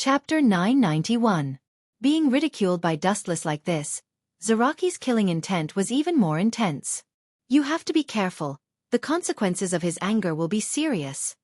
Chapter 991. Being ridiculed by Dustless like this, Zaraki's killing intent was even more intense. You have to be careful, the consequences of his anger will be serious.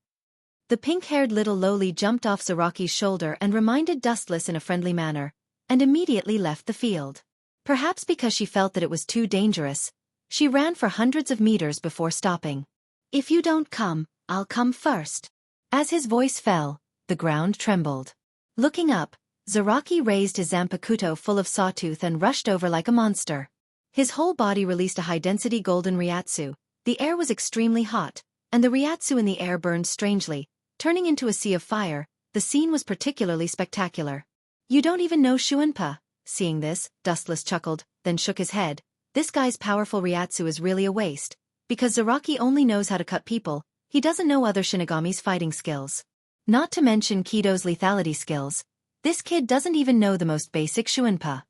The pink-haired little lowly jumped off Zaraki's shoulder and reminded Dustless in a friendly manner, and immediately left the field. Perhaps because she felt that it was too dangerous, she ran for hundreds of meters before stopping. If you don't come, I'll come first. As his voice fell, the ground trembled. Looking up, Zaraki raised his Zanpakuto full of sawtooth and rushed over like a monster. His whole body released a high-density golden Ryatsu. The air was extremely hot, and the Ryatsu in the air burned strangely, turning into a sea of fire. The scene was particularly spectacular. You don't even know Shuinpa. Seeing this, Dustless chuckled, then shook his head. This guy's powerful Ryatsu is really a waste. Because Zaraki only knows how to cut people, he doesn't know other Shinigami's fighting skills. Not to mention Kido's lethality skills. This kid doesn't even know the most basic Shuinpa.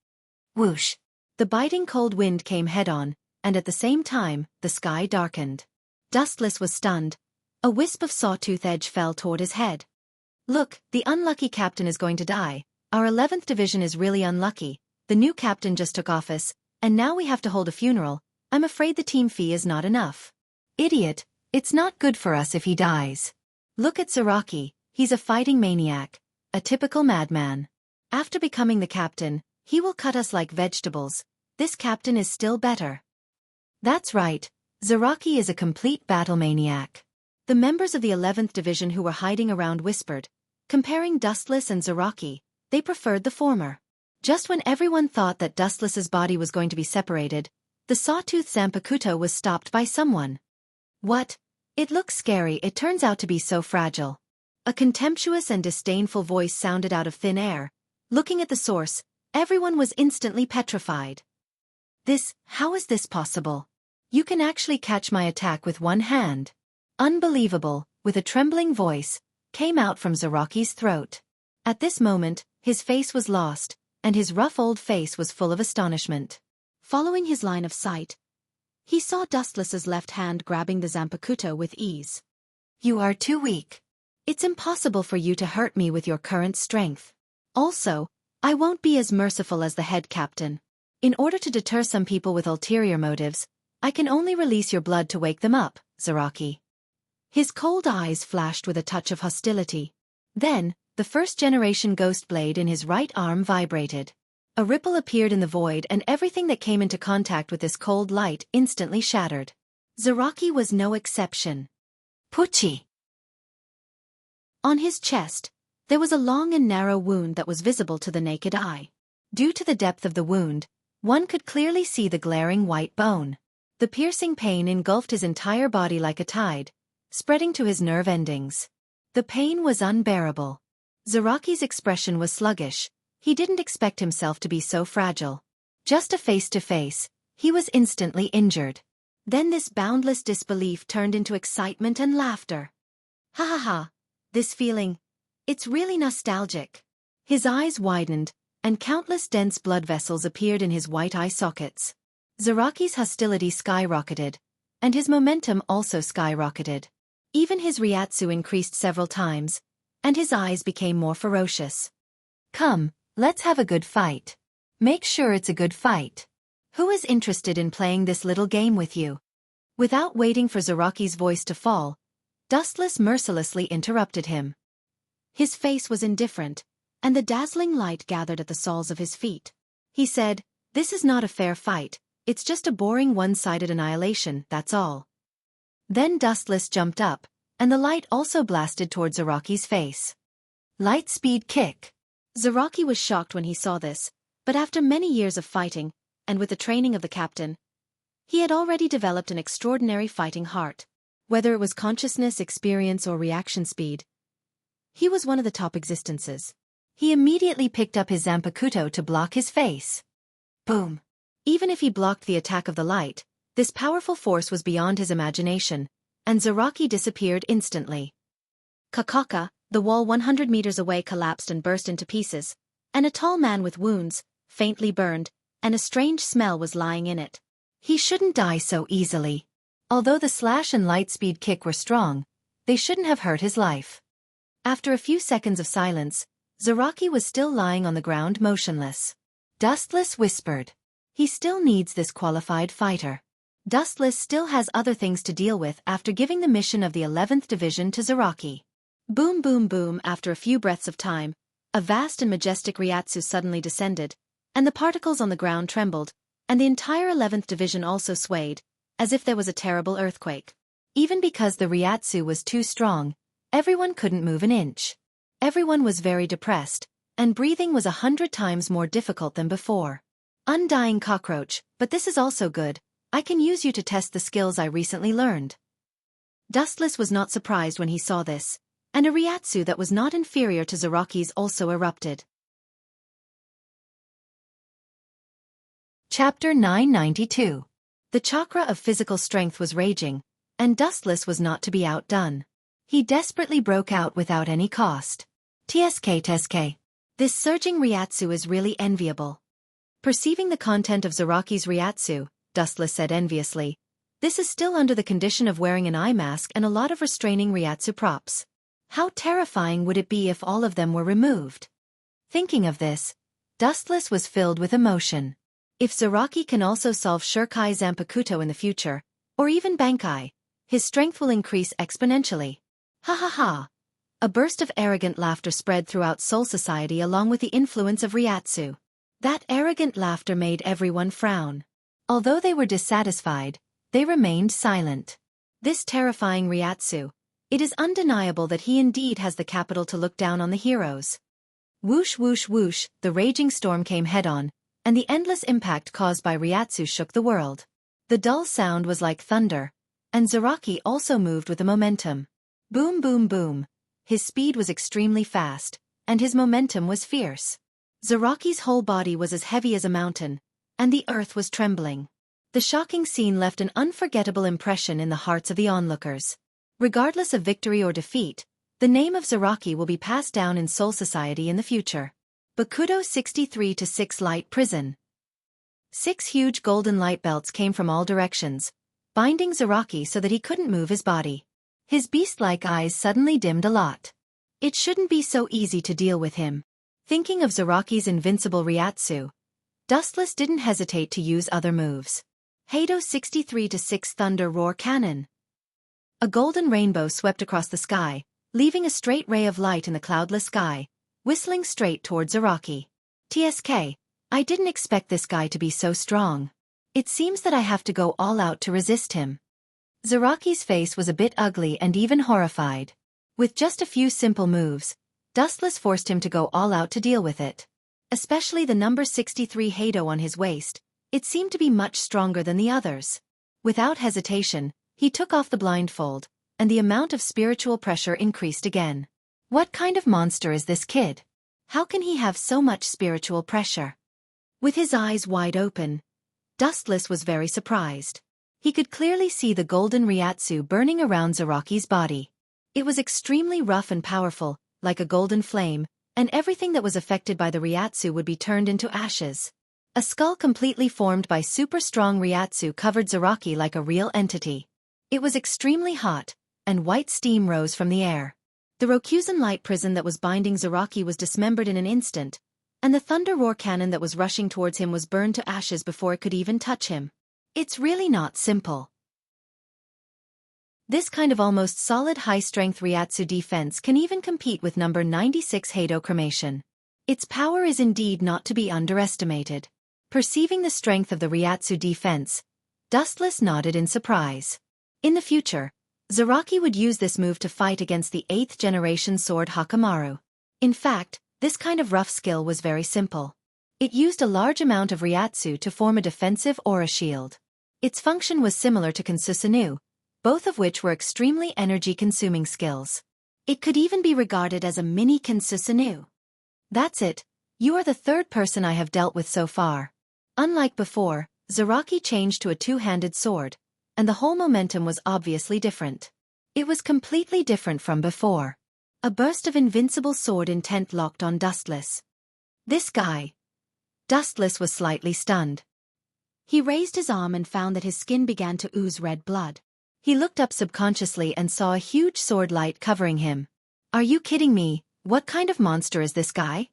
Whoosh! The biting cold wind came head-on, and at the same time, the sky darkened. Dustless was stunned. A wisp of sawtooth edge fell toward his head. Look, the unlucky captain is going to die. Our 11th division is really unlucky. The new captain just took office, and now we have to hold a funeral. I'm afraid the team fee is not enough. Idiot, it's not good for us if he dies. Look at Zaraki, he's a fighting maniac, a typical madman. After becoming the captain, he will cut us like vegetables. This captain is still better. That's right, Zaraki is a complete battle maniac. The members of the 11th division who were hiding around whispered, comparing Dustless and Zaraki, they preferred the former. Just when everyone thought that Dustless's body was going to be separated, the sawtooth Zanpakuto was stopped by someone. What? It looks scary, it turns out to be so fragile. A contemptuous and disdainful voice sounded out of thin air. Looking at the source, everyone was instantly petrified. How is this possible? You can actually catch my attack with one hand. Unbelievable, with a trembling voice, came out from Zaraki's throat. At this moment, his face was lost, and his rough old face was full of astonishment. Following his line of sight, he saw Dustless's left hand grabbing the Zanpakuto with ease. You are too weak. It's impossible for you to hurt me with your current strength. Also, I won't be as merciful as the head captain. In order to deter some people with ulterior motives, I can only release your blood to wake them up, Zaraki. His cold eyes flashed with a touch of hostility. Then, the first-generation ghost blade in his right arm vibrated. A ripple appeared in the void and everything that came into contact with this cold light instantly shattered. Zaraki was no exception. Pucci! On his chest, there was a long and narrow wound that was visible to the naked eye. Due to the depth of the wound, one could clearly see the glaring white bone. The piercing pain engulfed his entire body like a tide, spreading to his nerve endings. The pain was unbearable. Zaraki's expression was sluggish. He didn't expect himself to be so fragile. Just a face-to-face, he was instantly injured. Then this boundless disbelief turned into excitement and laughter. Ha ha ha, this feeling, it's really nostalgic. His eyes widened, and countless dense blood vessels appeared in his white eye sockets. Zaraki's hostility skyrocketed, and his momentum also skyrocketed. Even his Ryatsu increased several times, and his eyes became more ferocious. Come, let's have a good fight. Make sure it's a good fight. Who is interested in playing this little game with you? Without waiting for Zaraki's voice to fall, Dustless mercilessly interrupted him. His face was indifferent, and the dazzling light gathered at the soles of his feet. He said, "This is not a fair fight, it's just a boring one-sided annihilation, that's all." Then Dustless jumped up, and the light also blasted toward Zaraki's face. Light speed kick. Zaraki was shocked when he saw this, but after many years of fighting, and with the training of the captain, he had already developed an extraordinary fighting heart. Whether it was consciousness, experience, or reaction speed, he was one of the top existences. He immediately picked up his Zanpakuto to block his face. Boom! Even if he blocked the attack of the light, this powerful force was beyond his imagination, and Zaraki disappeared instantly. Kakaka, the wall 100 meters away collapsed and burst into pieces, and a tall man with wounds, faintly burned, and a strange smell was lying in it. He shouldn't die so easily. Although the slash and light speed kick were strong, they shouldn't have hurt his life. After a few seconds of silence, Zaraki was still lying on the ground motionless. Dustless whispered. He still needs this qualified fighter. Dustless still has other things to deal with after giving the mission of the 11th Division to Zaraki. Boom boom boom. After a few breaths of time, a vast and majestic Ryatsu suddenly descended, and the particles on the ground trembled, and the entire 11th Division also swayed, as if there was a terrible earthquake. Even because the Ryatsu was too strong, everyone couldn't move an inch. Everyone was very depressed, and breathing was 100 times more difficult than before. Undying cockroach, but this is also good. I can use you to test the skills I recently learned. Dustless was not surprised when he saw this, and a Ryatsu that was not inferior to Zaraki's also erupted. Chapter 992. The chakra of physical strength was raging, and Dustless was not to be outdone. He desperately broke out without any cost. TSK. This surging Ryatsu is really enviable. Perceiving the content of Zaraki's Ryatsu, Dustless said enviously, this is still under the condition of wearing an eye mask and a lot of restraining Ryatsu props. How terrifying would it be if all of them were removed? Thinking of this, Dustless was filled with emotion. If Zaraki can also solve Shurkai Zanpakuto in the future, or even Bankai, his strength will increase exponentially. Ha ha ha! A burst of arrogant laughter spread throughout Soul Society along with the influence of Ryatsu. That arrogant laughter made everyone frown. Although they were dissatisfied, they remained silent. This terrifying Ryatsu, it is undeniable that he indeed has the capital to look down on the heroes. Whoosh whoosh whoosh, the raging storm came head-on, and the endless impact caused by Ryatsu shook the world. The dull sound was like thunder, and Zaraki also moved with the momentum. Boom boom boom. His speed was extremely fast, and his momentum was fierce. Zaraki's whole body was as heavy as a mountain, and the earth was trembling. The shocking scene left an unforgettable impression in the hearts of the onlookers. Regardless of victory or defeat, the name of Zaraki will be passed down in Soul Society in the future. Bakudo 63-6 Light Prison. 6 huge golden light belts came from all directions, binding Zaraki so that he couldn't move his body. His beast-like eyes suddenly dimmed a lot. It shouldn't be so easy to deal with him. Thinking of Zaraki's invincible Ryatsu, Dustless didn't hesitate to use other moves. Heido 63-6 Thunder Roar Cannon. A golden rainbow swept across the sky, leaving a straight ray of light in the cloudless sky, whistling straight toward Zaraki. TSK, I didn't expect this guy to be so strong. It seems that I have to go all out to resist him. Zaraki's face was a bit ugly and even horrified. With just a few simple moves, Dustless forced him to go all out to deal with it. Especially the number 63 Heido on his waist, it seemed to be much stronger than the others. Without hesitation, he took off the blindfold, and the amount of spiritual pressure increased again. What kind of monster is this kid? How can he have so much spiritual pressure? With his eyes wide open, Dustless was very surprised. He could clearly see the golden Ryatsu burning around Zaraki's body. It was extremely rough and powerful, like a golden flame, and everything that was affected by the Ryatsu would be turned into ashes. A skull completely formed by super strong Ryatsu covered Zaraki like a real entity. It was extremely hot, and white steam rose from the air. The Rokuzen light prison that was binding Zaraki was dismembered in an instant, and the thunder roar cannon that was rushing towards him was burned to ashes before it could even touch him. It's really not simple. This kind of almost solid high-strength Ryatsu defense can even compete with number 96 Heido cremation. Its power is indeed not to be underestimated. Perceiving the strength of the Ryatsu defense, Dustless nodded in surprise. In the future, Zaraki would use this move to fight against the 8th generation sword Hakamaru. In fact, this kind of rough skill was very simple. It used a large amount of Ryatsu to form a defensive aura shield. Its function was similar to Kensusunu, both of which were extremely energy-consuming skills. It could even be regarded as a mini Kensusunu. That's it, you are the third person I have dealt with so far. Unlike before, Zaraki changed to a two-handed sword, and the whole momentum was obviously different. It was completely different from before. A burst of invincible sword intent locked on Dustless. This guy. Dustless was slightly stunned. He raised his arm and found that his skin began to ooze red blood. He looked up subconsciously and saw a huge sword light covering him. Are you kidding me? What kind of monster is this guy?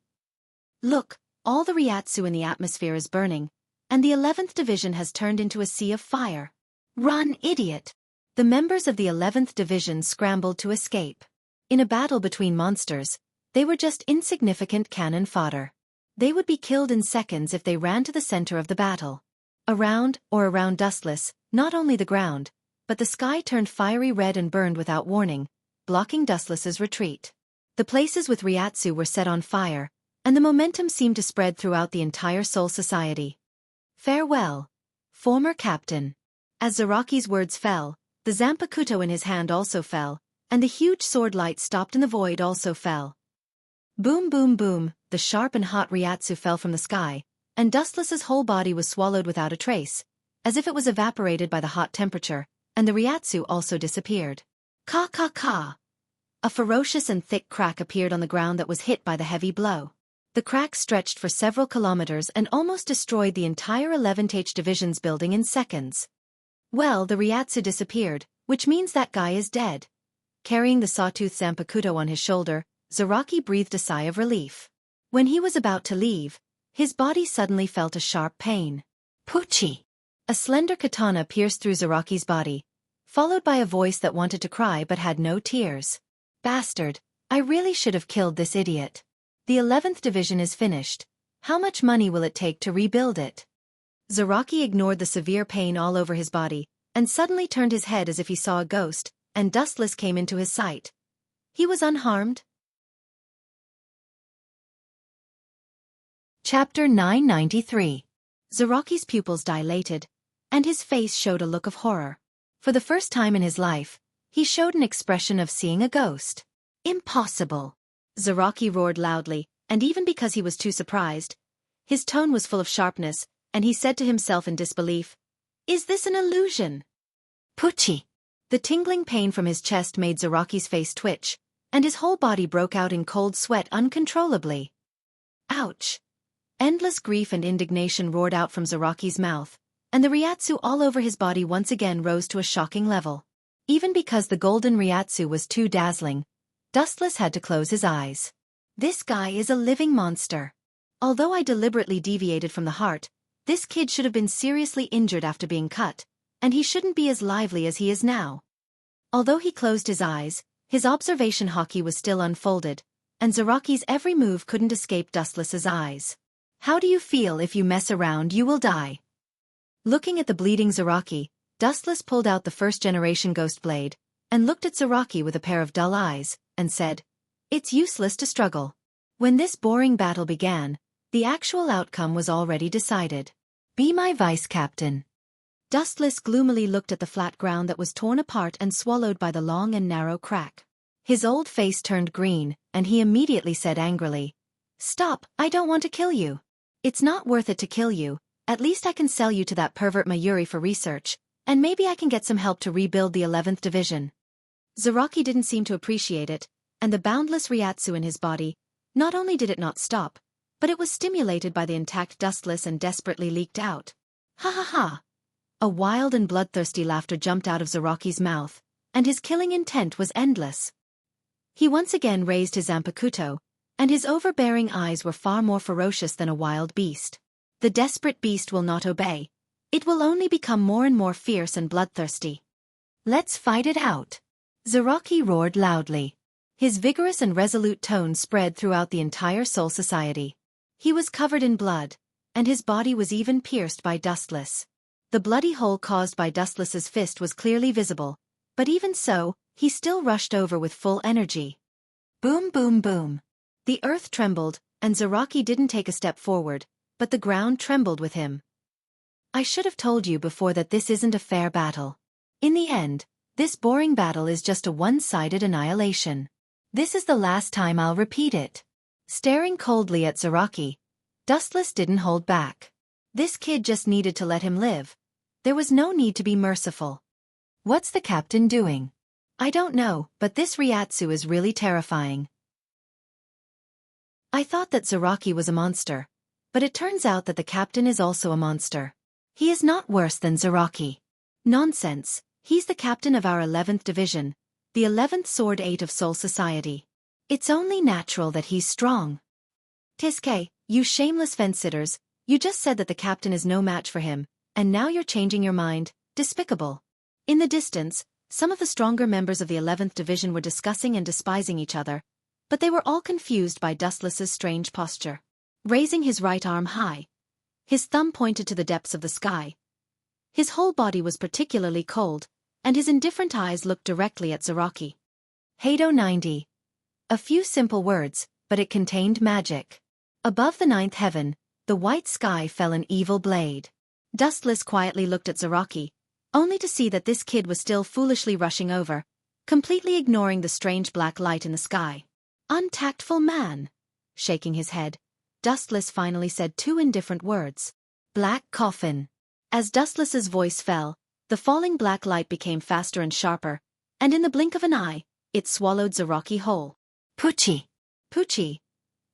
Look, all the Ryatsu in the atmosphere is burning, and the 11th Division has turned into a sea of fire. Run, idiot! The members of the 11th Division scrambled to escape. In a battle between monsters, they were just insignificant cannon fodder. They would be killed in seconds if they ran to the center of the battle. Around Dustless, not only the ground, but the sky turned fiery red and burned without warning, blocking Dustless's retreat. The places with Ryatsu were set on fire, and the momentum seemed to spread throughout the entire Soul Society. Farewell, former captain. As Zaraki's words fell, the Zanpakuto in his hand also fell, and the huge sword light stopped in the void also fell. Boom boom boom, the sharp and hot Ryatsu fell from the sky, and Dustless's whole body was swallowed without a trace, as if it was evaporated by the hot temperature, and the Ryatsu also disappeared. Ka ka ka! A ferocious and thick crack appeared on the ground that was hit by the heavy blow. The crack stretched for several kilometers and almost destroyed the entire 11th Division's building in seconds. Well, the Ryatsu disappeared, which means that guy is dead. Carrying the sawtooth Zanpakuto on his shoulder, Zaraki breathed a sigh of relief. When he was about to leave, his body suddenly felt a sharp pain. Puchi! A slender katana pierced through Zaraki's body, followed by a voice that wanted to cry but had no tears. Bastard, I really should have killed this idiot. The 11th Division is finished. How much money will it take to rebuild it? Zaraki ignored the severe pain all over his body, and suddenly turned his head as if he saw a ghost, and Dustless came into his sight. He was unharmed. Chapter 993. Zaraki's pupils dilated, and his face showed a look of horror. For the first time in his life, he showed an expression of seeing a ghost. Impossible! Zaraki roared loudly, and even because he was too surprised, his tone was full of sharpness, and he said to himself in disbelief, "Is this an illusion?" Puchi! The tingling pain from his chest made Zaraki's face twitch, and his whole body broke out in cold sweat uncontrollably. Ouch! Endless grief and indignation roared out from Zaraki's mouth, and the Ryatsu all over his body once again rose to a shocking level. Even because the golden Ryatsu was too dazzling, Dustless had to close his eyes. This guy is a living monster. Although I deliberately deviated from the heart, this kid should have been seriously injured after being cut, and he shouldn't be as lively as he is now. Although he closed his eyes, his observation hockey was still unfolded, and Zaraki's every move couldn't escape Dustless's eyes. How do you feel? If you mess around, you will die. Looking at the bleeding Zaraki, Dustless pulled out the first-generation ghost blade, and looked at Zaraki with a pair of dull eyes, and said, "It's useless to struggle." When this boring battle began, the actual outcome was already decided. Be my vice captain. Dustless gloomily looked at the flat ground that was torn apart and swallowed by the long and narrow crack. His old face turned green, and he immediately said angrily, "Stop, I don't want to kill you. It's not worth it to kill you. At least I can sell you to that pervert Mayuri for research, and maybe I can get some help to rebuild the 11th Division." Zaraki didn't seem to appreciate it, and the boundless Ryatsu in his body, not only did it not stop, but it was stimulated by the intact Dustless and desperately leaked out. Ha ha ha! A wild and bloodthirsty laughter jumped out of Zaraki's mouth, and his killing intent was endless. He once again raised his Zanpakuto, and his overbearing eyes were far more ferocious than a wild beast. The desperate beast will not obey. It will only become more and more fierce and bloodthirsty. Let's fight it out. Zaraki roared loudly. His vigorous and resolute tone spread throughout the entire Soul Society. He was covered in blood, and his body was even pierced by Dustless. The bloody hole caused by Dustless's fist was clearly visible, but even so, he still rushed over with full energy. Boom boom boom. The earth trembled, and Zaraki didn't take a step forward, but the ground trembled with him. I should have told you before that this isn't a fair battle. In the end, this boring battle is just a one-sided annihilation. This is the last time I'll repeat it. Staring coldly at Zaraki, Dustless didn't hold back. This kid just needed to let him live. There was no need to be merciful. What's the captain doing? I don't know, but this Ryatsu is really terrifying. I thought that Zaraki was a monster, but it turns out that the captain is also a monster. He is not worse than Zaraki. Nonsense, he's the captain of our 11th Division, the 11th Sword 8 of Soul Society. It's only natural that he's strong. Tiske, you shameless fence-sitters, you just said that the captain is no match for him, and now you're changing your mind. Despicable. In the distance, some of the stronger members of the 11th Division were discussing and despising each other, but they were all confused by Dustless's strange posture. Raising his right arm high, his thumb pointed to the depths of the sky. His whole body was particularly cold, and his indifferent eyes looked directly at Zaraki. Hado 90. A few simple words, but it contained magic. Above the 9th heaven, the white sky fell an evil blade. Dustless quietly looked at Zaraki, only to see that this kid was still foolishly rushing over, completely ignoring the strange black light in the sky. Untactful man. Shaking his head, Dustless finally said two indifferent words. Black coffin. As Dustless's voice fell, the falling black light became faster and sharper, and in the blink of an eye, it swallowed Zaraki whole. Pucci. Pucci.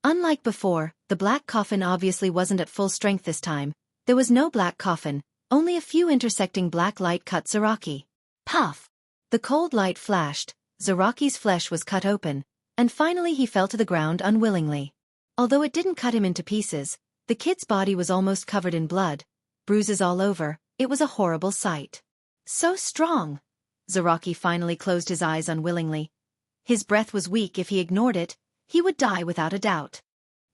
Unlike before, the black coffin obviously wasn't at full strength this time. There was no black coffin, only a few intersecting black light cut Zaraki. Puff! The cold light flashed, Zaraki's flesh was cut open, and finally he fell to the ground unwillingly. Although it didn't cut him into pieces, the kid's body was almost covered in blood, bruises all over. It was a horrible sight. So strong! Zaraki finally closed his eyes unwillingly. His breath was weak. If he ignored it, he would die without a doubt.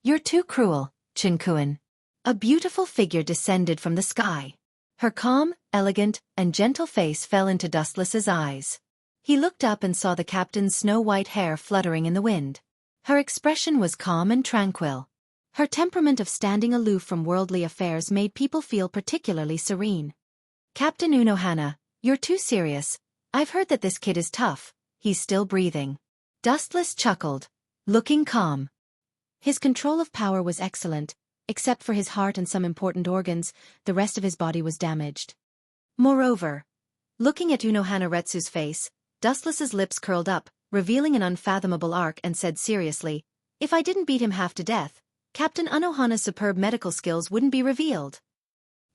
You're too cruel, Chinkuan. A beautiful figure descended from the sky. Her calm, elegant, and gentle face fell into Dustless's eyes. He looked up and saw the captain's snow-white hair fluttering in the wind. Her expression was calm and tranquil. Her temperament of standing aloof from worldly affairs made people feel particularly serene. Captain Unohana, you're too serious. I've heard that this kid is tough. He's still breathing. Dustless chuckled, looking calm. His control of power was excellent, except for his heart and some important organs. The rest of his body was damaged. Moreover, looking at Unohana Retsu's face, Dustless's lips curled up, revealing an unfathomable arc, and said seriously, if I didn't beat him half to death, Captain Unohana's superb medical skills wouldn't be revealed.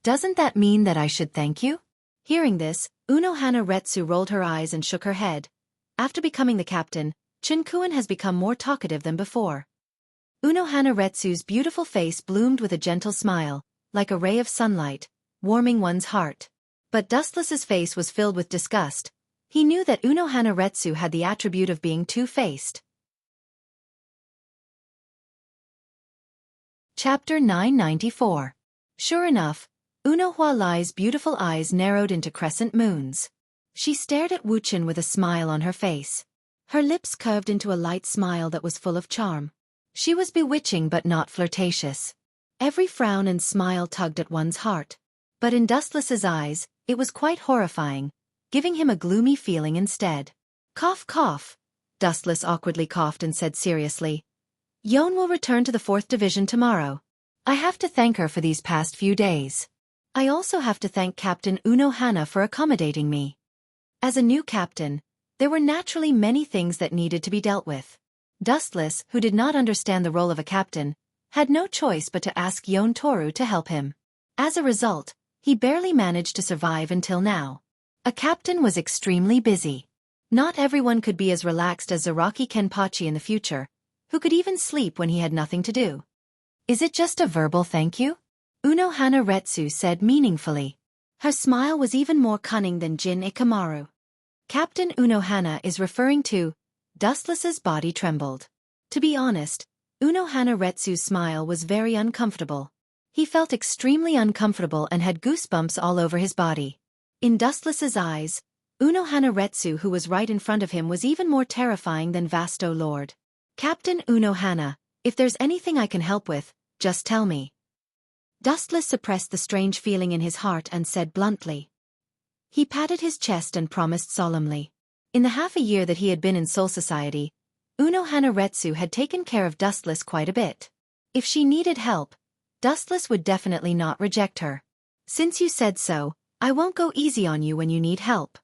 Doesn't that mean that I should thank you? Hearing this, Unohana Retsu rolled her eyes and shook her head. After becoming the captain, Chinkuan has become more talkative than before. Unohana Retsu's beautiful face bloomed with a gentle smile, like a ray of sunlight, warming one's heart. But Dustless's face was filled with disgust. He knew that Unohana Retsu had the attribute of being two-faced. Chapter 994. Sure enough, Unohua Lai's beautiful eyes narrowed into crescent moons. She stared at Wuchin with a smile on her face. Her lips curved into a light smile that was full of charm. She was bewitching but not flirtatious. Every frown and smile tugged at one's heart. But in Dustless's eyes, it was quite horrifying, giving him a gloomy feeling instead. Cough cough. Dustless awkwardly coughed and said seriously, Yon will return to the 4th Division tomorrow. I have to thank her for these past few days. I also have to thank Captain Unohana for accommodating me. As a new captain, there were naturally many things that needed to be dealt with. Dustless, who did not understand the role of a captain, had no choice but to ask Yon Toru to help him. As a result, he barely managed to survive until now. A captain was extremely busy. Not everyone could be as relaxed as Zaraki Kenpachi in the future, who could even sleep when he had nothing to do. Is it just a verbal thank you? Unohana Retsu said meaningfully. Her smile was even more cunning than Jin Ikamaru. Captain Unohana is referring to... Dustless's body trembled. To be honest, Unohana Retsu's smile was very uncomfortable. He felt extremely uncomfortable and had goosebumps all over his body. In Dustless's eyes, Unohana Retsu, who was right in front of him, was even more terrifying than Vasto Lord. Captain Unohana, if there's anything I can help with, just tell me. Dustless suppressed the strange feeling in his heart and said bluntly. He patted his chest and promised solemnly. In the half a year that he had been in Soul Society, Unohana Retsu had taken care of Dustless quite a bit. If she needed help, Dustless would definitely not reject her. Since you said so, I won't go easy on you when you need help.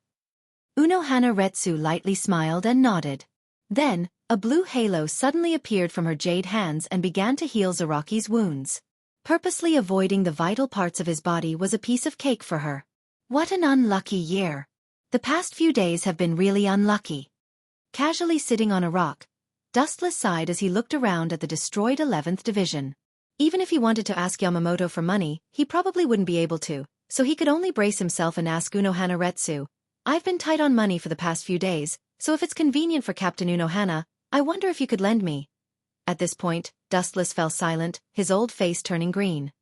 Unohana Retsu lightly smiled and nodded. Then, a blue halo suddenly appeared from her jade hands and began to heal Zaraki's wounds. Purposely avoiding the vital parts of his body was a piece of cake for her. What an unlucky year. The past few days have been really unlucky. Casually sitting on a rock, Dustless sighed as he looked around at the destroyed 11th Division. Even if he wanted to ask Yamamoto for money, he probably wouldn't be able to, so he could only brace himself and ask Unohana Retsu. I've been tight on money for the past few days, so if it's convenient for Captain Unohana, I wonder if you could lend me. At this point, Dustless fell silent, his old face turning green.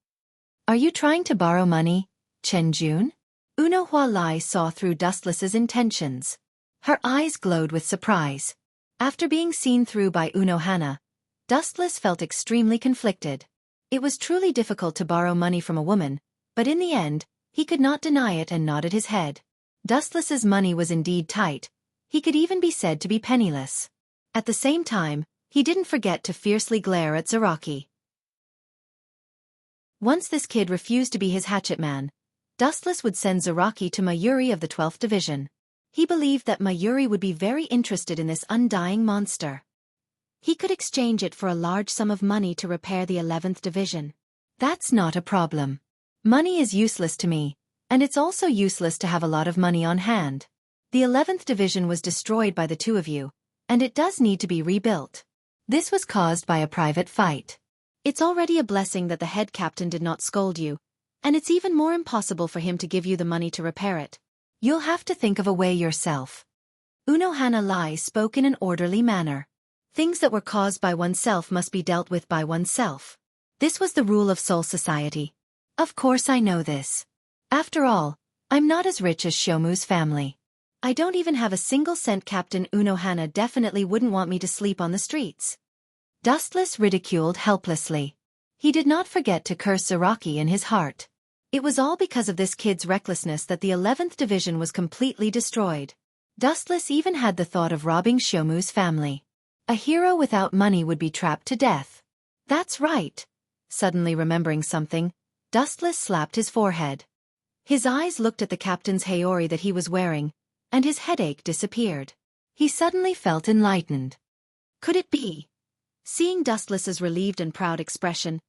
Are you trying to borrow money, Chenjun? Unohana Lai saw through Dustless's intentions. Her eyes glowed with surprise. After being seen through by Unohana, Dustless felt extremely conflicted. It was truly difficult to borrow money from a woman, but in the end, he could not deny it and nodded his head. Dustless's money was indeed tight. He could even be said to be penniless. At the same time, he didn't forget to fiercely glare at Zaraki. Once this kid refused to be his hatchet man, Dustless would send Zaraki to Mayuri of the 12th Division. He believed that Mayuri would be very interested in this undying monster. He could exchange it for a large sum of money to repair the 11th Division. That's not a problem. Money is useless to me, and it's also useless to have a lot of money on hand. The 11th Division was destroyed by the two of you, and it does need to be rebuilt. This was caused by a private fight. It's already a blessing that the head captain did not scold you, and it's even more impossible for him to give you the money to repair it. You'll have to think of a way yourself. Unohana Lai spoke in an orderly manner. Things that were caused by oneself must be dealt with by oneself. This was the rule of Soul Society. Of course I know this. After all, I'm not as rich as Shomu's family. I don't even have a single cent. Captain Unohana definitely wouldn't want me to sleep on the streets. Dustless ridiculed helplessly. He did not forget to curse Zaraki in his heart. It was all because of this kid's recklessness that the 11th Division was completely destroyed. Dustless even had the thought of robbing Shomu's family. A hero without money would be trapped to death. That's right. Suddenly remembering something, Dustless slapped his forehead. His eyes looked at the captain's Haori that he was wearing, and his headache disappeared. He suddenly felt enlightened. Could it be? Seeing Dustless's relieved and proud expression,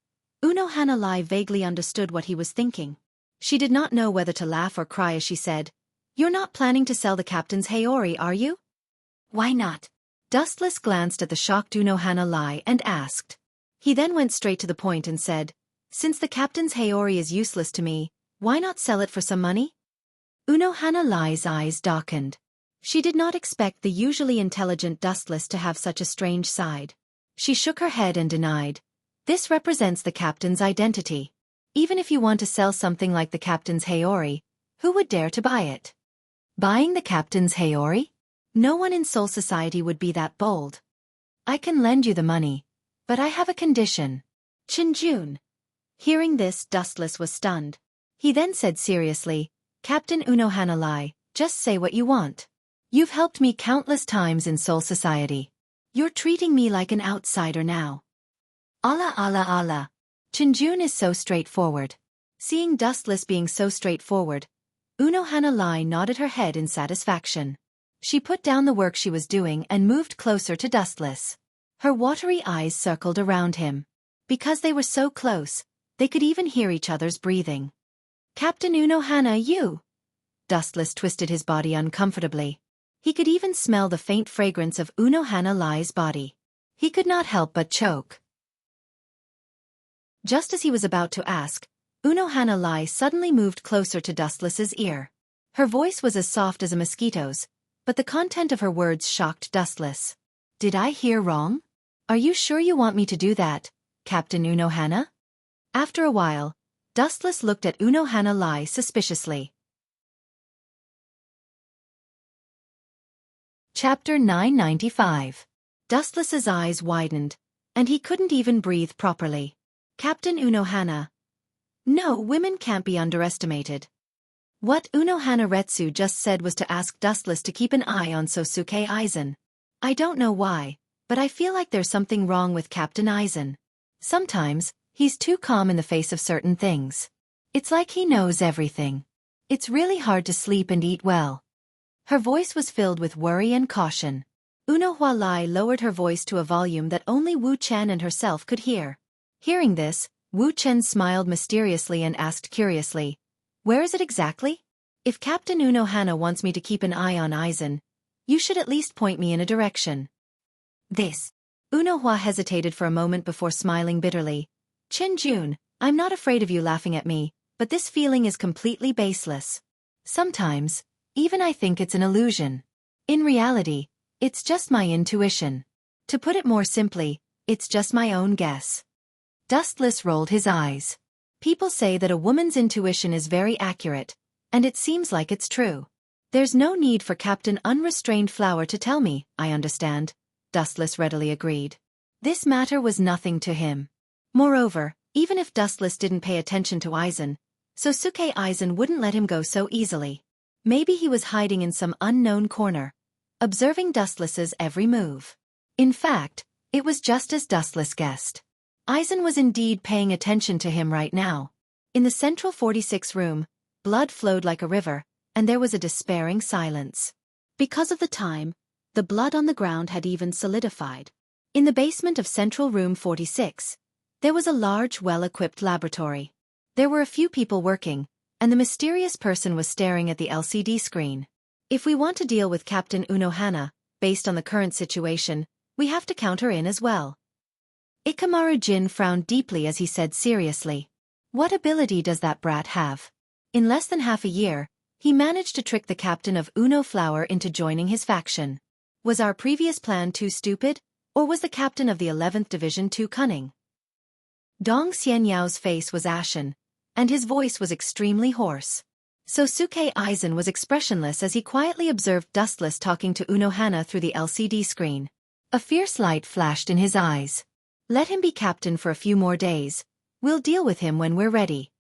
Unohana Lai vaguely understood what he was thinking. She did not know whether to laugh or cry as she said, "You're not planning to sell the captain's Haori, are you?" "Why not?" Dustless glanced at the shocked Unohana Lai and asked. He then went straight to the point and said, "Since the captain's Haori is useless to me, why not sell it for some money?" Unohana Lai's eyes darkened. She did not expect the usually intelligent Dustless to have such a strange side. She shook her head and denied, "This represents the captain's identity. Even if you want to sell something like the captain's Haori, who would dare to buy it?" Buying the captain's Haori? No one in Soul Society would be that bold. "I can lend you the money, but I have a condition." Chinjun. Hearing this, Dustless was stunned. He then said seriously, "Captain Unohana Lai, just say what you want. You've helped me countless times in Soul Society. You're treating me like an outsider now." Allah Allah Allah. Chinjun is so straightforward. Seeing Dustless being so straightforward, Unohana Lai nodded her head in satisfaction. She put down the work she was doing and moved closer to Dustless. Her watery eyes circled around him. Because they were so close, they could even hear each other's breathing. "Captain Unohana, you!" Dustless twisted his body uncomfortably. He could even smell the faint fragrance of Unohana Lai's body. He could not help but choke. Just as he was about to ask, Unohana Lai suddenly moved closer to Dustless's ear. Her voice was as soft as a mosquito's, but the content of her words shocked Dustless. "Did I hear wrong? Are you sure you want me to do that, Captain Unohana?" After a while, Dustless looked at Unohana Lai suspiciously. Chapter 995. Dustless's eyes widened, and he couldn't even breathe properly. "Captain Unohana." No, women can't be underestimated. What Unohana Retsu just said was to ask Dustless to keep an eye on Sosuke Aizen. I don't know why, but I feel like there's something wrong with Captain Aizen. Sometimes, he's too calm in the face of certain things. It's like he knows everything. It's really hard to sleep and eat well. Her voice was filled with worry and caution. Unohana Lai lowered her voice to a volume that only Wu Chen and herself could hear. Hearing this, Wu Chen smiled mysteriously and asked curiously, "Where is it exactly? If Captain Unohana wants me to keep an eye on Aizen, you should at least point me in a direction." "This." Unohua hesitated for a moment before smiling bitterly. Chen Jun, I'm not afraid of you laughing at me, but this feeling is completely baseless. Sometimes, even I think it's an illusion. In reality, it's just my intuition. To put it more simply, it's just my own guess. Dustless rolled his eyes. People say that a woman's intuition is very accurate, and it seems like it's true. There's no need for Captain Unrestrained Flower to tell me, I understand, Dustless readily agreed. This matter was nothing to him. Moreover, even if Dustless didn't pay attention to Aizen, Sosuke Aizen wouldn't let him go so easily. Maybe he was hiding in some unknown corner, observing Dustless's every move. In fact, it was just as Dustless guessed. Aizen was indeed paying attention to him right now. In the central 46 room, blood flowed like a river, and there was a despairing silence. Because of the time, the blood on the ground had even solidified. In the basement of Central Room 46, there was a large, well-equipped laboratory. There were a few people working, and the mysterious person was staring at the LCD screen. If we want to deal with Captain Unohana, based on the current situation, we have to count her in as well. Ikamaru Jin frowned deeply as he said seriously. What ability does that brat have? In less than half a year, he managed to trick the captain of Uno Flower into joining his faction. Was our previous plan too stupid, or was the captain of the 11th Division too cunning? Dong Xianyao's face was ashen, and his voice was extremely hoarse. Sosuke Aizen was expressionless as he quietly observed Dustless talking to Unohana through the LCD screen. A fierce light flashed in his eyes. Let him be captain for a few more days. We'll deal with him when we're ready.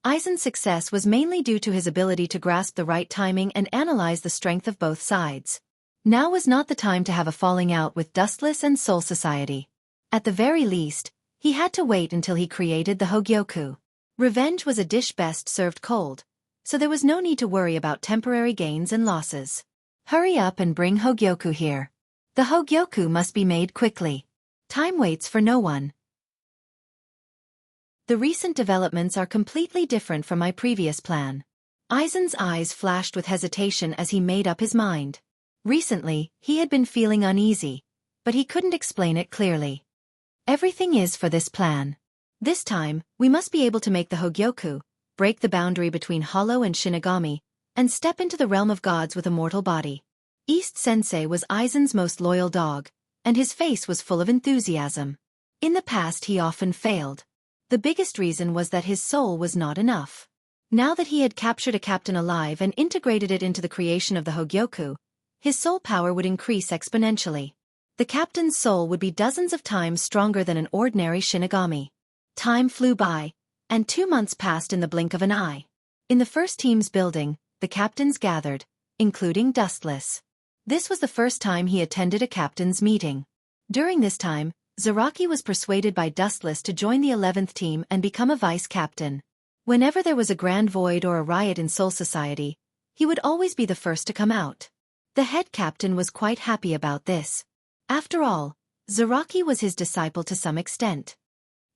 Aizen's success was mainly due to his ability to grasp the right timing and analyze the strength of both sides. Now was not the time to have a falling out with Dustless and Soul Society. At the very least, he had to wait until he created the Hogyoku. Revenge was a dish best served cold, so there was no need to worry about temporary gains and losses. Hurry up and bring Hogyoku here. The Hogyoku must be made quickly. Time waits for no one. The recent developments are completely different from my previous plan. Aizen's eyes flashed with hesitation as he made up his mind. Recently, he had been feeling uneasy, but he couldn't explain it clearly. Everything is for this plan. This time, we must be able to make the Hogyoku, break the boundary between Hollow and Shinigami, and step into the realm of gods with a mortal body. East Sensei was Aizen's most loyal dog, and his face was full of enthusiasm. In the past he often failed. The biggest reason was that his soul was not enough. Now that he had captured a captain alive and integrated it into the creation of the Hogyoku, his soul power would increase exponentially. The captain's soul would be dozens of times stronger than an ordinary Shinigami. Time flew by, and 2 months passed in the blink of an eye. In the first team's building, the captains gathered, including Dustless. This was the first time he attended a captain's meeting. During this time, Zaraki was persuaded by Dustless to join the 11th team and become a vice-captain. Whenever there was a grand void or a riot in Soul Society, he would always be the first to come out. The head captain was quite happy about this. After all, Zaraki was his disciple to some extent.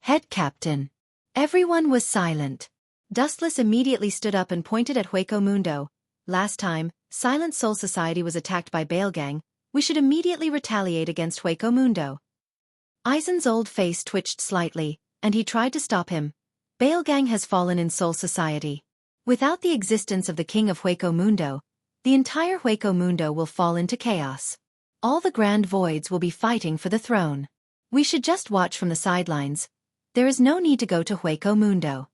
Head captain. Everyone was silent. Dustless immediately stood up and pointed at Hueco Mundo. Last time, Silent Soul Society was attacked by Balegang. We should immediately retaliate against Hueco Mundo. Aizen's old face twitched slightly, and he tried to stop him. Balegang has fallen in Soul Society. Without the existence of the king of Hueco Mundo, the entire Hueco Mundo will fall into chaos. All the Grand Voids will be fighting for the throne. We should just watch from the sidelines. There is no need to go to Hueco Mundo.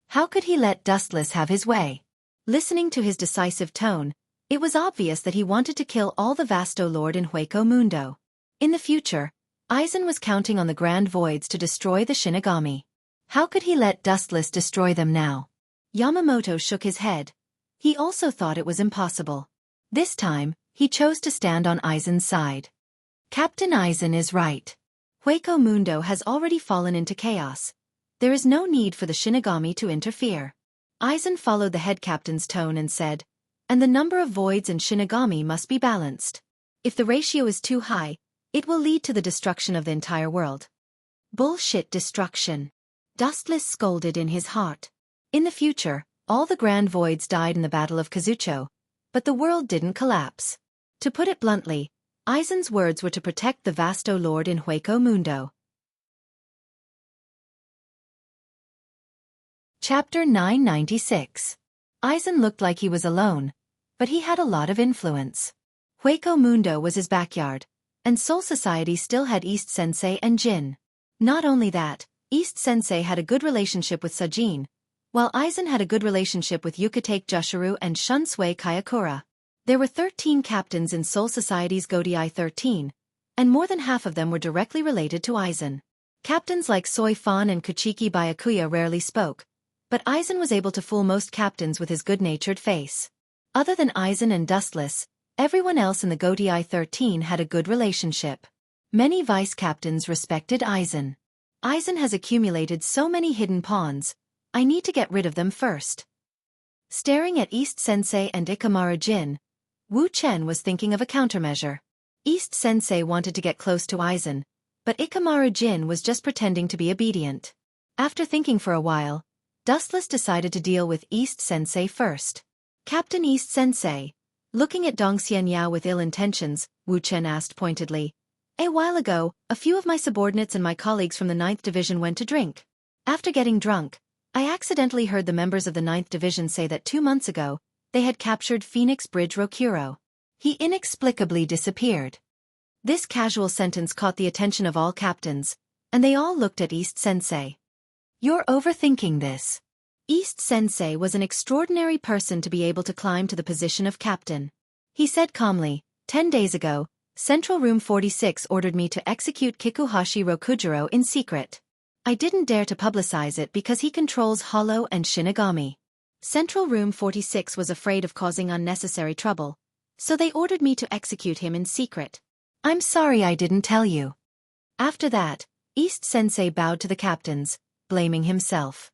How could he let Dustless have his way? Listening to his decisive tone, it was obvious that he wanted to kill all the Vasto Lord in Hueco Mundo. In the future, Aizen was counting on the Grand Voids to destroy the Shinigami. How could he let Dustless destroy them now? Yamamoto shook his head. He also thought it was impossible. This time, he chose to stand on Aizen's side. Captain Aizen is right. Hueco Mundo has already fallen into chaos. There is no need for the Shinigami to interfere. Aizen followed the head captain's tone and said, and the number of voids in Shinigami must be balanced. If the ratio is too high, it will lead to the destruction of the entire world. Bullshit destruction. Dustless scolded in his heart. In the future, all the Grand Voids died in the Battle of Kazucho, but the world didn't collapse. To put it bluntly, Aizen's words were to protect the vasto lord in Hueco Mundo. Chapter 996. Aizen looked like he was alone, but he had a lot of influence. Hueco Mundo was his backyard, and Soul Society still had East Sensei and Jin. Not only that, East Sensei had a good relationship with Sajin, while Aizen had a good relationship with Yukitake Jushiru and Shunsui Kayakura. There were 13 captains in Soul Society's Godei 13, and more than half of them were directly related to Aizen. Captains like Xiaofan and Kuchiki Byakuya rarely spoke, but Aizen was able to fool most captains with his good-natured face. Other than Aizen and Dustless, everyone else in the Godei 13 had a good relationship. Many vice-captains respected Aizen. Aizen has accumulated so many hidden pawns, I need to get rid of them first. Staring at East Sensei and Ikamaru Jin, Wu Chen was thinking of a countermeasure. East Sensei wanted to get close to Aizen, but Ikamaru Jin was just pretending to be obedient. After thinking for a while, Dustless decided to deal with East Sensei first. Captain East Sensei, looking at Dongxian Yao with ill intentions, Wu Chen asked pointedly. A while ago, a few of my subordinates and my colleagues from the 9th Division went to drink. After getting drunk, I accidentally heard the members of the 9th Division say that 2 months ago, they had captured Phoenix Bridge Rokuro. He inexplicably disappeared. This casual sentence caught the attention of all captains, and they all looked at East Sensei. You're overthinking this. East Sensei was an extraordinary person to be able to climb to the position of captain. He said calmly, 10 days ago, Central Room 46 ordered me to execute Kikuhashi Rokujiro in secret. I didn't dare to publicize it because he controls Hollow and Shinigami. Central Room 46 was afraid of causing unnecessary trouble, so they ordered me to execute him in secret. I'm sorry I didn't tell you. After that, East Sensei bowed to the captains, blaming himself.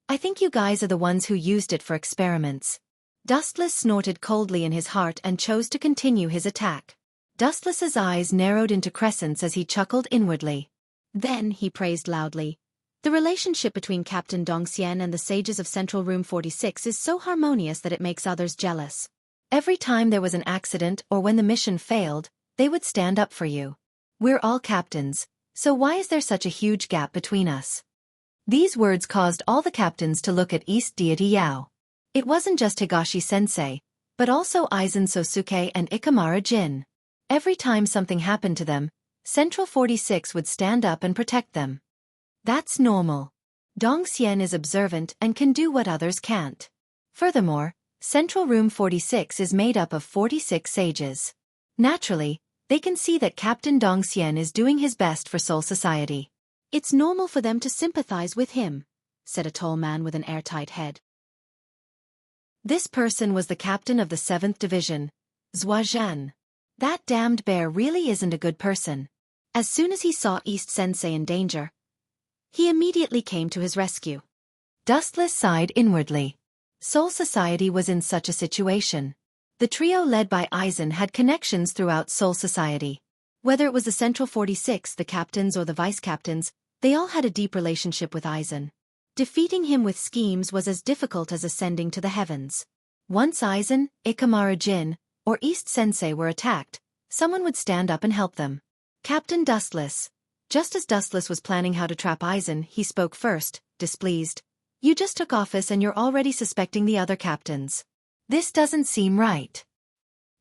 I think you guys are the ones who used it for experiments. Dustless snorted coldly in his heart and chose to continue his attack. Dustless's eyes narrowed into crescents as he chuckled inwardly. Then he praised loudly. The relationship between Captain Dongxian and the sages of Central Room 46 is so harmonious that it makes others jealous. Every time there was an accident or when the mission failed, they would stand up for you. We're all captains, so why is there such a huge gap between us? These words caused all the captains to look at East Deity Yao. It wasn't just Higashi-sensei, but also Aizen Sosuke and Ikamaru Jin. Every time something happened to them, Central 46 would stand up and protect them. That's normal. Dongxian is observant and can do what others can't. Furthermore, Central Room 46 is made up of 46 sages. Naturally, they can see that Captain Dongxian is doing his best for Soul Society. It's normal for them to sympathize with him, said a tall man with an airtight head. This person was the captain of the 7th Division, Zhuazhan. That damned bear really isn't a good person. As soon as he saw East Sensei in danger, he immediately came to his rescue. Dustless sighed inwardly. Soul Society was in such a situation. The trio led by Aizen had connections throughout Soul Society. Whether it was the Central 46, the captains or the vice-captains, they all had a deep relationship with Aizen. Defeating him with schemes was as difficult as ascending to the heavens. Once Aizen, Ikamaru Jin, or East Sensei were attacked, someone would stand up and help them. Captain Dustless. Just as Dustless was planning how to trap Aizen, he spoke first, displeased. You just took office and you're already suspecting the other captains. This doesn't seem right.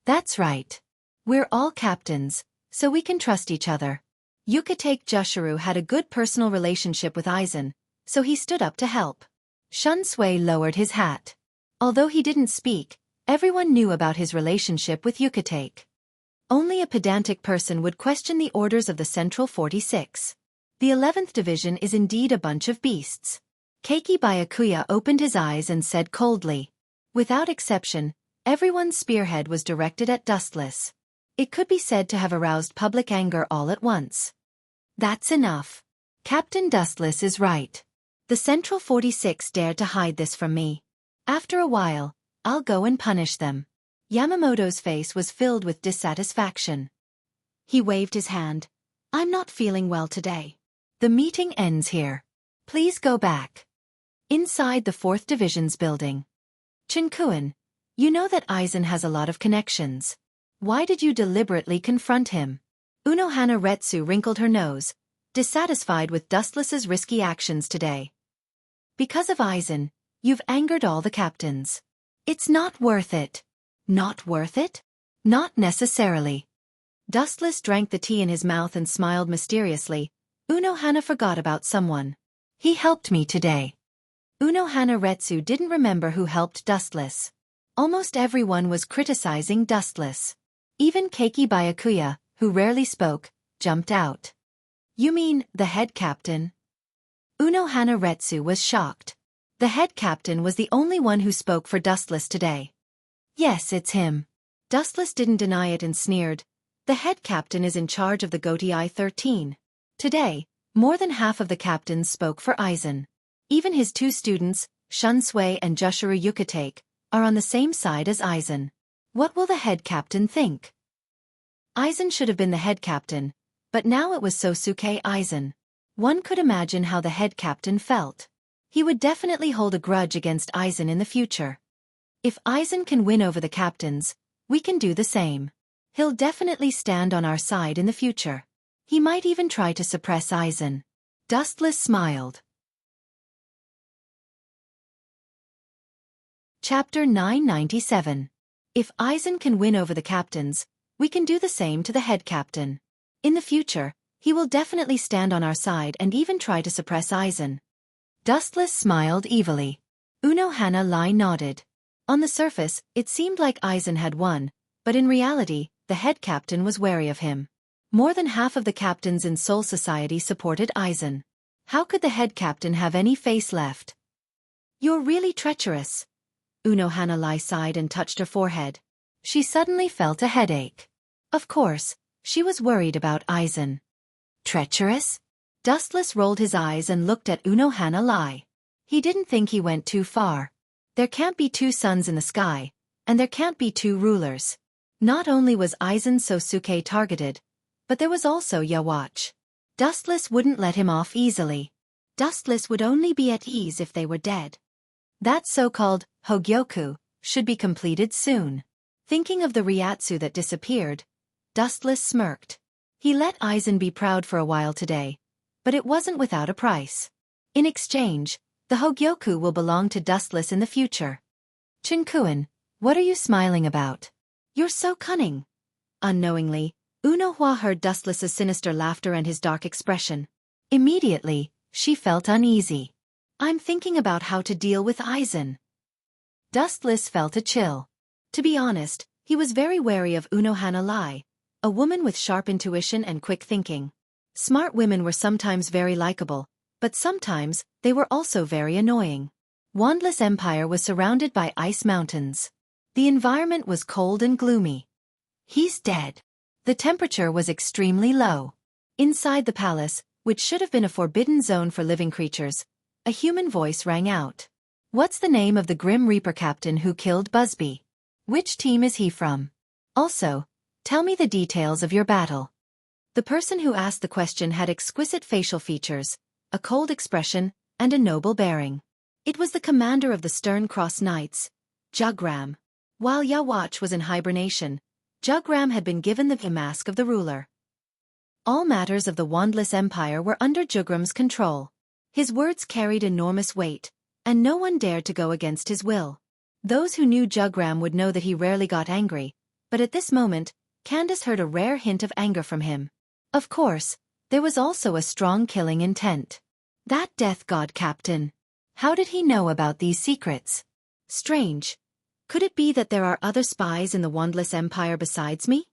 That's right. We're all captains, so we can trust each other. Yukitake Jushiru had a good personal relationship with Aizen, so he stood up to help. Shunsui lowered his hat. Although he didn't speak, everyone knew about his relationship with Yukitake. Only a pedantic person would question the orders of the Central 46. The 11th Division is indeed a bunch of beasts. Keiki Byakuya opened his eyes and said coldly. Without exception, everyone's spearhead was directed at Dustless. It could be said to have aroused public anger all at once. That's enough. Captain Dustless is right. The Central 46 dared to hide this from me. After a while, I'll go and punish them. Yamamoto's face was filled with dissatisfaction. He waved his hand. I'm not feeling well today. The meeting ends here. Please go back. Inside the 4th Division's building. Chinkuan, you know that Aizen has a lot of connections. Why did you deliberately confront him? Unohana Retsu wrinkled her nose, dissatisfied with Dustless's risky actions today. Because of Aizen, you've angered all the captains. It's not worth it. Not worth it? Not necessarily. Dustless drank the tea in his mouth and smiled mysteriously. Unohana forgot about someone. He helped me today. Unohana Retsu didn't remember who helped Dustless. Almost everyone was criticizing Dustless. Even Keiki Byakuya, who rarely spoke, jumped out. You mean, the head captain? Unohana Retsu was shocked. The head captain was the only one who spoke for Dustless today. Yes, it's him. Dustless didn't deny it and sneered. The head captain is in charge of the Goatee Eye 13. Today, more than half of the captains spoke for Aizen. Even his two students, Shunsui and Jushiro Yukitake, are on the same side as Aizen. What will the head captain think? Aizen should have been the head captain, but now it was Sosuke Aizen. One could imagine how the head captain felt. He would definitely hold a grudge against Aizen in the future. If Aizen can win over the captains, we can do the same. He'll definitely stand on our side in the future. He might even try to suppress Aizen. Dustless smiled. Chapter 997. If Aizen can win over the captains, we can do the same to the head captain. In the future, he will definitely stand on our side and even try to suppress Aizen. Dustless smiled evilly. Unohana Lai nodded. On the surface, it seemed like Aizen had won, but in reality, the head captain was wary of him. More than half of the captains in Soul Society supported Aizen. How could the head captain have any face left? You're really treacherous. Unohana Lai sighed and touched her forehead. She suddenly felt a headache. Of course, she was worried about Aizen. Treacherous? Dustless rolled his eyes and looked at Unohana Lai. He didn't think he went too far. There can't be two suns in the sky, and there can't be two rulers. Not only was Aizen Sosuke targeted, but there was also Yawatch. Dustless wouldn't let him off easily. Dustless would only be at ease if they were dead. That so-called Hogyoku should be completed soon. Thinking of the Ryatsu that disappeared, Dustless smirked. He let Aizen be proud for a while today, but it wasn't without a price. In exchange, the Hogyoku will belong to Dustless in the future. Chinkuin, what are you smiling about? You're so cunning. Unknowingly, Unohua heard Dustless's sinister laughter and his dark expression. Immediately, she felt uneasy. I'm thinking about how to deal with Aizen. Dustless felt a chill. To be honest, he was very wary of Unohana Lai, a woman with sharp intuition and quick thinking. Smart women were sometimes very likable, but sometimes they were also very annoying. Wandless Empire was surrounded by ice mountains. The environment was cold and gloomy. He's dead. The temperature was extremely low. Inside the palace, which should have been a forbidden zone for living creatures, a human voice rang out. What's the name of the Grim Reaper captain who killed Busby? Which team is he from? Also, tell me the details of your battle. The person who asked the question had exquisite facial features, a cold expression, and a noble bearing. It was the commander of the Stern Cross Knights, Jugram. While Yawatch was in hibernation, Jugram had been given the mask of the ruler. All matters of the Wandless Empire were under Jugram's control. His words carried enormous weight, and no one dared to go against his will. Those who knew Jugram would know that he rarely got angry, but at this moment, Candace heard a rare hint of anger from him. Of course, there was also a strong killing intent. That death god captain. How did he know about these secrets? Strange. Could it be that there are other spies in the Wandless Empire besides me?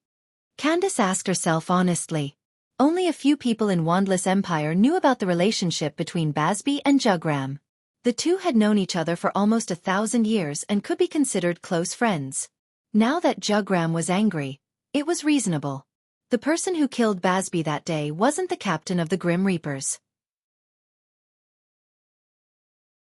Candace asked herself honestly. Only a few people in Wandless Empire knew about the relationship between Busby and Jugram. The two had known each other for almost 1,000 years and could be considered close friends. Now that Jugram was angry, it was reasonable. The person who killed Busby that day wasn't the captain of the Grim Reapers.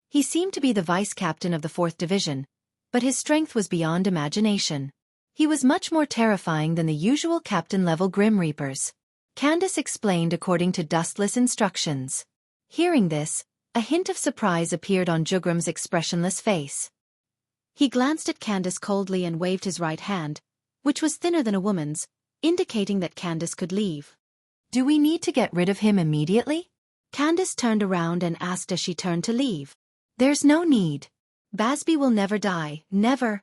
He seemed to be the vice-captain of the 4th Division, but his strength was beyond imagination. He was much more terrifying than the usual captain-level Grim Reapers. Candace explained according to Dustless instructions. Hearing this, a hint of surprise appeared on Jugram's expressionless face. He glanced at Candace coldly and waved his right hand, which was thinner than a woman's, indicating that Candace could leave. Do we need to get rid of him immediately? Candace turned around and asked as she turned to leave. There's no need. Basby will never die, never.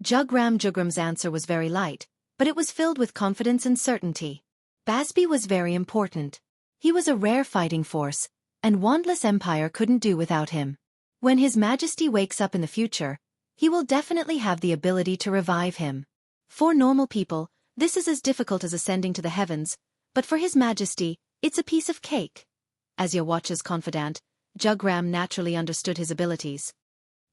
Jugram's answer was very light, but it was filled with confidence and certainty. Basby was very important. He was a rare fighting force, and Wandless Empire couldn't do without him. When His Majesty wakes up in the future, he will definitely have the ability to revive him. For normal people, this is as difficult as ascending to the heavens, but for His Majesty, it's a piece of cake. As Yawatch's confidant, Jugram naturally understood his abilities.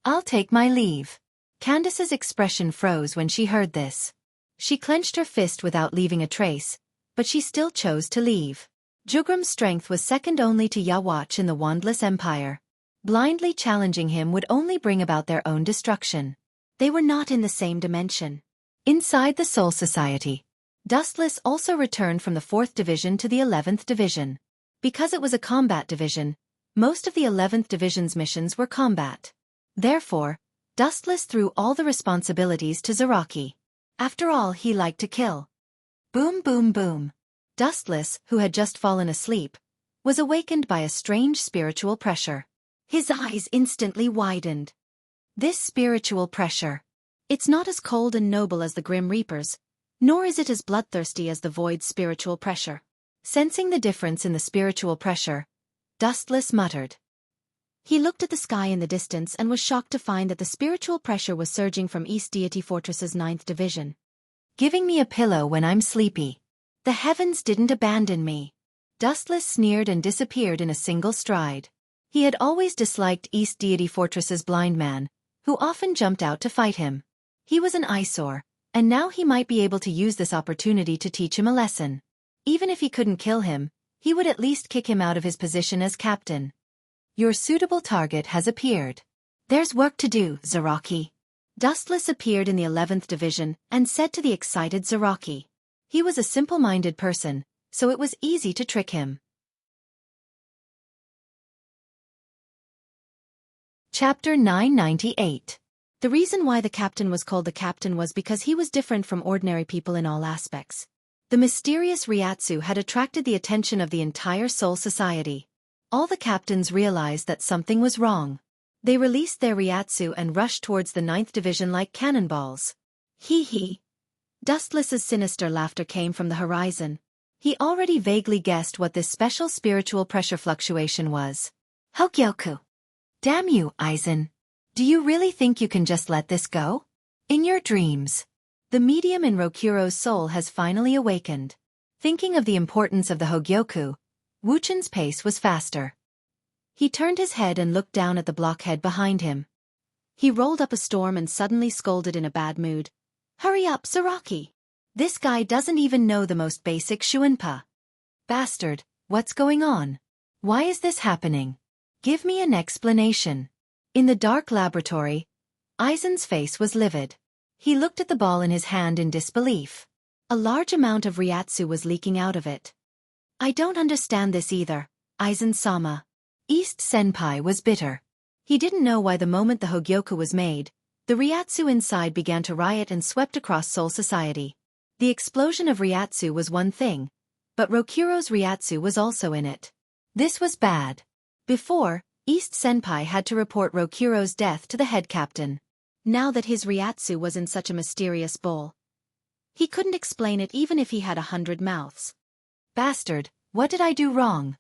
I'll take my leave. Candace's expression froze when she heard this. She clenched her fist without leaving a trace, but she still chose to leave. Jugram's strength was second only to Yawatch in the Wandless Empire. Blindly challenging him would only bring about their own destruction. They were not in the same dimension. Inside the Soul Society, Dustless also returned from the 4th Division to the 11th Division. Because it was a combat division, most of the 11th Division's missions were combat. Therefore, Dustless threw all the responsibilities to Zaraki. After all, he liked to kill. Boom boom boom. Dustless, who had just fallen asleep, was awakened by a strange spiritual pressure. His eyes instantly widened. This spiritual pressure. It's not as cold and noble as the Grim Reaper's, nor is it as bloodthirsty as the Void's spiritual pressure. Sensing the difference in the spiritual pressure, Dustless muttered. He looked at the sky in the distance and was shocked to find that the spiritual pressure was surging from East Deity Fortress's 9th Division. Giving me a pillow when I'm sleepy. The heavens didn't abandon me. Dustless sneered and disappeared in a single stride. He had always disliked East Deity Fortress's blind man, who often jumped out to fight him. He was an eyesore, and now he might be able to use this opportunity to teach him a lesson. Even if he couldn't kill him, he would at least kick him out of his position as captain. Your suitable target has appeared. There's work to do, Zaraki. Dustless appeared in the 11th Division and said to the excited Zaraki. He was a simple-minded person, so it was easy to trick him. Chapter 998. The reason why the captain was called the captain was because he was different from ordinary people in all aspects. The mysterious Ryatsu had attracted the attention of the entire Soul Society. All the captains realized that something was wrong. They released their Ryatsu and rushed towards the 9th Division like cannonballs. Hee hee. Dustless's sinister laughter came from the horizon. He already vaguely guessed what this special spiritual pressure fluctuation was. Hogyoku. Damn you, Aizen. Do you really think you can just let this go? In your dreams. The medium in Rokuro's soul has finally awakened. Thinking of the importance of the Hogyoku, Wuchan's pace was faster. He turned his head and looked down at the blockhead behind him. He rolled up a storm and suddenly scolded in a bad mood. Hurry up, Zaraki. This guy doesn't even know the most basic Shuinpa. Bastard, what's going on? Why is this happening? Give me an explanation. In the dark laboratory, Aizen's face was livid. He looked at the ball in his hand in disbelief. A large amount of Ryatsu was leaking out of it. I don't understand this either, Aizen-sama. East Senpai was bitter. He didn't know why the moment the Hogyoku was made, the Ryatsu inside began to riot and swept across Soul Society. The explosion of Ryatsu was one thing, but Rokuro's Ryatsu was also in it. This was bad. Before, East Senpai had to report Rokuro's death to the head captain. Now that his Ryatsu was in such a mysterious bowl, he couldn't explain it even if he had 100 mouths. Bastard, what did I do wrong?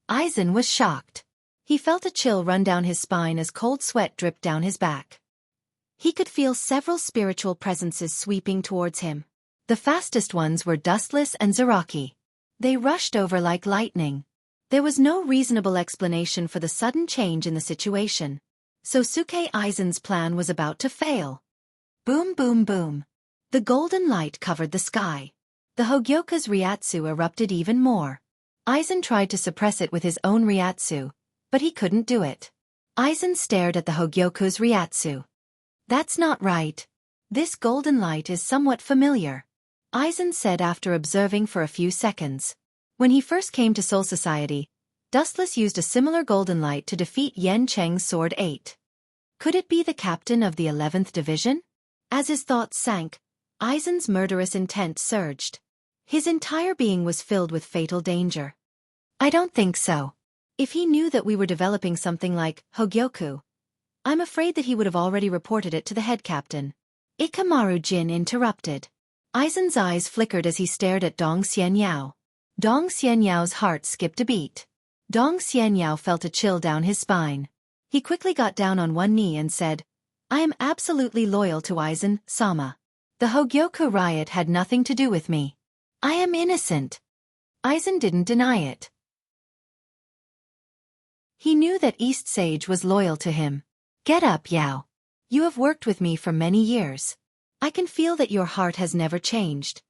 Aizen was shocked. He felt a chill run down his spine as cold sweat dripped down his back. He could feel several spiritual presences sweeping towards him. The fastest ones were Dustless and Zaraki. They rushed over like lightning. There was no reasonable explanation for the sudden change in the situation. So Suke Aizen's plan was about to fail. Boom boom boom. The golden light covered the sky. The Hogyoku's Ryatsu erupted even more. Aizen tried to suppress it with his own Ryatsu, but he couldn't do it. Aizen stared at the Hogyoku's Ryatsu. That's not right. This golden light is somewhat familiar, Aizen said after observing for a few seconds. When he first came to Soul Society, Dustless used a similar golden light to defeat Yen Cheng's Sword 8. Could it be the captain of the 11th Division? As his thoughts sank, Aizen's murderous intent surged. His entire being was filled with fatal danger. I don't think so. If he knew that we were developing something like Hogyoku, I'm afraid that he would have already reported it to the head captain. Ikamaru Jin interrupted. Aizen's eyes flickered as he stared at Dong Xianyao. Dong Xianyao's heart skipped a beat. Dong Xianyao felt a chill down his spine. He quickly got down on one knee and said, I am absolutely loyal to Aizen-sama. The Hogyoku riot had nothing to do with me. I am innocent. Aizen didn't deny it. He knew that East Sage was loyal to him. Get up, Yao. You have worked with me for many years. I can feel that your heart has never changed.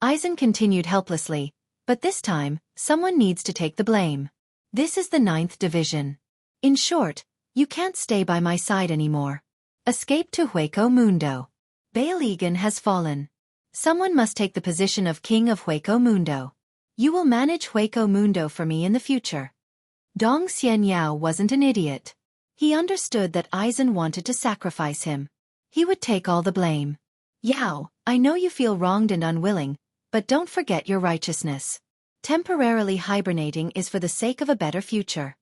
Aizen continued helplessly, but this time, someone needs to take the blame. This is the 9th division. In short, you can't stay by my side anymore. Escape to Hueco Mundo. Bail Egan has fallen. Someone must take the position of King of Hueco Mundo. You will manage Hueco Mundo for me in the future. Dong Xianyao wasn't an idiot. He understood that Aizen wanted to sacrifice him. He would take all the blame. Yao, I know you feel wronged and unwilling, but don't forget your righteousness. Temporarily hibernating is for the sake of a better future.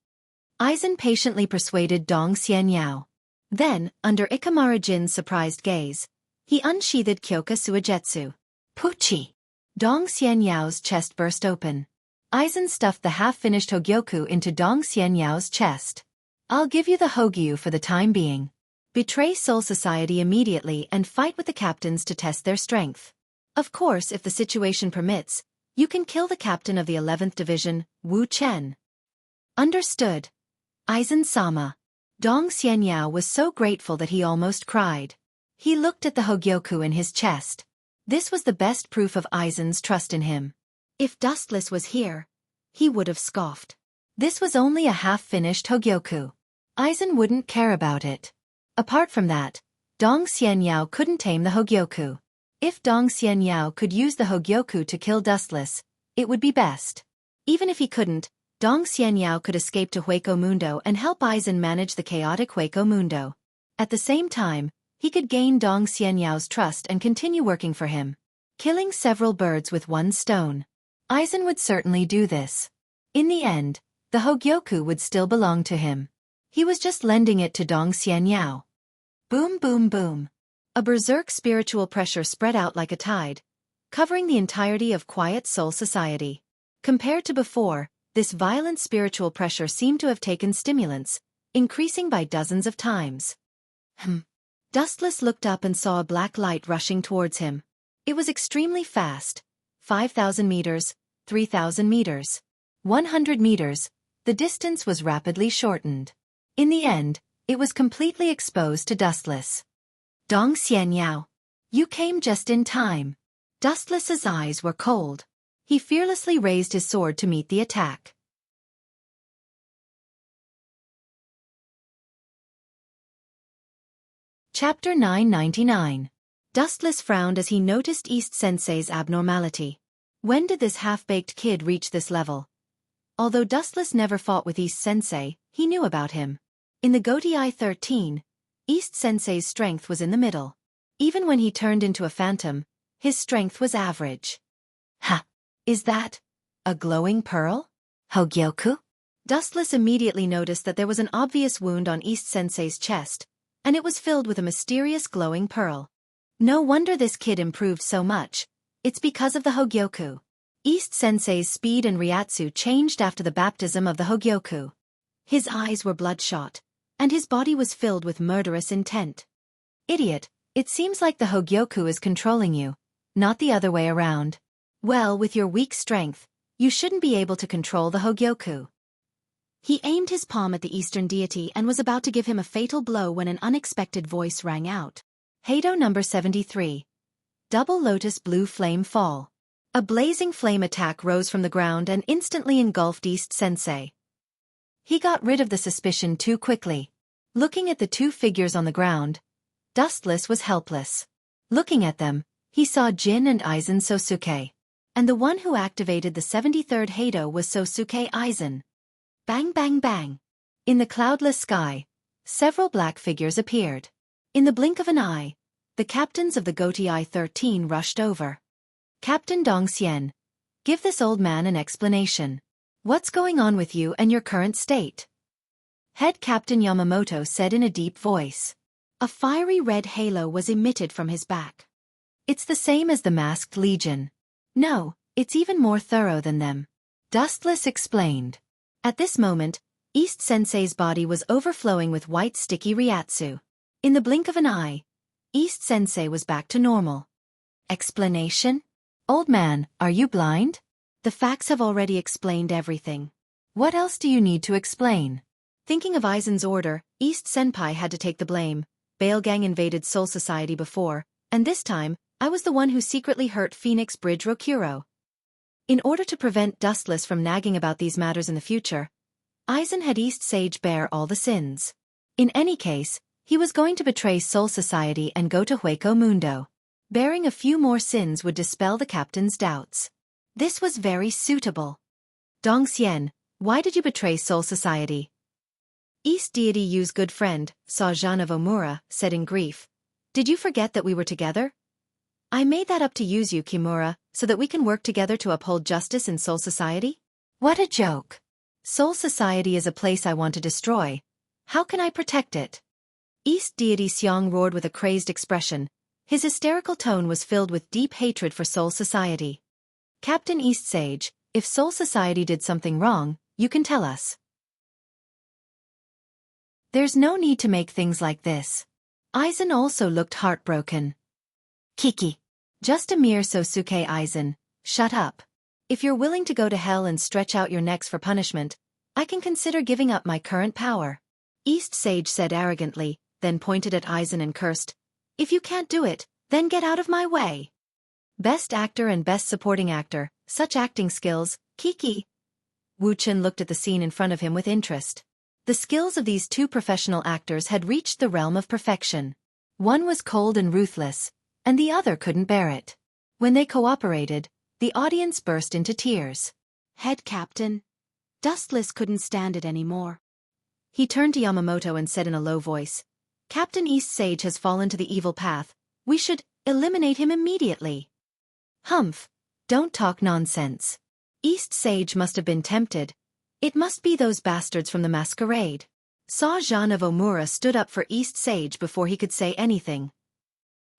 Aizen patiently persuaded Dong Xianyao. Then, under Ikamaru Jin's surprised gaze, he unsheathed Kyoka Suigetsu. Puchi! Dong Xianyao's chest burst open. Aizen stuffed the half-finished Hogyoku into Dong Xianyao's chest. I'll give you the Hogyu for the time being. Betray Soul Society immediately and fight with the captains to test their strength. Of course, if the situation permits, you can kill the captain of the 11th Division, Wu Chen. Understood. Aizen-sama. Dong Xianyao was so grateful that he almost cried. He looked at the Hogyoku in his chest. This was the best proof of Aizen's trust in him. If Dustless was here, he would have scoffed. This was only a half-finished Hogyoku. Aizen wouldn't care about it. Apart from that, Dong Xianyao couldn't tame the Hogyoku. If Dong Xianyao could use the Hogyoku to kill Dustless, it would be best. Even if he couldn't, Dong Xianyao could escape to Hueco Mundo and help Aizen manage the chaotic Hueco Mundo. At the same time, he could gain Dong Xianyao's trust and continue working for him. Killing several birds with one stone. Aizen would certainly do this. In the end, the Hogyoku would still belong to him. He was just lending it to Dong Xianyao. Boom boom boom. A berserk spiritual pressure spread out like a tide, covering the entirety of Quiet Soul Society. Compared to before, this violent spiritual pressure seemed to have taken stimulants, increasing by dozens of times. Dustless looked up and saw a black light rushing towards him. It was extremely fast. 5,000 meters, 3,000 meters. 100 meters, the distance was rapidly shortened. In the end, it was completely exposed to Dustless. Dong Xianyao. You came just in time. Dustless's eyes were cold. He fearlessly raised his sword to meet the attack. Chapter 999. Dustless frowned as he noticed East Sensei's abnormality. When did this half-baked kid reach this level? Although Dustless never fought with East Sensei, he knew about him. In the Gotei 13, East Sensei's strength was in the middle. Even when he turned into a phantom, his strength was average. Ha! Is that a glowing pearl? Hogyoku? Dustless immediately noticed that there was an obvious wound on East Sensei's chest, and it was filled with a mysterious glowing pearl. No wonder this kid improved so much. It's because of the Hogyoku. East Sensei's speed and Ryatsu changed after the baptism of the Hogyoku. His eyes were bloodshot, and his body was filled with murderous intent. Idiot, it seems like the Hogyoku is controlling you, not the other way around. Well, with your weak strength, you shouldn't be able to control the Hogyoku. He aimed his palm at the Eastern deity and was about to give him a fatal blow when an unexpected voice rang out. Heido number 73. Double Lotus Blue Flame Fall. A blazing flame attack rose from the ground and instantly engulfed East Sensei. He got rid of the suspicion too quickly. Looking at the two figures on the ground, Dustless was helpless. Looking at them, he saw Jin and Aizen Sosuke. And the one who activated the 73rd Heido was Sosuke Aizen. Bang bang bang. In the cloudless sky, several black figures appeared. In the blink of an eye, the captains of the Goti 13 rushed over. Captain Dongxian, give this old man an explanation. What's going on with you and your current state? Head Captain Yamamoto said in a deep voice. A fiery red halo was emitted from his back. It's the same as the Masked Legion. No, it's even more thorough than them. Dustless explained. At this moment, East Sensei's body was overflowing with white sticky Ryatsu. In the blink of an eye, East Sensei was back to normal. Explanation? Old man, are you blind? The facts have already explained everything. What else do you need to explain? Thinking of Aizen's order, East Senpai had to take the blame. Balegang invaded Soul Society before, and this time, I was the one who secretly hurt Phoenix Bridge Rokuro. In order to prevent Dustless from nagging about these matters in the future, Aizen had East Sage bear all the sins. In any case, he was going to betray Soul Society and go to Hueco Mundo. Bearing a few more sins would dispel the captain's doubts. This was very suitable. Dongxian, why did you betray Soul Society? East Deity Yu's good friend, Sajan of Omura, said in grief. Did you forget that we were together? I made that up to Yuzu Kimura, so that we can work together to uphold justice in Soul Society? What a joke. Soul Society is a place I want to destroy. How can I protect it? East Deity Xiong roared with a crazed expression. His hysterical tone was filled with deep hatred for Soul Society. Captain East Sage, if Soul Society did something wrong, you can tell us. There's no need to make things like this. Aizen also looked heartbroken. Kiki. Just a mere Sosuke Aizen, shut up. If you're willing to go to hell and stretch out your necks for punishment, I can consider giving up my current power. East Sage said arrogantly, then pointed at Aizen and cursed. If you can't do it, then get out of my way. Best actor and best supporting actor, such acting skills, Kiki. Wuchen looked at the scene in front of him with interest. The skills of these two professional actors had reached the realm of perfection. One was cold and ruthless, and the other couldn't bear it. When they cooperated, the audience burst into tears. Head Captain. Dustless couldn't stand it anymore. He turned to Yamamoto and said in a low voice, Captain East Sage has fallen to the evil path. We should eliminate him immediately. Humph. Don't talk nonsense. East Sage must have been tempted. It must be those bastards from the masquerade. Sajan of Omura stood up for East Sage before he could say anything.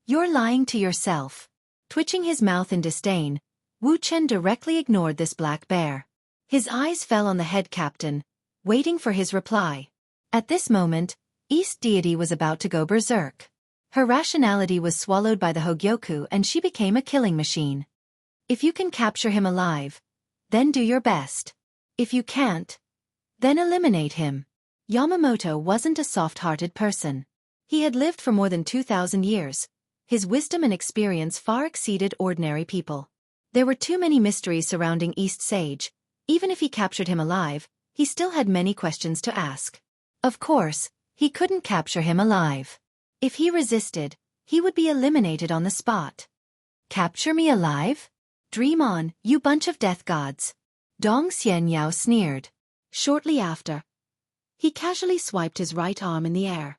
You're lying to yourself. Twitching his mouth in disdain, Wuchen directly ignored this black bear. His eyes fell on the head captain, waiting for his reply. At this moment, East Deity was about to go berserk. Her rationality was swallowed by the Hogyoku and she became a killing machine. If you can capture him alive, then do your best. If you can't, then eliminate him. Yamamoto wasn't a soft-hearted person. He had lived for more than 2,000 years. His wisdom and experience far exceeded ordinary people. There were too many mysteries surrounding East Sage. Even if he captured him alive, he still had many questions to ask. Of course, he couldn't capture him alive. If he resisted, he would be eliminated on the spot. Capture me alive? Dream on, you bunch of death gods. Dong Xian Yao sneered. Shortly after, he casually swiped his right arm in the air.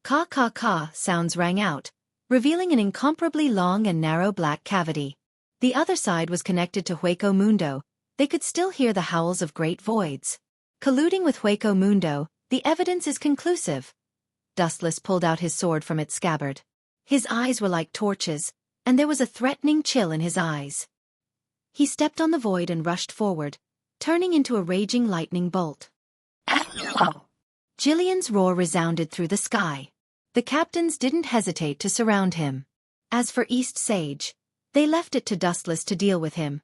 Ka ka ka sounds rang out, revealing an incomparably long and narrow black cavity. The other side was connected to Hueco Mundo. They could still hear the howls of great voids. Colluding with Hueco Mundo, the evidence is conclusive. Dustless pulled out his sword from its scabbard. His eyes were like torches, and there was a threatening chill in his eyes. He stepped on the void and rushed forward, turning into a raging lightning bolt. Jillian's roar resounded through the sky. The captains didn't hesitate to surround him. As for East Sage, they left it to Dustless to deal with him.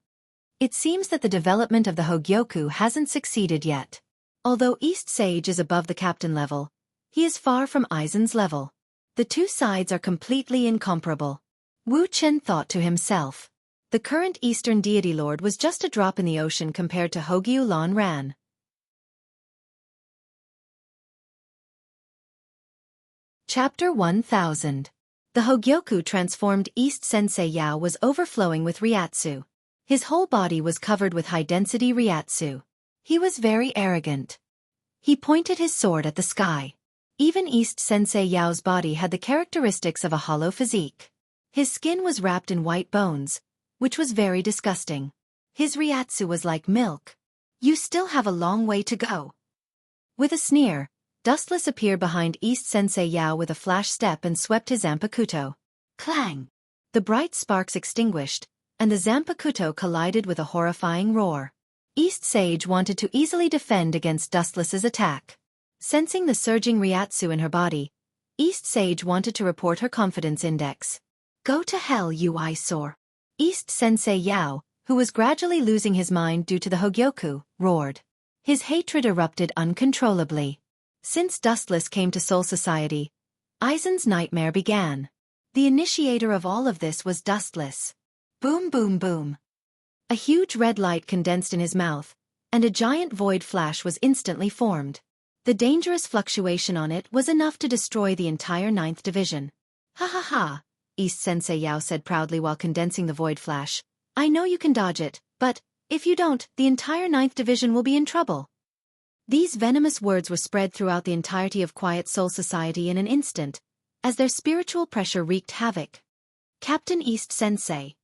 It seems that the development of the Hogyoku hasn't succeeded yet. Although East Sage is above the captain level, he is far from Aizen's level. The two sides are completely incomparable. Wu Chen thought to himself. The current Eastern Deity Lord was just a drop in the ocean compared to Hogyu Lan Ran. Chapter 1000. The Hogyoku transformed East Sensei Yao was overflowing with Ryatsu. His whole body was covered with high-density Ryatsu. He was very arrogant. He pointed his sword at the sky. Even East Sensei Yao's body had the characteristics of a hollow physique. His skin was wrapped in white bones, which was very disgusting. His Ryatsu was like milk. You still have a long way to go. With a sneer, Dustless appeared behind East Sensei Yao with a flash step and swept his Zanpakuto. Clang! The bright sparks extinguished, and the Zanpakuto collided with a horrifying roar. East Sage wanted to easily defend against Dustless's attack. Sensing the surging Ryatsu in her body, East Sage wanted to report her confidence index. Go to hell, you eyesore! East Sensei Yao, who was gradually losing his mind due to the Hogyoku, roared. His hatred erupted uncontrollably. Since Dustless came to Soul Society, Aizen's nightmare began. The initiator of all of this was Dustless. Boom boom boom. A huge red light condensed in his mouth, and a giant void flash was instantly formed. The dangerous fluctuation on it was enough to destroy the entire 9th Division. Ha ha ha, East Sensei Yao said proudly while condensing the void flash. I know you can dodge it, but, if you don't, the entire 9th Division will be in trouble. These venomous words were spread throughout the entirety of Quiet Soul Society in an instant, as their spiritual pressure wreaked havoc. Captain East Sensei.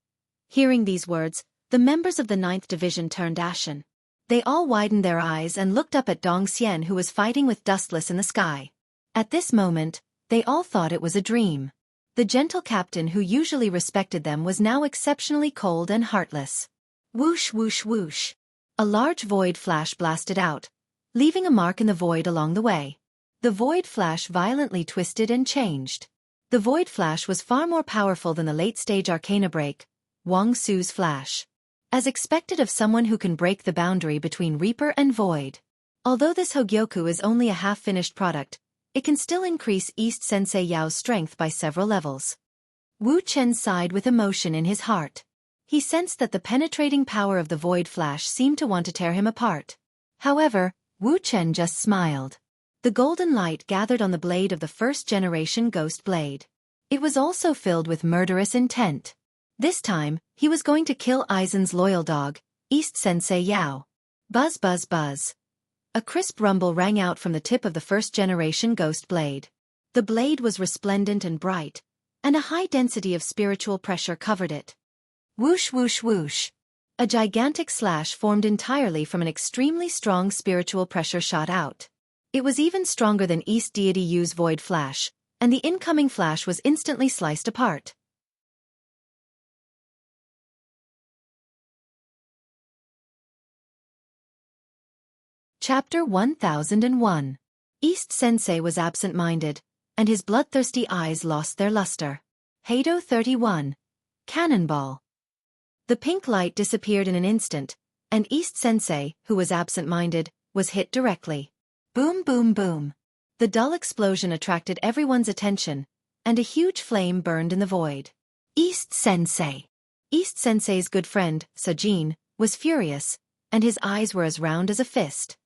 Hearing these words, the members of the 9th Division turned ashen. They all widened their eyes and looked up at Dong Xian, who was fighting with Dustless in the sky. At this moment, they all thought it was a dream. The gentle captain who usually respected them was now exceptionally cold and heartless. Whoosh whoosh whoosh. A large void flash blasted out, leaving a mark in the void along the way. The void flash violently twisted and changed. The void flash was far more powerful than the late-stage Arcana break, Wang Su's flash. As expected of someone who can break the boundary between Reaper and Void. Although this Hogyoku is only a half-finished product, it can still increase East Sensei Yao's strength by several levels. Wu Chen sighed with emotion in his heart. He sensed that the penetrating power of the void flash seemed to want to tear him apart. However, Wu Chen just smiled. The golden light gathered on the blade of the first-generation ghost blade. It was also filled with murderous intent. This time, he was going to kill Aizen's loyal dog, East Sensei Yao. Buzz buzz buzz. A crisp rumble rang out from the tip of the first-generation ghost blade. The blade was resplendent and bright, and a high density of spiritual pressure covered it. Whoosh whoosh whoosh. A gigantic slash formed entirely from an extremely strong spiritual pressure shot out. It was even stronger than East Deity Yu's void flash, and the incoming flash was instantly sliced apart. Chapter 1001. East Sensei was absent-minded, and his bloodthirsty eyes lost their luster. Heido 31. Cannonball. The pink light disappeared in an instant, and East Sensei, who was absent-minded, was hit directly. Boom boom boom. The dull explosion attracted everyone's attention, and a huge flame burned in the void. East Sensei. East Sensei's good friend, Sajin, was furious, and his eyes were as round as a fist.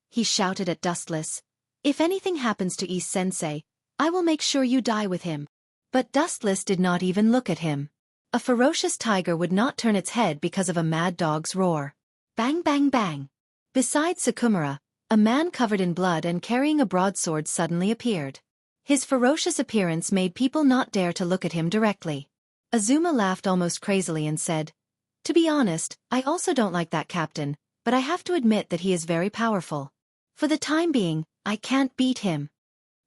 He shouted at Dustless, "If anything happens to East Sensei, I will make sure you die with him." But Dustless did not even look at him. A ferocious tiger would not turn its head because of a mad dog's roar. Bang bang bang. Beside Sakumura, a man covered in blood and carrying a broadsword suddenly appeared. His ferocious appearance made people not dare to look at him directly. Azuma laughed almost crazily and said, "To be honest, I also don't like that captain, but I have to admit that he is very powerful. For the time being, I can't beat him."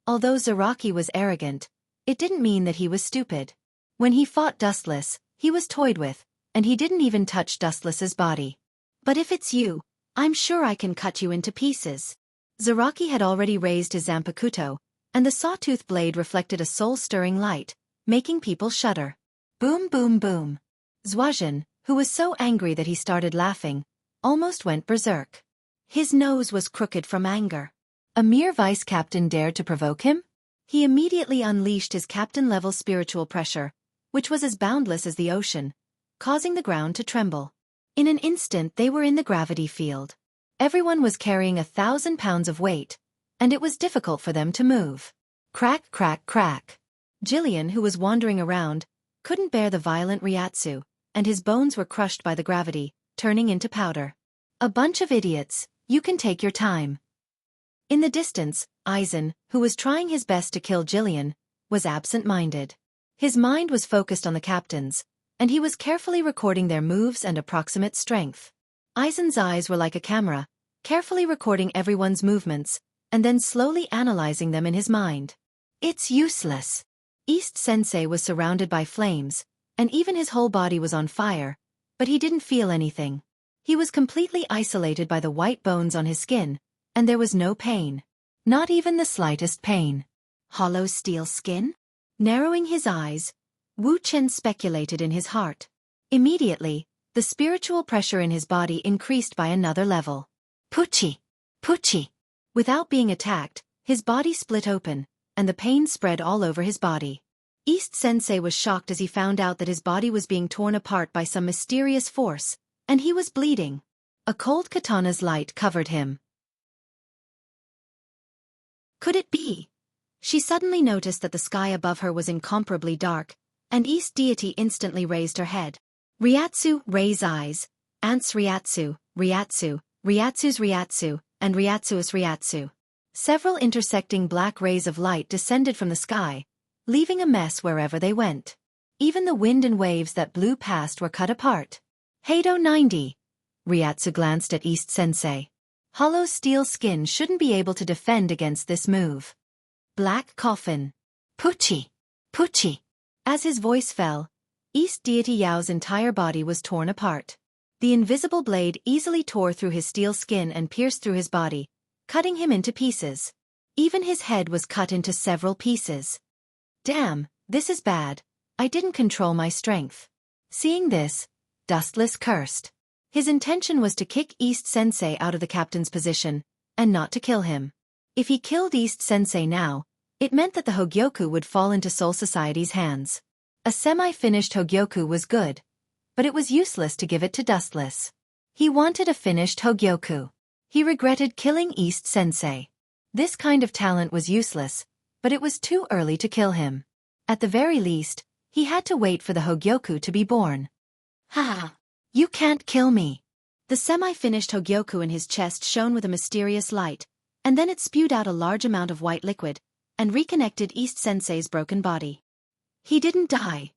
Although Zaraki was arrogant, it didn't mean that he was stupid. When he fought Dustless, he was toyed with, and he didn't even touch Dustless's body. "But if it's you, I'm sure I can cut you into pieces." Zaraki had already raised his Zanpakuto, and the sawtooth blade reflected a soul-stirring light, making people shudder. Boom boom boom. Zwajin, who was so angry that he started laughing, almost went berserk. His nose was crooked from anger. A mere vice-captain dared to provoke him? He immediately unleashed his captain-level spiritual pressure, which was as boundless as the ocean, causing the ground to tremble. In an instant they were in the gravity field. Everyone was carrying 1,000 pounds of weight, and it was difficult for them to move. Crack crack crack. Jillian, who was wandering around, couldn't bear the violent Ryatsu, and his bones were crushed by the gravity, turning into powder. "A bunch of idiots, you can take your time." In the distance, Aizen, who was trying his best to kill Jillian, was absent-minded. His mind was focused on the captains, and he was carefully recording their moves and approximate strength. Aizen's eyes were like a camera, carefully recording everyone's movements, and then slowly analyzing them in his mind. It's useless. East Sensei was surrounded by flames, and even his whole body was on fire, but he didn't feel anything. He was completely isolated by the white bones on his skin, and there was no pain. Not even the slightest pain. Hollow steel skin? Narrowing his eyes, Wu Chen speculated in his heart. Immediately, the spiritual pressure in his body increased by another level. Puchi! Puchi! Without being attacked, his body split open, and the pain spread all over his body. East Sensei was shocked as he found out that his body was being torn apart by some mysterious force, and he was bleeding. A cold katana's light covered him. Could it be? She suddenly noticed that the sky above her was incomparably dark, and East Deity instantly raised her head. Ryatsu, raise eyes. Ants Ryatsu, Ryatsu, Ryatsu's Ryatsu, and Ryatsu's Ryatsu. Several intersecting black rays of light descended from the sky, leaving a mess wherever they went. Even the wind and waves that blew past were cut apart. Heido 90. Ryatsu glanced at East Sensei. Hollow steel skin shouldn't be able to defend against this move. Black coffin. Puchi! Puchi! As his voice fell, East Deity Yao's entire body was torn apart. The invisible blade easily tore through his steel skin and pierced through his body, cutting him into pieces. Even his head was cut into several pieces. Damn, this is bad. I didn't control my strength. Seeing this, Dustless cursed. His intention was to kick East Sensei out of the captain's position, and not to kill him. If he killed East Sensei now, it meant that the Hogyoku would fall into Soul Society's hands. A semi-finished Hogyoku was good, but it was useless to give it to Dustless. He wanted a finished Hogyoku. He regretted killing East Sensei. This kind of talent was useless, but it was too early to kill him. At the very least, he had to wait for the Hogyoku to be born. Ha! You can't kill me. The semi-finished Hogyoku in his chest shone with a mysterious light, and then it spewed out a large amount of white liquid, and reconnected East Sensei's broken body. He didn't die.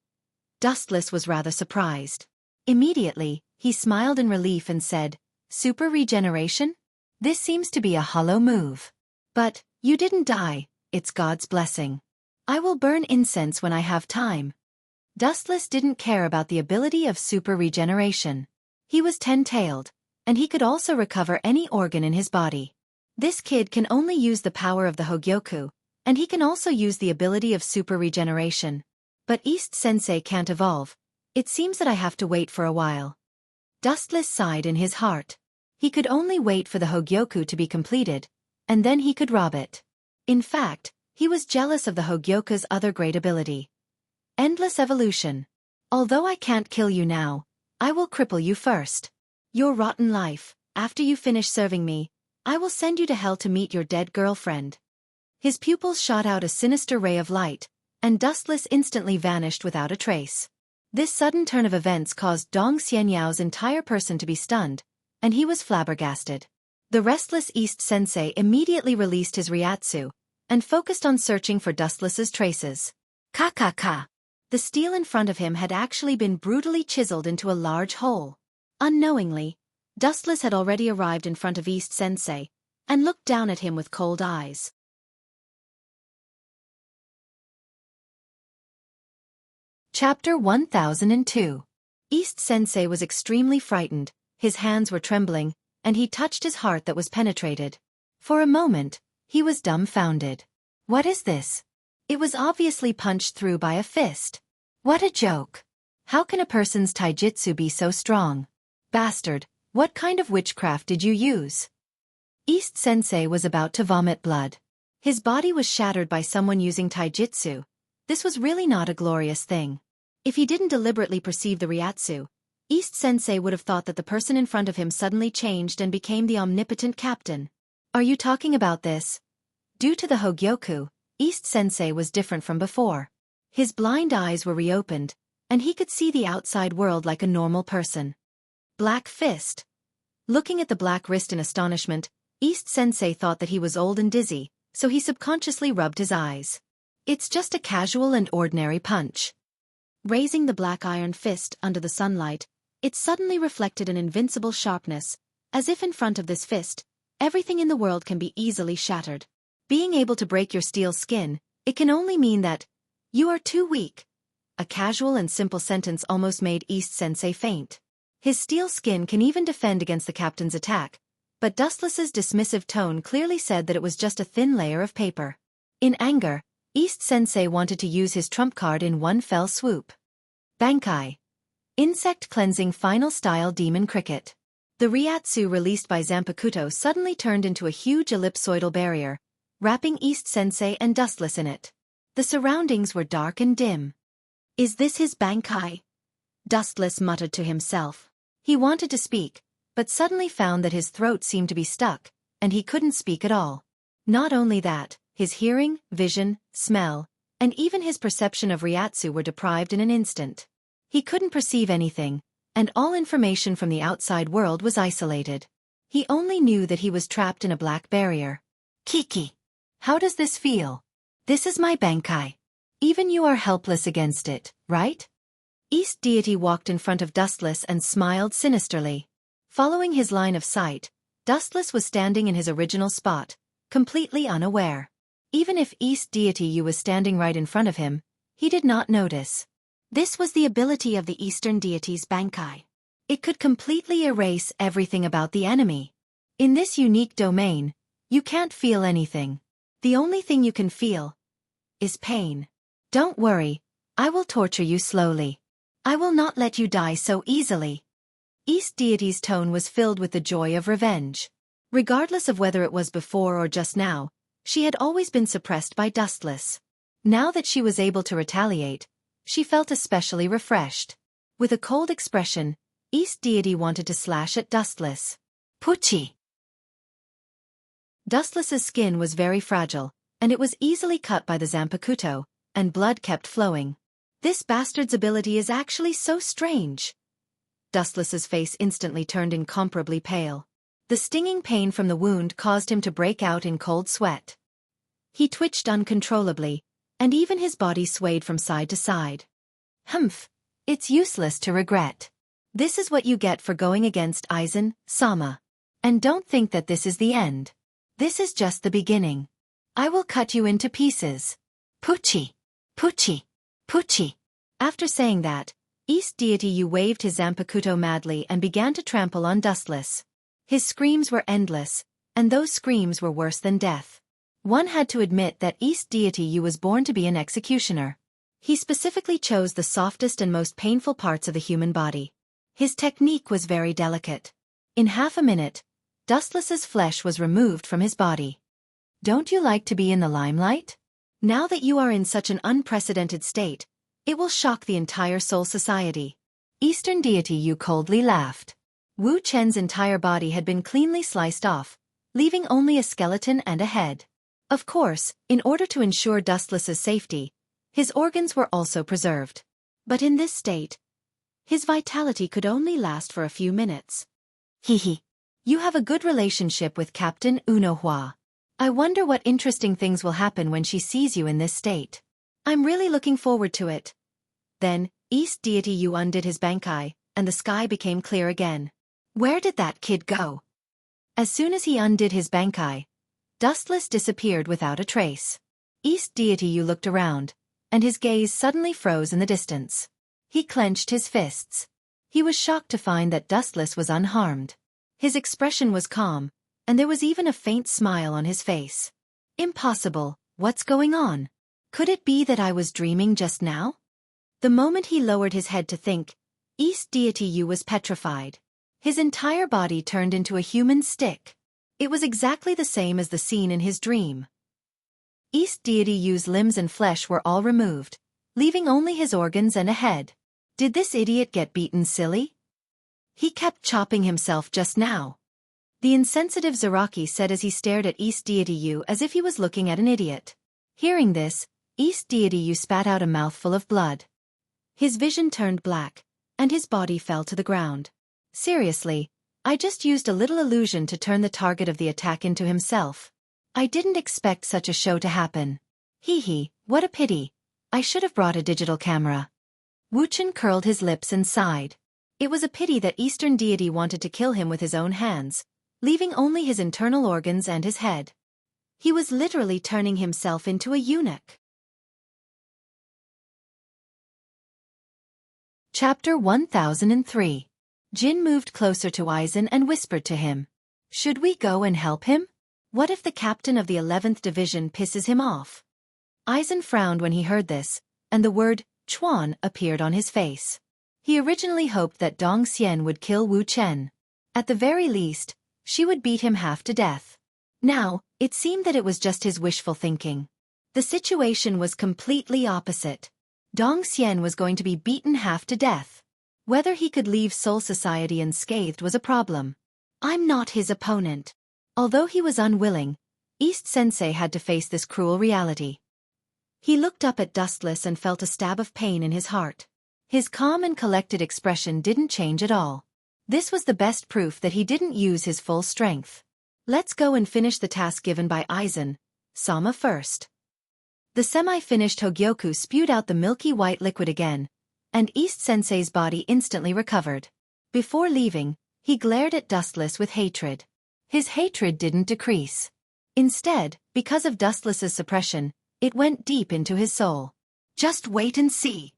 Dustless was rather surprised. Immediately, he smiled in relief and said, Super regeneration? This seems to be a hollow move. But, you didn't die, it's God's blessing. I will burn incense when I have time. Dustless didn't care about the ability of super regeneration. He was 10-tailed, and he could also recover any organ in his body. This kid can only use the power of the Hogyoku, and he can also use the ability of super regeneration. But East Sensei can't evolve. It seems that I have to wait for a while. Dustless sighed in his heart. He could only wait for the Hogyoku to be completed, and then he could rob it. In fact, he was jealous of the Hogyoku's other great ability. Endless evolution. Although I can't kill you now, I will cripple you first. Your rotten life, after you finish serving me, I will send you to hell to meet your dead girlfriend. His pupils shot out a sinister ray of light, and Dustless instantly vanished without a trace. This sudden turn of events caused Dong Xianyao's entire person to be stunned, and he was flabbergasted. The restless East Sensei immediately released his Ryatsu, and focused on searching for Dustless's traces. Ka. The steel in front of him had actually been brutally chiseled into a large hole. Unknowingly, Dustless had already arrived in front of East Sensei, and looked down at him with cold eyes. Chapter 1002. East Sensei was extremely frightened, his hands were trembling, and he touched his heart that was penetrated. For a moment, he was dumbfounded. What is this? It was obviously punched through by a fist. What a joke! How can a person's taijutsu be so strong? Bastard, what kind of witchcraft did you use? East Sensei was about to vomit blood. His body was shattered by someone using taijutsu. This was really not a glorious thing. If he didn't deliberately perceive the Ryatsu, East Sensei would have thought that the person in front of him suddenly changed and became the omnipotent captain. Are you talking about this? Due to the Hogyoku, East Sensei was different from before. His blind eyes were reopened, and he could see the outside world like a normal person. Black fist. Looking at the black wrist in astonishment, East Sensei thought that he was old and dizzy, so he subconsciously rubbed his eyes. It's just a casual and ordinary punch. Raising the black iron fist under the sunlight, it suddenly reflected an invincible sharpness, as if in front of this fist, everything in the world can be easily shattered. Being able to break your steel skin, it can only mean that you are too weak. A casual and simple sentence almost made East Sensei faint. His steel skin can even defend against the captain's attack, but Dustless's dismissive tone clearly said that it was just a thin layer of paper. In anger, East Sensei wanted to use his trump card in one fell swoop. Bankai. Insect Cleansing Final Style Demon Cricket. The Ryatsu released by Zanpakuto suddenly turned into a huge ellipsoidal barrier, wrapping East Sensei and Dustless in it. The surroundings were dark and dim. Is this his Bankai? Dustless muttered to himself. He wanted to speak, but suddenly found that his throat seemed to be stuck, and he couldn't speak at all. Not only that, his hearing, vision, smell, and even his perception of Ryatsu were deprived in an instant. He couldn't perceive anything, and all information from the outside world was isolated. He only knew that he was trapped in a black barrier. Kiki. How does this feel? This is my Bankai. Even you are helpless against it, right? East Deity walked in front of Dustless and smiled sinisterly. Following his line of sight, Dustless was standing in his original spot, completely unaware. Even if East Deity was standing right in front of him, he did not notice. This was the ability of the Eastern Deity's Bankai. It could completely erase everything about the enemy. In this unique domain, you can't feel anything. The only thing you can feel is pain. Don't worry, I will torture you slowly. I will not let you die so easily. East Deity's tone was filled with the joy of revenge. Regardless of whether it was before or just now, she had always been suppressed by Dustless. Now that she was able to retaliate, she felt especially refreshed. With a cold expression, East Deity wanted to slash at Dustless. Puchi! Dustless's skin was very fragile, and it was easily cut by the Zanpakuto, and blood kept flowing. This bastard's ability is actually so strange. Dustless's face instantly turned incomparably pale. The stinging pain from the wound caused him to break out in cold sweat. He twitched uncontrollably, and even his body swayed from side to side. Humph, it's useless to regret. This is what you get for going against Aizen-sama. And don't think that this is the end. This is just the beginning. I will cut you into pieces. Puchi! Puchi! Puchi! After saying that, East Deity waved his Zanpakuto madly and began to trample on Dustless. His screams were endless, and those screams were worse than death. One had to admit that East Deity was born to be an executioner. He specifically chose the softest and most painful parts of the human body. His technique was very delicate. In half a minute, Dustless's flesh was removed from his body. Don't you like to be in the limelight? Now that you are in such an unprecedented state, it will shock the entire Soul Society. Eastern Deity coldly laughed. Wu Chen's entire body had been cleanly sliced off, leaving only a skeleton and a head. Of course, in order to ensure Dustless's safety, his organs were also preserved. But in this state, his vitality could only last for a few minutes. Hehe. You have a good relationship with Captain Unohua. I wonder what interesting things will happen when she sees you in this state. I'm really looking forward to it. Then, East Deity undid his Bankai, and the sky became clear again. Where did that kid go? As soon as he undid his Bankai, Dustless disappeared without a trace. East Deity looked around, and his gaze suddenly froze in the distance. He clenched his fists. He was shocked to find that Dustless was unharmed. His expression was calm, and there was even a faint smile on his face. Impossible, what's going on? Could it be that I was dreaming just now? The moment he lowered his head to think, East Deity was petrified. His entire body turned into a human stick. It was exactly the same as the scene in his dream. East Deity's limbs and flesh were all removed, leaving only his organs and a head. Did this idiot get beaten silly? He kept chopping himself just now. The insensitive Zaraki said as he stared at East Deity as if he was looking at an idiot. Hearing this, East Deity spat out a mouthful of blood. His vision turned black, and his body fell to the ground. Seriously, I just used a little illusion to turn the target of the attack into himself. I didn't expect such a show to happen. Hee hee, what a pity. I should have brought a digital camera. Wuchen curled his lips and sighed. It was a pity that Eastern deity wanted to kill him with his own hands, leaving only his internal organs and his head. He was literally turning himself into a eunuch. Chapter 1003. Jin moved closer to Aizen and whispered to him. Should we go and help him? What if the captain of the 11th Division pisses him off? Aizen frowned when he heard this, and the word, Chuan, appeared on his face. He originally hoped that Dong Xian would kill Wu Chen. At the very least, she would beat him half to death. Now, it seemed that it was just his wishful thinking. The situation was completely opposite. Dong Xian was going to be beaten half to death. Whether he could leave Soul Society unscathed was a problem. I'm not his opponent. Although he was unwilling, East Sensei had to face this cruel reality. He looked up at Dustless and felt a stab of pain in his heart. His calm and collected expression didn't change at all. This was the best proof that he didn't use his full strength. Let's go and finish the task given by Aizen. Sama first. The semi-finished Hogyoku spewed out the milky white liquid again, and East Sensei's body instantly recovered. Before leaving, he glared at Dustless with hatred. His hatred didn't decrease. Instead, because of Dustless's suppression, it went deep into his soul. Just wait and see.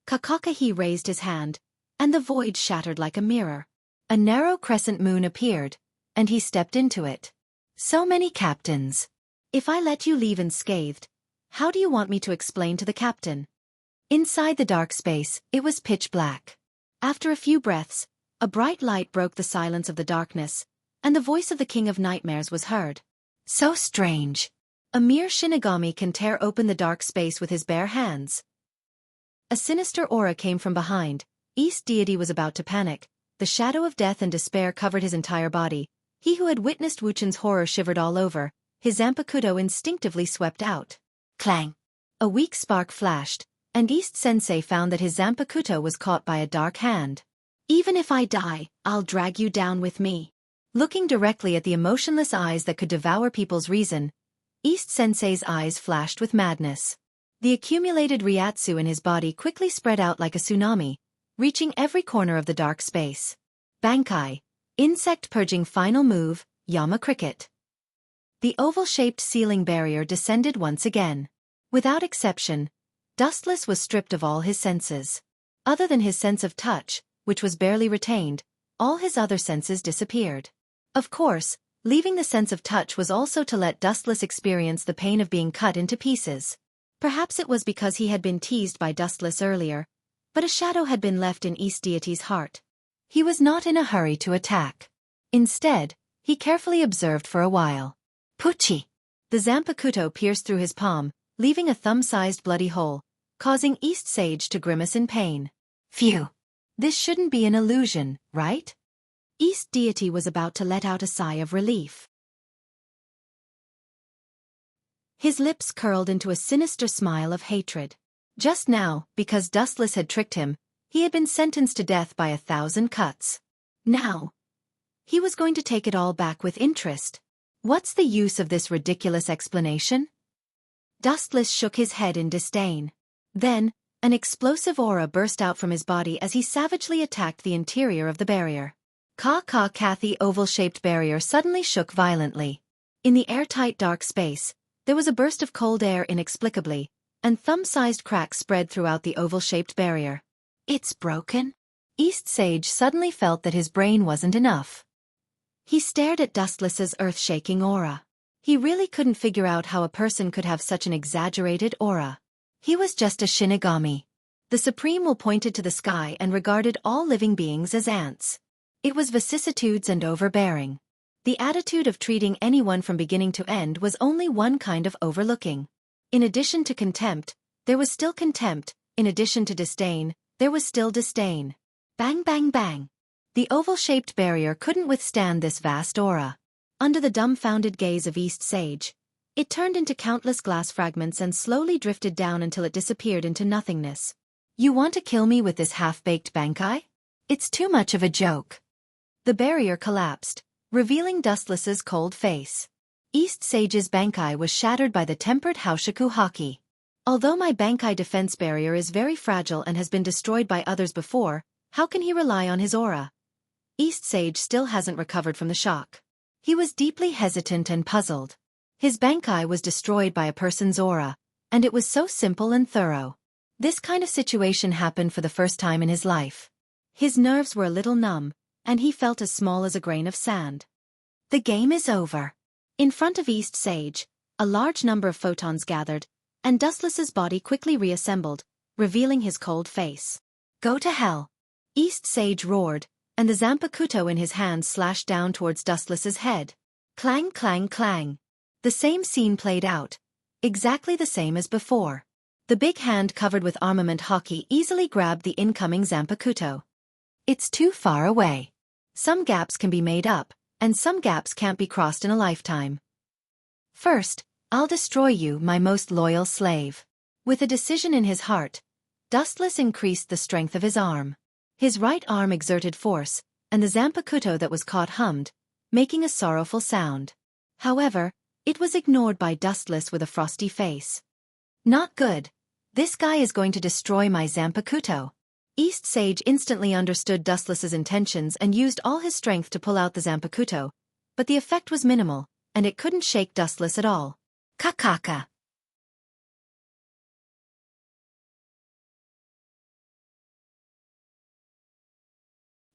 Kakakahi raised his hand, and the void shattered like a mirror. A narrow crescent moon appeared, and he stepped into it. So many captains. If I let you leave unscathed, how do you want me to explain to the captain? Inside the dark space, it was pitch black. After a few breaths, a bright light broke the silence of the darkness, and the voice of the King of Nightmares was heard. So strange. A mere Shinigami can tear open the dark space with his bare hands. A sinister aura came from behind. East Deity was about to panic. The shadow of death and despair covered his entire body. He who had witnessed Wuchen's horror shivered all over. His Zanpakuto instinctively swept out. Clang! A weak spark flashed, and East Sensei found that his Zanpakuto was caught by a dark hand. Even if I die, I'll drag you down with me. Looking directly at the emotionless eyes that could devour people's reason, East Sensei's eyes flashed with madness. The accumulated Ryatsu in his body quickly spread out like a tsunami, reaching every corner of the dark space. Bankai, insect purging final move, Yama Cricket. The oval-shaped ceiling barrier descended once again. Without exception, Dustless was stripped of all his senses. Other than his sense of touch, which was barely retained, all his other senses disappeared. Of course, leaving the sense of touch was also to let Dustless experience the pain of being cut into pieces. Perhaps it was because he had been teased by Dustless earlier, but a shadow had been left in East Deity's heart. He was not in a hurry to attack. Instead, he carefully observed for a while. Pucci! The Zanpakuto pierced through his palm, leaving a thumb-sized bloody hole, causing East Sage to grimace in pain. Phew! This shouldn't be an illusion, right? East Deity was about to let out a sigh of relief. His lips curled into a sinister smile of hatred. Just now, because Dustless had tricked him, he had been sentenced to death by 1,000 cuts. Now, he was going to take it all back with interest. What's the use of this ridiculous explanation? Dustless shook his head in disdain. Then, an explosive aura burst out from his body as he savagely attacked the interior of the barrier. Kathy oval-shaped barrier suddenly shook violently. In the airtight dark space, there was a burst of cold air inexplicably, and thumb-sized cracks spread throughout the oval-shaped barrier. It's broken? East Sage suddenly felt that his brain wasn't enough. He stared at Dustless's earth-shaking aura. He really couldn't figure out how a person could have such an exaggerated aura. He was just a Shinigami. The Supreme Will pointed to the sky and regarded all living beings as ants. It was vicissitudes and overbearing. The attitude of treating anyone from beginning to end was only one kind of overlooking. In addition to contempt, there was still contempt. In addition to disdain, there was still disdain. Bang bang bang. The oval-shaped barrier couldn't withstand this vast aura. Under the dumbfounded gaze of East Sage, it turned into countless glass fragments and slowly drifted down until it disappeared into nothingness. You want to kill me with this half-baked Bankai? It's too much of a joke. The barrier collapsed, revealing Dustless's cold face. East Sage's Bankai was shattered by the tempered Haoshiku Haki. Although my Bankai defense barrier is very fragile and has been destroyed by others before, how can he rely on his aura? East Sage still hasn't recovered from the shock. He was deeply hesitant and puzzled. His Bankai was destroyed by a person's aura, and it was so simple and thorough. This kind of situation happened for the first time in his life. His nerves were a little numb, and he felt as small as a grain of sand. The game is over. In front of East Sage, a large number of photons gathered, and Dustless's body quickly reassembled, revealing his cold face. Go to hell! East Sage roared, and the Zanpakuto in his hand slashed down towards Dustless's head. Clang, clang, clang. The same scene played out, exactly the same as before. The big hand covered with armament Haki easily grabbed the incoming Zanpakuto. It's too far away. Some gaps can be made up, and some gaps can't be crossed in a lifetime. First, I'll destroy you, my most loyal slave. With a decision in his heart, Dustless increased the strength of his arm. His right arm exerted force, and the Zanpakuto that was caught hummed, making a sorrowful sound. However, it was ignored by Dustless with a frosty face. Not good. This guy is going to destroy my Zanpakuto. East Sage instantly understood Dustless's intentions and used all his strength to pull out the Zanpakuto, but the effect was minimal, and it couldn't shake Dustless at all. Kakaka.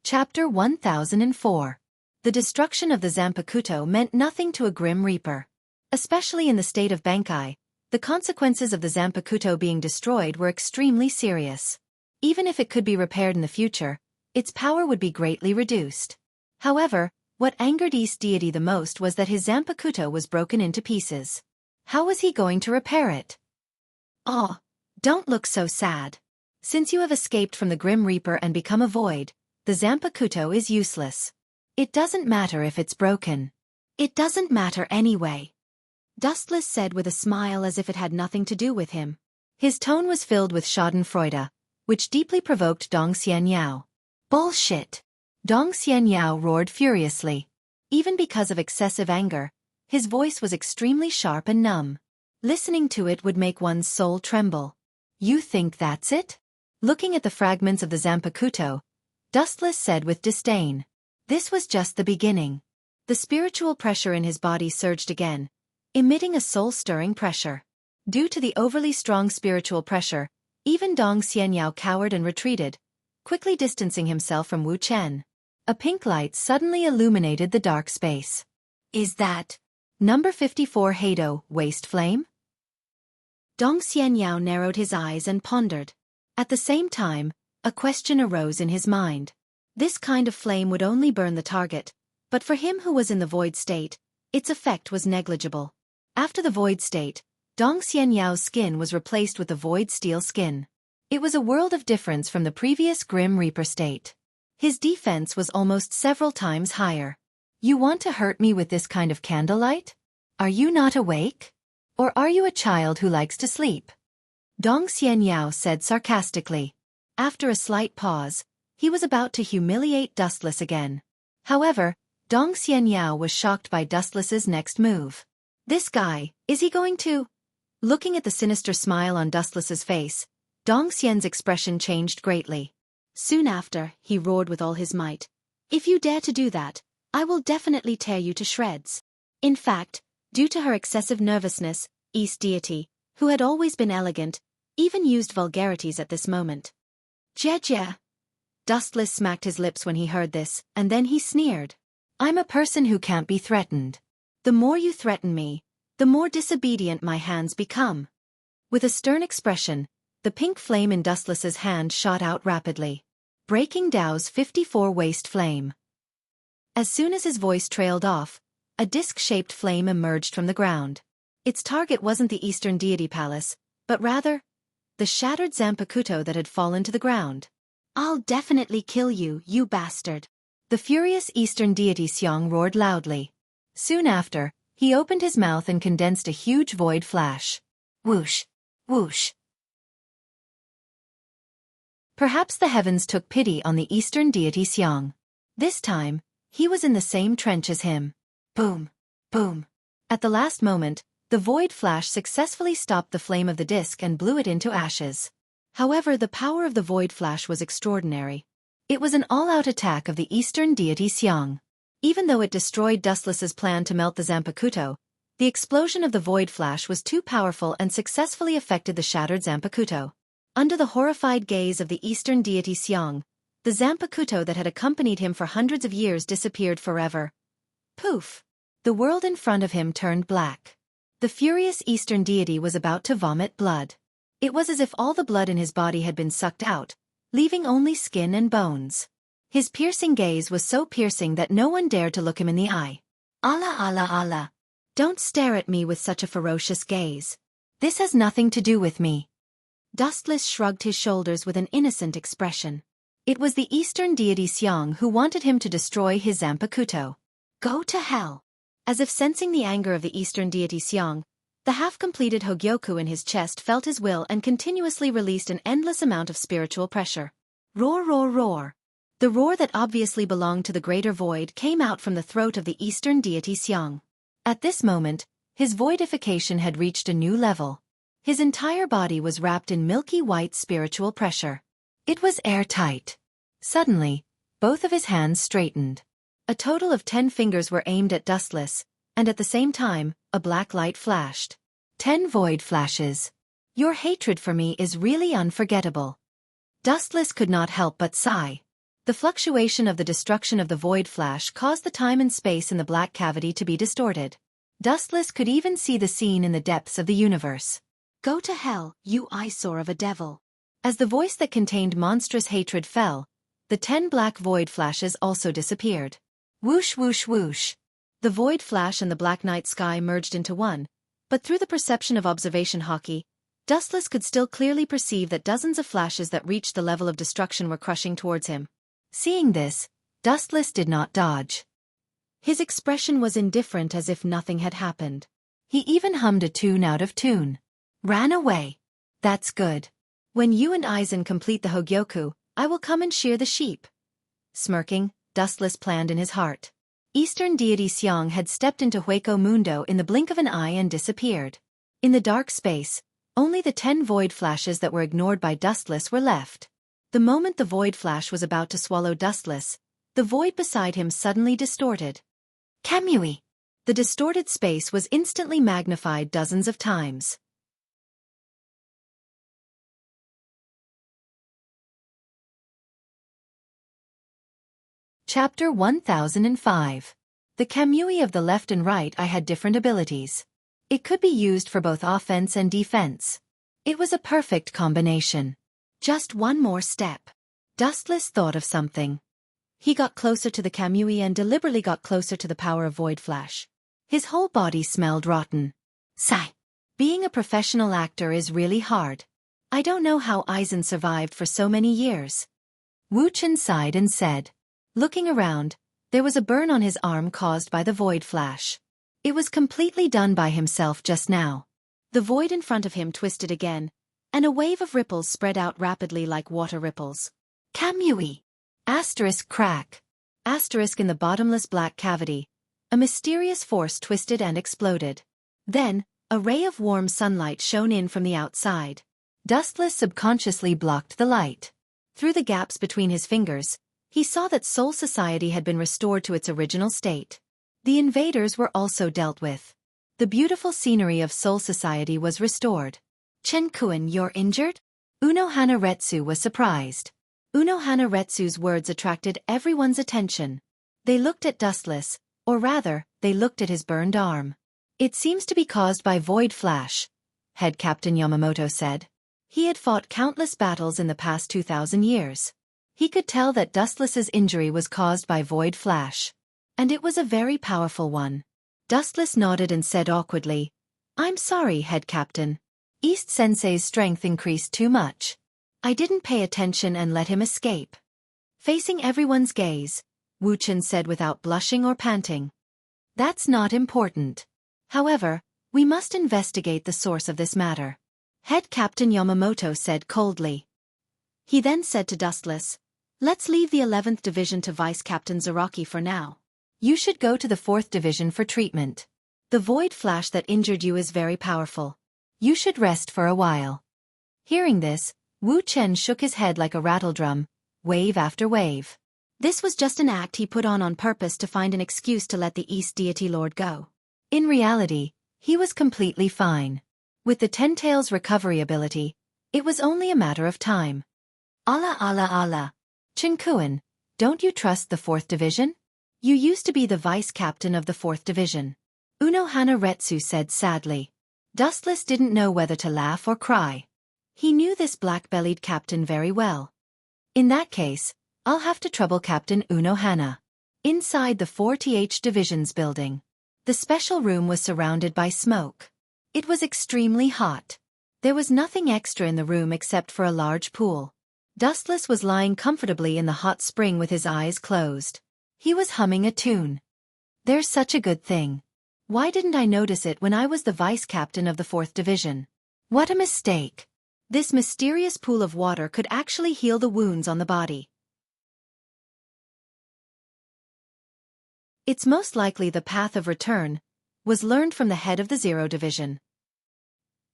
Chapter 1004. The destruction of the Zanpakuto meant nothing to a Grim Reaper. Especially in the state of Bankai, the consequences of the Zanpakuto being destroyed were extremely serious. Even if it could be repaired in the future, its power would be greatly reduced. However, what angered East Deity the most was that his Zanpakuto was broken into pieces. How was he going to repair it? Oh, don't look so sad. Since you have escaped from the Grim Reaper and become a void, the Zanpakuto is useless. It doesn't matter if it's broken. It doesn't matter anyway. Dustless said with a smile as if it had nothing to do with him. His tone was filled with schadenfreude, which deeply provoked Dong Xianyao. Bullshit! Dong Xianyao roared furiously. Even because of excessive anger, his voice was extremely sharp and numb. Listening to it would make one's soul tremble. You think that's it? Looking at the fragments of the Zanpakuto, Dustless said with disdain. This was just the beginning. The spiritual pressure in his body surged again, emitting a soul-stirring pressure. Due to the overly strong spiritual pressure, even Dong Xianyao cowered and retreated, quickly distancing himself from Wu Chen. A pink light suddenly illuminated the dark space. Is that number 54 Hado, Waste Flame? Dong Xianyao narrowed his eyes and pondered. At the same time, a question arose in his mind. This kind of flame would only burn the target, but for him who was in the void state, its effect was negligible. After the void state, Dong Xianyao's skin was replaced with the void steel skin. It was a world of difference from the previous Grim Reaper state. His defense was almost several times higher. You want to hurt me with this kind of candlelight? Are you not awake? Or are you a child who likes to sleep? Dong Xianyao said sarcastically. After a slight pause, he was about to humiliate Dustless again. However, Dong Xianyao was shocked by Dustless's next move. This guy, is he going to? Looking at the sinister smile on Dustless's face, Dong Xian's expression changed greatly. Soon after, he roared with all his might. If you dare to do that, I will definitely tear you to shreds. In fact, due to her excessive nervousness, East Deity, who had always been elegant, even used vulgarities at this moment. Jie. Dustless smacked his lips when he heard this, and then he sneered. I'm a person who can't be threatened. The more you threaten me, the more disobedient my hands become. With a stern expression, the pink flame in Dustless's hand shot out rapidly, breaking Dao's 54 waste flame. As soon as his voice trailed off, a disc-shaped flame emerged from the ground. Its target wasn't the Eastern Deity Palace, but rather, the shattered Zanpakuto that had fallen to the ground. I'll definitely kill you, you bastard. The furious Eastern Deity Xiong roared loudly. Soon after, he opened his mouth and condensed a huge void flash. Whoosh! Whoosh! Perhaps the heavens took pity on the Eastern Deity Xiong. This time, He was in the same trench as him. Boom! Boom! At the last moment, the void flash successfully stopped the flame of the disc and blew it into ashes. However, the power of the void flash was extraordinary. It was an all-out attack of the eastern deity Xiang. Even though it destroyed Dustless's plan to melt the Zanpakuto, the explosion of the void flash was too powerful and successfully affected the shattered Zanpakuto. Under the horrified gaze of the eastern deity Xiang, the Zanpakuto that had accompanied him for hundreds of years disappeared forever. Poof! The world in front of him turned black. The furious eastern deity was about to vomit blood. It was as if all the blood in his body had been sucked out, leaving only skin and bones. His piercing gaze was so piercing that no one dared to look him in the eye. Allah, Allah, Allah! Don't stare at me with such a ferocious gaze. This has nothing to do with me. Dustless shrugged his shoulders with an innocent expression. It was the eastern deity Xiang who wanted him to destroy his Zanpakuto. Go to hell! As if sensing the anger of the eastern deity Xiang, the half-completed Hogyoku in his chest felt his will and continuously released an endless amount of spiritual pressure. Roar, roar, roar! The roar that obviously belonged to the greater void came out from the throat of the eastern deity Xiang. At this moment, his voidification had reached a new level. His entire body was wrapped in milky white spiritual pressure. It was airtight. Suddenly, both of his hands straightened. A total of 10 fingers were aimed at Dustless, and at the same time, a black light flashed. 10 void flashes. Your hatred for me is really unforgettable. Dustless could not help but sigh. The fluctuation of the destruction of the void flash caused the time and space in the black cavity to be distorted. Dustless could even see the scene in the depths of the universe. Go to hell, you eyesore of a devil. As the voice that contained monstrous hatred fell, the 10 black void flashes also disappeared. Whoosh, whoosh, whoosh. The void flash and the black night sky merged into one, but through the perception of observation hockey, Dustless could still clearly perceive that dozens of flashes that reached the level of destruction were crushing towards him. Seeing this, Dustless did not dodge. His expression was indifferent, as if nothing had happened. He even hummed a tune out of tune. Ran away. That's good. When you and Aizen complete the Hogyoku, I will come and shear the sheep. Smirking, Dustless planned in his heart. Eastern deity Xiang had stepped into Hueco Mundo in the blink of an eye and disappeared. In the dark space, only the 10 void flashes that were ignored by Dustless were left. The moment the void flash was about to swallow Dustless, the void beside him suddenly distorted. Kamui! The distorted space was instantly magnified dozens of times. Chapter 1005. The Kamui of the left and right eye had different abilities. It could be used for both offense and defense. It was a perfect combination. Just one more step. Dustless thought of something. He got closer to the Kamui and deliberately got closer to the power of Void Flash. His whole body smelled rotten. Sigh. Being a professional actor is really hard. I don't know how Aizen survived for so many years. Wuxia sighed and said. Looking around, there was a burn on his arm caused by the Void Flash. It was completely done by himself just now. The void in front of him twisted again, and a wave of ripples spread out rapidly like water ripples. Kamui! Asterisk crack. Asterisk in the bottomless black cavity. A mysterious force twisted and exploded. Then, a ray of warm sunlight shone in from the outside. Dustless subconsciously blocked the light. Through the gaps between his fingers, he saw that Soul Society had been restored to its original state. The invaders were also dealt with. The beautiful scenery of Soul Society was restored. Chen-kun, you're injured? Unohana Retsu was surprised. Unohana Retsu's words attracted everyone's attention. They looked at Dustless, or rather, they looked at his burned arm. It seems to be caused by Void Flash, Head Captain Yamamoto said. He had fought countless battles in the past 2,000 years. He could tell that Dustless's injury was caused by Void Flash. And it was a very powerful one. Dustless nodded and said awkwardly, I'm sorry, Head Captain. East Sensei's strength increased too much. I didn't pay attention and let him escape. Facing everyone's gaze, Wuxia said without blushing or panting. That's not important. However, we must investigate the source of this matter. Head Captain Yamamoto said coldly. He then said to Dustless, Let's leave the 11th Division to Vice Captain Zaraki for now. You should go to the 4th Division for treatment. The void flash that injured you is very powerful. You should rest for a while. Hearing this, Wu Chen shook his head like a rattledrum, wave after wave. This was just an act he put on purpose to find an excuse to let the East Deity Lord go. In reality, he was completely fine. With the Ten Tails recovery ability, it was only a matter of time. Allah Allah Allah. Chen Kuan, don't you trust the 4th Division? You used to be the vice captain of the 4th Division. Unohana Retsu said sadly. Dustless didn't know whether to laugh or cry. He knew this black-bellied captain very well. In that case, I'll have to trouble Captain Unohana. Inside the 4th Division's building, the special room was surrounded by smoke. It was extremely hot. There was nothing extra in the room except for a large pool. Dustless was lying comfortably in the hot spring with his eyes closed. He was humming a tune. There's such a good thing. Why didn't I notice it when I was the vice captain of the 4th Division? What a mistake. This mysterious pool of water could actually heal the wounds on the body. It's most likely the path of return was learned from the head of the 0 Division.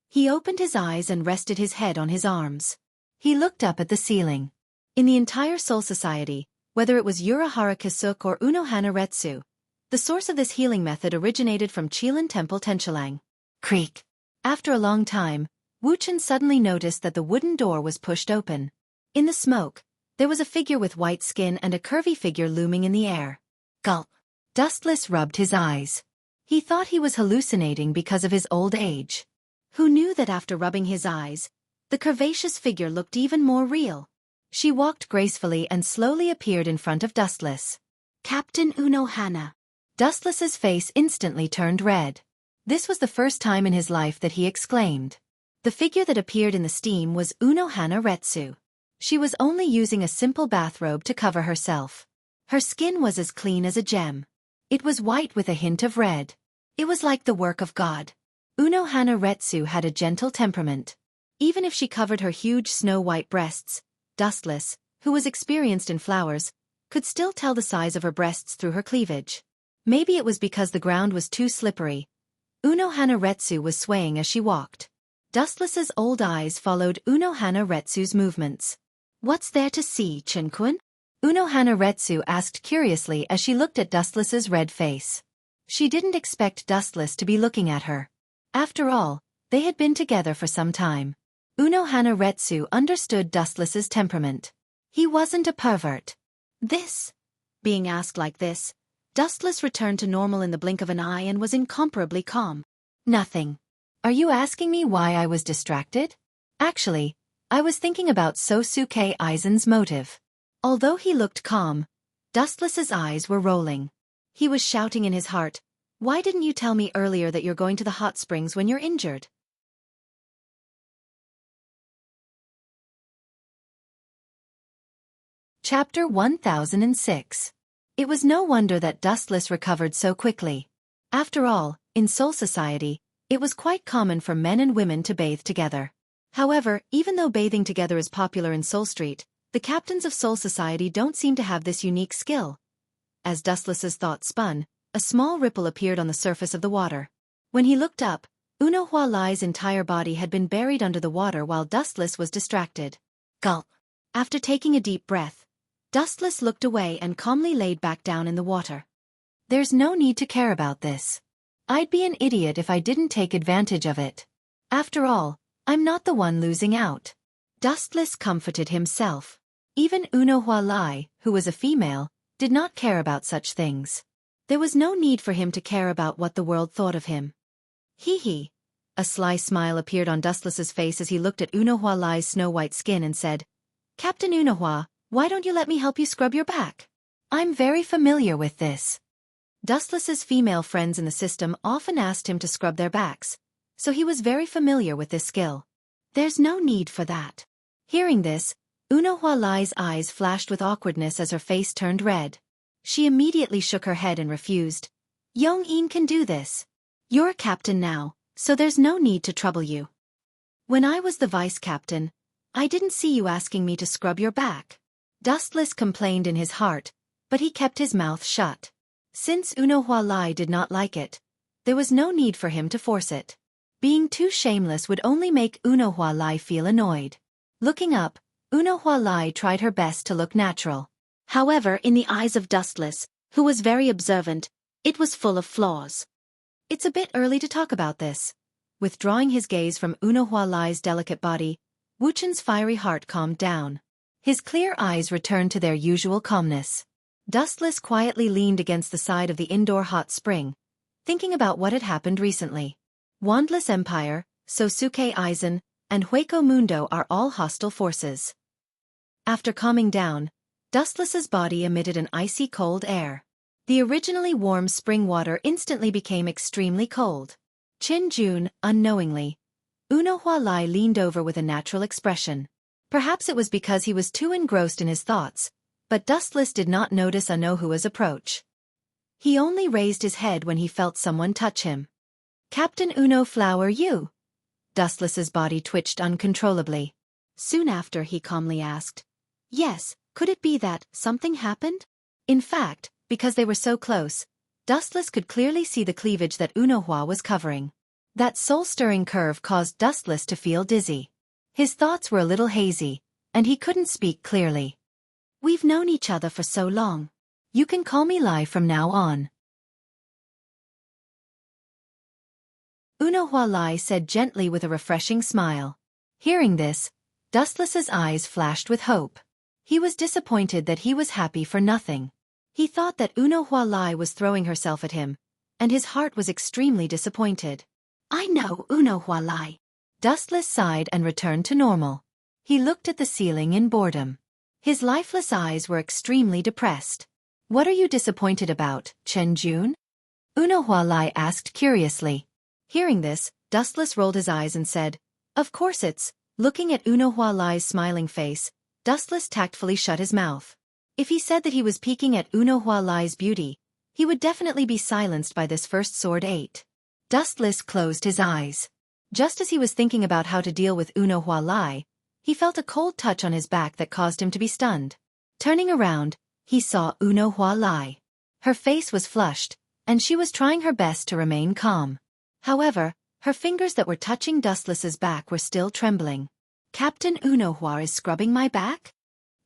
He opened his eyes and rested his head on his arms. He looked up at the ceiling. In the entire Soul Society, whether it was Urahara Kisuk or Unohana Retsu, the source of this healing method originated from Qilin Temple Tenchilang. Creak. After a long time, Wu Chen suddenly noticed that the wooden door was pushed open. In the smoke, there was a figure with white skin and a curvy figure looming in the air. Gulp. Dustless rubbed his eyes. He thought he was hallucinating because of his old age. Who knew that after rubbing his eyes, the curvaceous figure looked even more real? She walked gracefully and slowly appeared in front of Dustless. Captain Unohana. Dustless's face instantly turned red. This was the first time in his life that he exclaimed. The figure that appeared in the steam was Unohana Retsu. She was only using a simple bathrobe to cover herself. Her skin was as clean as a gem. It was white with a hint of red. It was like the work of God. Unohana Retsu had a gentle temperament. Even if she covered her huge snow-white breasts, Dustless, who was experienced in flowers, could still tell the size of her breasts through her cleavage. Maybe it was because the ground was too slippery. Unohana Retsu was swaying as she walked. Dustless's old eyes followed Unohana Retsu's movements. What's there to see, Chen-kun? Unohana Retsu asked curiously as she looked at Dustless's red face. She didn't expect Dustless to be looking at her. After all, they had been together for some time. Unohana Retsu understood Dustless's temperament. He wasn't a pervert. Being asked like this, Dustless returned to normal in the blink of an eye and was incomparably calm. Nothing. Are you asking me why I was distracted? Actually, I was thinking about Sosuke Aizen's motive. Although he looked calm, Dustless's eyes were rolling. He was shouting in his heart, "Why didn't you tell me earlier that you're going to the hot springs when you're injured?" Chapter 1006. It was no wonder that Dustless recovered so quickly. After all, in Soul Society, it was quite common for men and women to bathe together. However, even though bathing together is popular in Soul Street, the captains of Soul Society don't seem to have this unique skill. As Dustless's thoughts spun, a small ripple appeared on the surface of the water. When he looked up, Unohua Lai's entire body had been buried under the water while Dustless was distracted. Gulp. After taking a deep breath, Dustless looked away and calmly laid back down in the water. There's no need to care about this. I'd be an idiot if I didn't take advantage of it. After all, I'm not the one losing out. Dustless comforted himself. Even Unohua Lai, who was a female, did not care about such things. There was no need for him to care about what the world thought of him. Hee. A sly smile appeared on Dustless's face as he looked at Unohua Lai's snow-white skin and said, "Captain Unohua, why don't you let me help you scrub your back? I'm very familiar with this." Dustless's female friends in the system often asked him to scrub their backs, so he was very familiar with this skill. There's no need for that. Hearing this, Unohua Lai's eyes flashed with awkwardness as her face turned red. She immediately shook her head and refused. "Yong-in can do this. You're a captain now, so there's no need to trouble you. When I was the vice captain, I didn't see you asking me to scrub your back." Dustless complained in his heart, but he kept his mouth shut. Since Unohua did not like it, there was no need for him to force it. Being too shameless would only make Unohua feel annoyed. Looking up, Unohua tried her best to look natural. However, in the eyes of Dustless, who was very observant, it was full of flaws. It's a bit early to talk about this. Withdrawing his gaze from Unohua's delicate body, Wuchen's fiery heart calmed down. His clear eyes returned to their usual calmness. Dustless quietly leaned against the side of the indoor hot spring, thinking about what had happened recently. Wandless Empire, Sosuke Aizen, and Hueco Mundo are all hostile forces. After calming down, Dustless's body emitted an icy cold air. The originally warm spring water instantly became extremely cold. Jun, unknowingly, Unohua leaned over with a natural expression. Perhaps it was because he was too engrossed in his thoughts, but Dustless did not notice Unohua's approach. He only raised his head when he felt someone touch him. Captain Uno Flower, you? Dustless's body twitched uncontrollably. Soon after, he calmly asked, "Yes, could it be that something happened?" In fact, because they were so close, Dustless could clearly see the cleavage that Unohua was covering. That soul-stirring curve caused Dustless to feel dizzy. His thoughts were a little hazy, and he couldn't speak clearly. "We've known each other for so long. You can call me Lai from now on." Unohua said gently with a refreshing smile. Hearing this, Dustless's eyes flashed with hope. He was disappointed that he was happy for nothing. He thought that Unohua was throwing herself at him, and his heart was extremely disappointed. "I know, Unohua." Dustless sighed and returned to normal. He looked at the ceiling in boredom. His lifeless eyes were extremely depressed. "What are you disappointed about, Jun?" Unohua asked curiously. Hearing this, Dustless rolled his eyes and said, "Of course it's." Looking at Unohua's smiling face, Dustless tactfully shut his mouth. If he said that he was peeking at Unohua's beauty, he would definitely be silenced by this first sword 8. Dustless closed his eyes. Just as he was thinking about how to deal with Unohua, he felt a cold touch on his back that caused him to be stunned. Turning around, he saw Unohua. Her face was flushed, and she was trying her best to remain calm. However, her fingers that were touching Dustless's back were still trembling. "Captain Unohua is scrubbing my back?"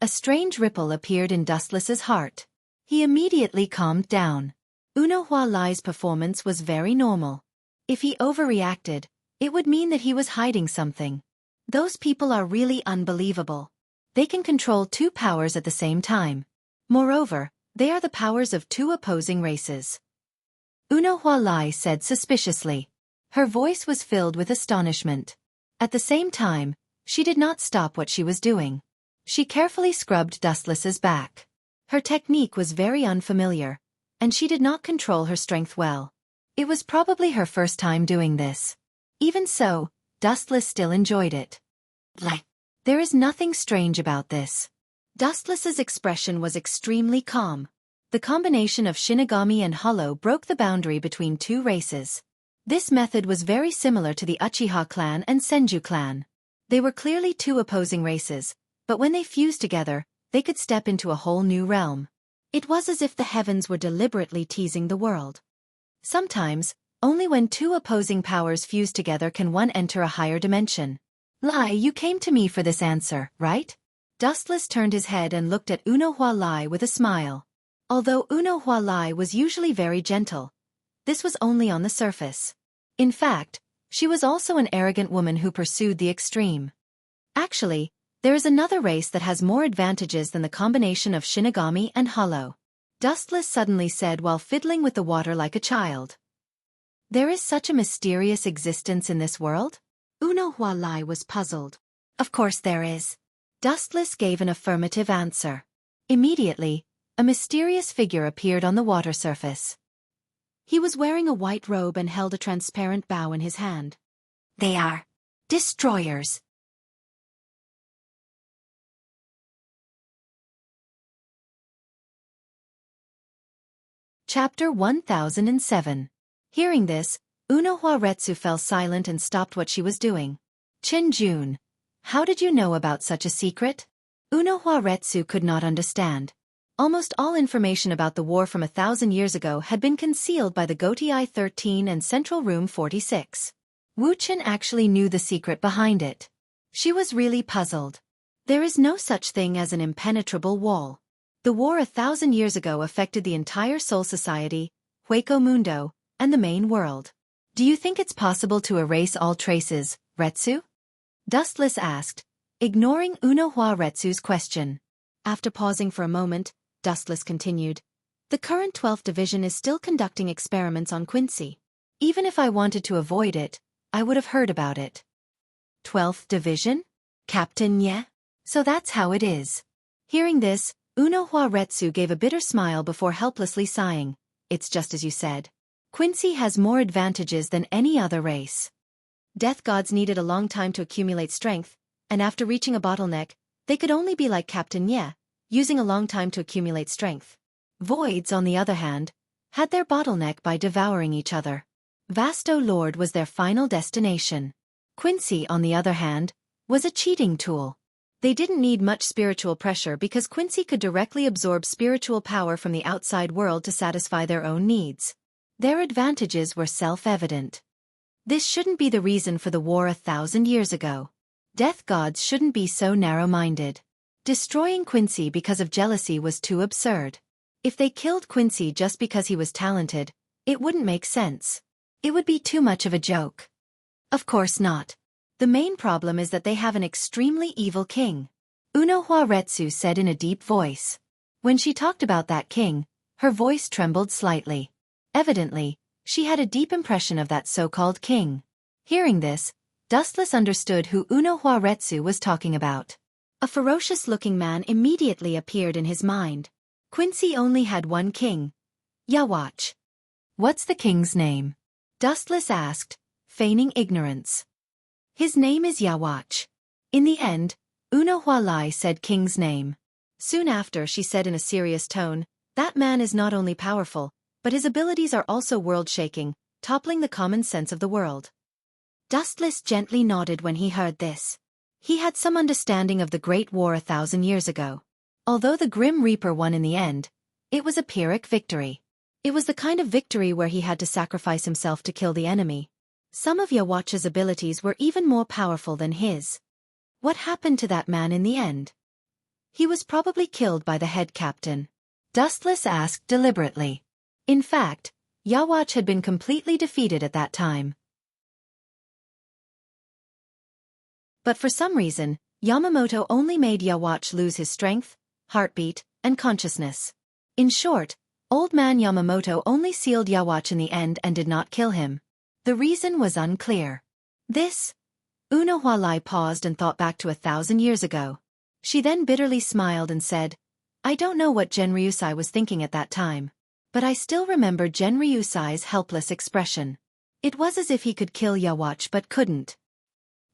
A strange ripple appeared in Dustless's heart. He immediately calmed down. Unohua's performance was very normal. If he overreacted, it would mean that he was hiding something. Those people are really unbelievable. They can control two powers at the same time. Moreover, they are the powers of two opposing races. Unohua said suspiciously. Her voice was filled with astonishment. At the same time, she did not stop what she was doing. She carefully scrubbed Dustless's back. Her technique was very unfamiliar, and she did not control her strength well. It was probably her first time doing this. Even so, Dustless still enjoyed it. There is nothing strange about this. Dustless's expression was extremely calm. The combination of Shinigami and Hollow broke the boundary between two races. This method was very similar to the Uchiha clan and Senju clan. They were clearly two opposing races, but when they fused together, they could step into a whole new realm. It was as if the heavens were deliberately teasing the world. Sometimes, only when two opposing powers fuse together can one enter a higher dimension. Lai, you came to me for this answer, right? Dustless turned his head and looked at Unohua with a smile. Although Unohua was usually very gentle, this was only on the surface. In fact, she was also an arrogant woman who pursued the extreme. Actually, there is another race that has more advantages than the combination of Shinigami and Hollow. Dustless suddenly said while fiddling with the water like a child. There is such a mysterious existence in this world? Unohua was puzzled. Of course there is. Dustless gave an affirmative answer. Immediately, a mysterious figure appeared on the water surface. He was wearing a white robe and held a transparent bow in his hand. They are destroyers. Chapter 1007. Hearing this, Unohua fell silent and stopped what she was doing. Jun, how did you know about such a secret? Unohua Retsu could not understand. Almost all information about the war from 1,000 years ago had been concealed by the Gotei 13 and Central Room 46. Wuxian actually knew the secret behind it. She was really puzzled. There is no such thing as an impenetrable wall. The war 1,000 years ago affected the entire Soul Society, Hueco Mundo, and the main world. Do you think it's possible to erase all traces, Retsu? Dustless asked, ignoring Unohua Retsu's question. After pausing for a moment, Dustless continued. The current 12th Division is still conducting experiments on Quincy. Even if I wanted to avoid it, I would have heard about it. 12th Division? Captain Ye? So that's how it is. Hearing this, Unohua Retsu gave a bitter smile before helplessly sighing. It's just as you said. Quincy has more advantages than any other race. Death gods needed a long time to accumulate strength, and after reaching a bottleneck, they could only be like Captain Ye, using a long time to accumulate strength. Voids, on the other hand, had their bottleneck by devouring each other. Vasto Lord was their final destination. Quincy, on the other hand, was a cheating tool. They didn't need much spiritual pressure because Quincy could directly absorb spiritual power from the outside world to satisfy their own needs. Their advantages were self-evident. This shouldn't be the reason for the war 1,000 years ago. Death gods shouldn't be so narrow-minded. Destroying Quincy because of jealousy was too absurd. If they killed Quincy just because he was talented, it wouldn't make sense. It would be too much of a joke. Of course not. The main problem is that they have an extremely evil king. Unohua Retsu said in a deep voice. When she talked about that king, her voice trembled slightly. Evidently, she had a deep impression of that so-called king. Hearing this, Dustless understood who Unohua Retsu was talking about. A ferocious-looking man immediately appeared in his mind. Quincy only had one king. Yawach. What's the king's name? Dustless asked, feigning ignorance. His name is Yawach. In the end, Unohua Lai said king's name. Soon after she said in a serious tone, that man is not only powerful, but his abilities are also world-shaking, toppling the common sense of the world. Dustless gently nodded when he heard this. He had some understanding of the Great War 1,000 years ago. Although the Grim Reaper won in the end, it was a Pyrrhic victory. It was the kind of victory where he had to sacrifice himself to kill the enemy. Some of Yawach's abilities were even more powerful than his. What happened to that man in the end? He was probably killed by the head captain. Dustless asked deliberately. In fact, Yawach had been completely defeated at that time. But for some reason, Yamamoto only made Yawach lose his strength, heartbeat, and consciousness. In short, Old Man Yamamoto only sealed Yawach in the end and did not kill him. The reason was unclear. Unohua Lai paused and thought back to 1,000 years ago. She then bitterly smiled and said, I don't know what Genryusai was thinking at that time. But I still remember Genryusai's helpless expression. It was as if he could kill Yawach but couldn't.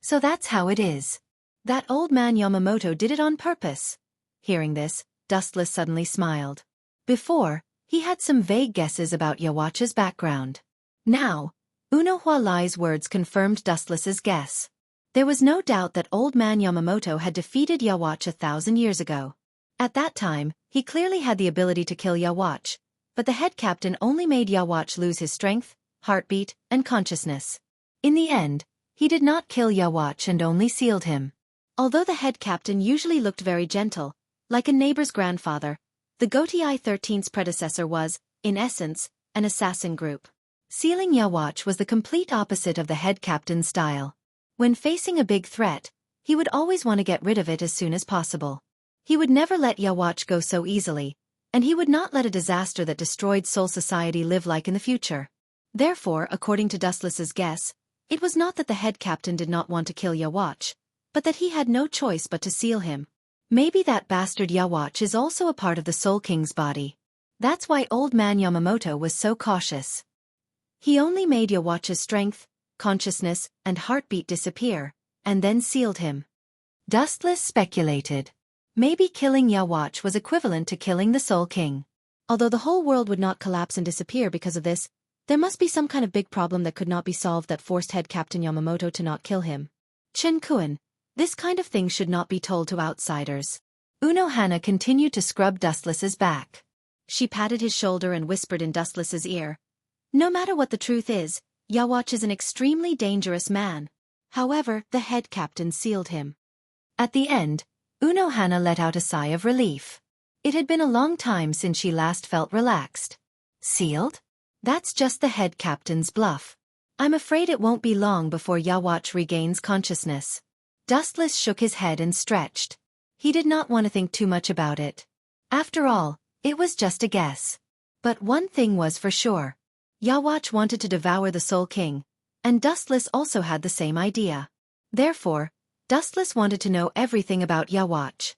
So that's how it is. That old man Yamamoto did it on purpose. Hearing this, Dustless suddenly smiled. Before, he had some vague guesses about Yawach's background. Now, Unohua Lai's words confirmed Dustless's guess. There was no doubt that old man Yamamoto had defeated Yawach 1,000 years ago. At that time, he clearly had the ability to kill Yawach, but the head captain only made Yawach lose his strength, heartbeat, and consciousness. In the end, he did not kill Yawach and only sealed him. Although the head captain usually looked very gentle, like a neighbor's grandfather, the Gotei 13's predecessor was, in essence, an assassin group. Sealing Yawach was the complete opposite of the head captain's style. When facing a big threat, he would always want to get rid of it as soon as possible. He would never let Yawach go so easily, and he would not let a disaster that destroyed Soul Society live like in the future. Therefore, according to Dustless's guess, it was not that the head captain did not want to kill Yawach, but that he had no choice but to seal him. Maybe that bastard Yawach is also a part of the Soul King's body. That's why old man Yamamoto was so cautious. He only made Yawach's strength, consciousness, and heartbeat disappear, and then sealed him. Dustless speculated. Maybe killing Yawach was equivalent to killing the Soul King. Although the whole world would not collapse and disappear because of this, there must be some kind of big problem that could not be solved that forced head captain Yamamoto to not kill him. Chen Kun, this kind of thing should not be told to outsiders. Unohana continued to scrub Dustless's back. She patted his shoulder and whispered in Dustless's ear, "No matter what the truth is, Yawatch is an extremely dangerous man." However, the head captain sealed him. At the end, Unohana let out a sigh of relief. It had been a long time since she last felt relaxed. Sealed? That's just the head captain's bluff. I'm afraid it won't be long before Yawatch regains consciousness. Dustless shook his head and stretched. He did not want to think too much about it. After all, it was just a guess. But one thing was for sure. Yawatch wanted to devour the Soul King, and Dustless also had the same idea. Therefore, Dustless wanted to know everything about Yawatch.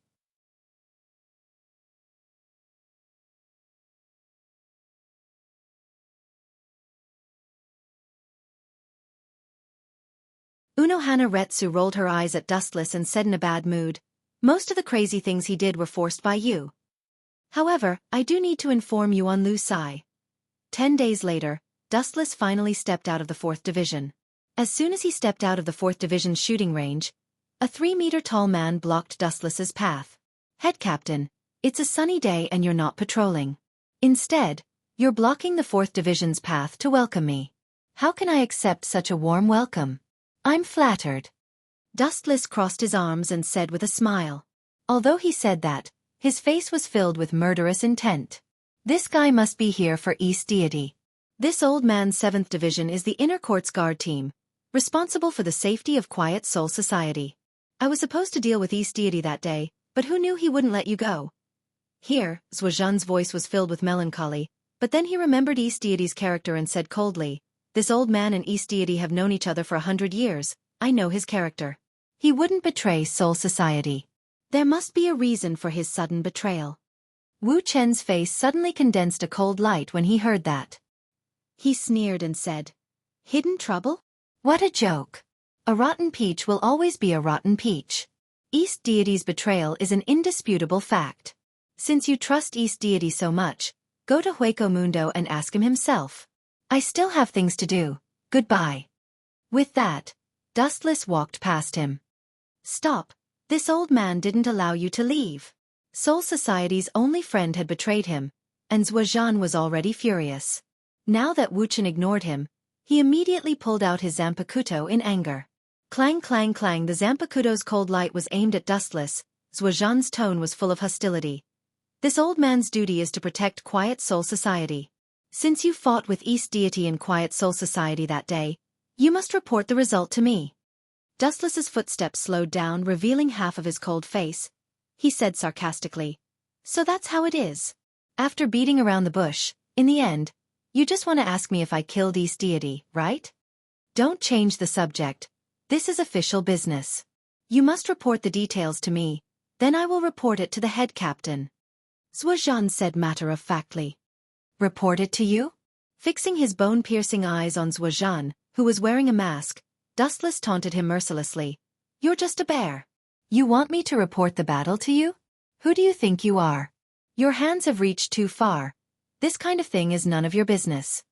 Unohana Retsu rolled her eyes at Dustless and said in a bad mood, "Most of the crazy things he did were forced by you. However, I do need to inform you on Lu Sai." 10 days later, Dustless finally stepped out of the 4th Division. As soon as he stepped out of the 4th Division's shooting range, a 3-meter-tall man blocked Dustless's path. "Head Captain, it's a sunny day and you're not patrolling. Instead, you're blocking the 4th Division's path to welcome me. How can I accept such a warm welcome? I'm flattered." Dustless crossed his arms and said with a smile. Although he said that, his face was filled with murderous intent. This guy must be here for East Deity. This old man's 7th Division is the Inner Courts Guard team, responsible for the safety of Quiet Soul Society. I was supposed to deal with East Deity that day, but who knew he wouldn't let you go? Here, Zhuozhan's voice was filled with melancholy, but then he remembered East Deity's character and said coldly, "This old man and East Deity have known each other for 100 years, I know his character. He wouldn't betray Soul Society. There must be a reason for his sudden betrayal." Wu Chen's face suddenly condensed a cold light when he heard that. He sneered and said, "Hidden trouble? What a joke. A rotten peach will always be a rotten peach. East Deity's betrayal is an indisputable fact. Since you trust East Deity so much, go to Hueco Mundo and ask him himself. I still have things to do. Goodbye." With that, Dustless walked past him. "Stop, this old man didn't allow you to leave." Soul Society's only friend had betrayed him, and Zhuozhan was already furious. Now that Wu Chen ignored him, he immediately pulled out his Zanpakuto in anger. Clang clang clang, the Zanpakuto's cold light was aimed at Dustless. Zhuozhan's tone was full of hostility. "This old man's duty is to protect Quiet Soul Society. Since you fought with East Deity in Quiet Soul Society that day, you must report the result to me." Dustless's footsteps slowed down, revealing half of his cold face. He said sarcastically, "So that's how it is. After beating around the bush, in the end, you just want to ask me if I killed East Deity, right? Don't change the subject. This is official business. You must report the details to me, then I will report it to the head captain." Zhuozhan said matter-of-factly. "Report it to you?" Fixing his bone-piercing eyes on Zhuozhan, who was wearing a mask, Dustless taunted him mercilessly. "You're just a bear. You want me to report the battle to you? Who do you think you are? Your hands have reached too far. This kind of thing is none of your business."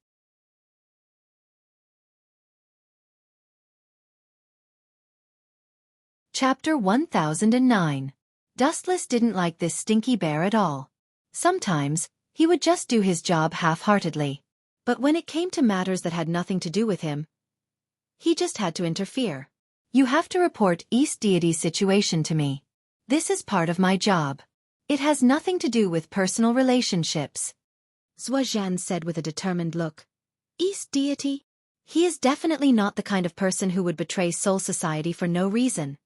Chapter 1009. Dustless didn't like this stinky bear at all. Sometimes, he would just do his job half-heartedly. But when it came to matters that had nothing to do with him, he just had to interfere. "You have to report East Deity's situation to me. This is part of my job. It has nothing to do with personal relationships," Zhuozhan said with a determined look. "East Deity? He is definitely not the kind of person who would betray Soul Society for no reason."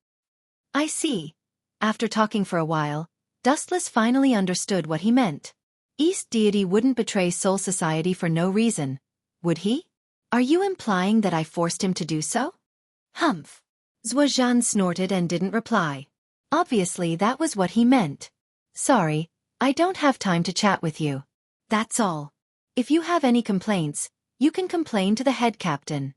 "I see." After talking for a while, Dustless finally understood what he meant. East Deity wouldn't betray Soul Society for no reason, would he? Are you implying that I forced him to do so? Humph. Zhuozhan snorted and didn't reply. Obviously that was what he meant. "Sorry, I don't have time to chat with you. That's all. If you have any complaints, you can complain to the head captain."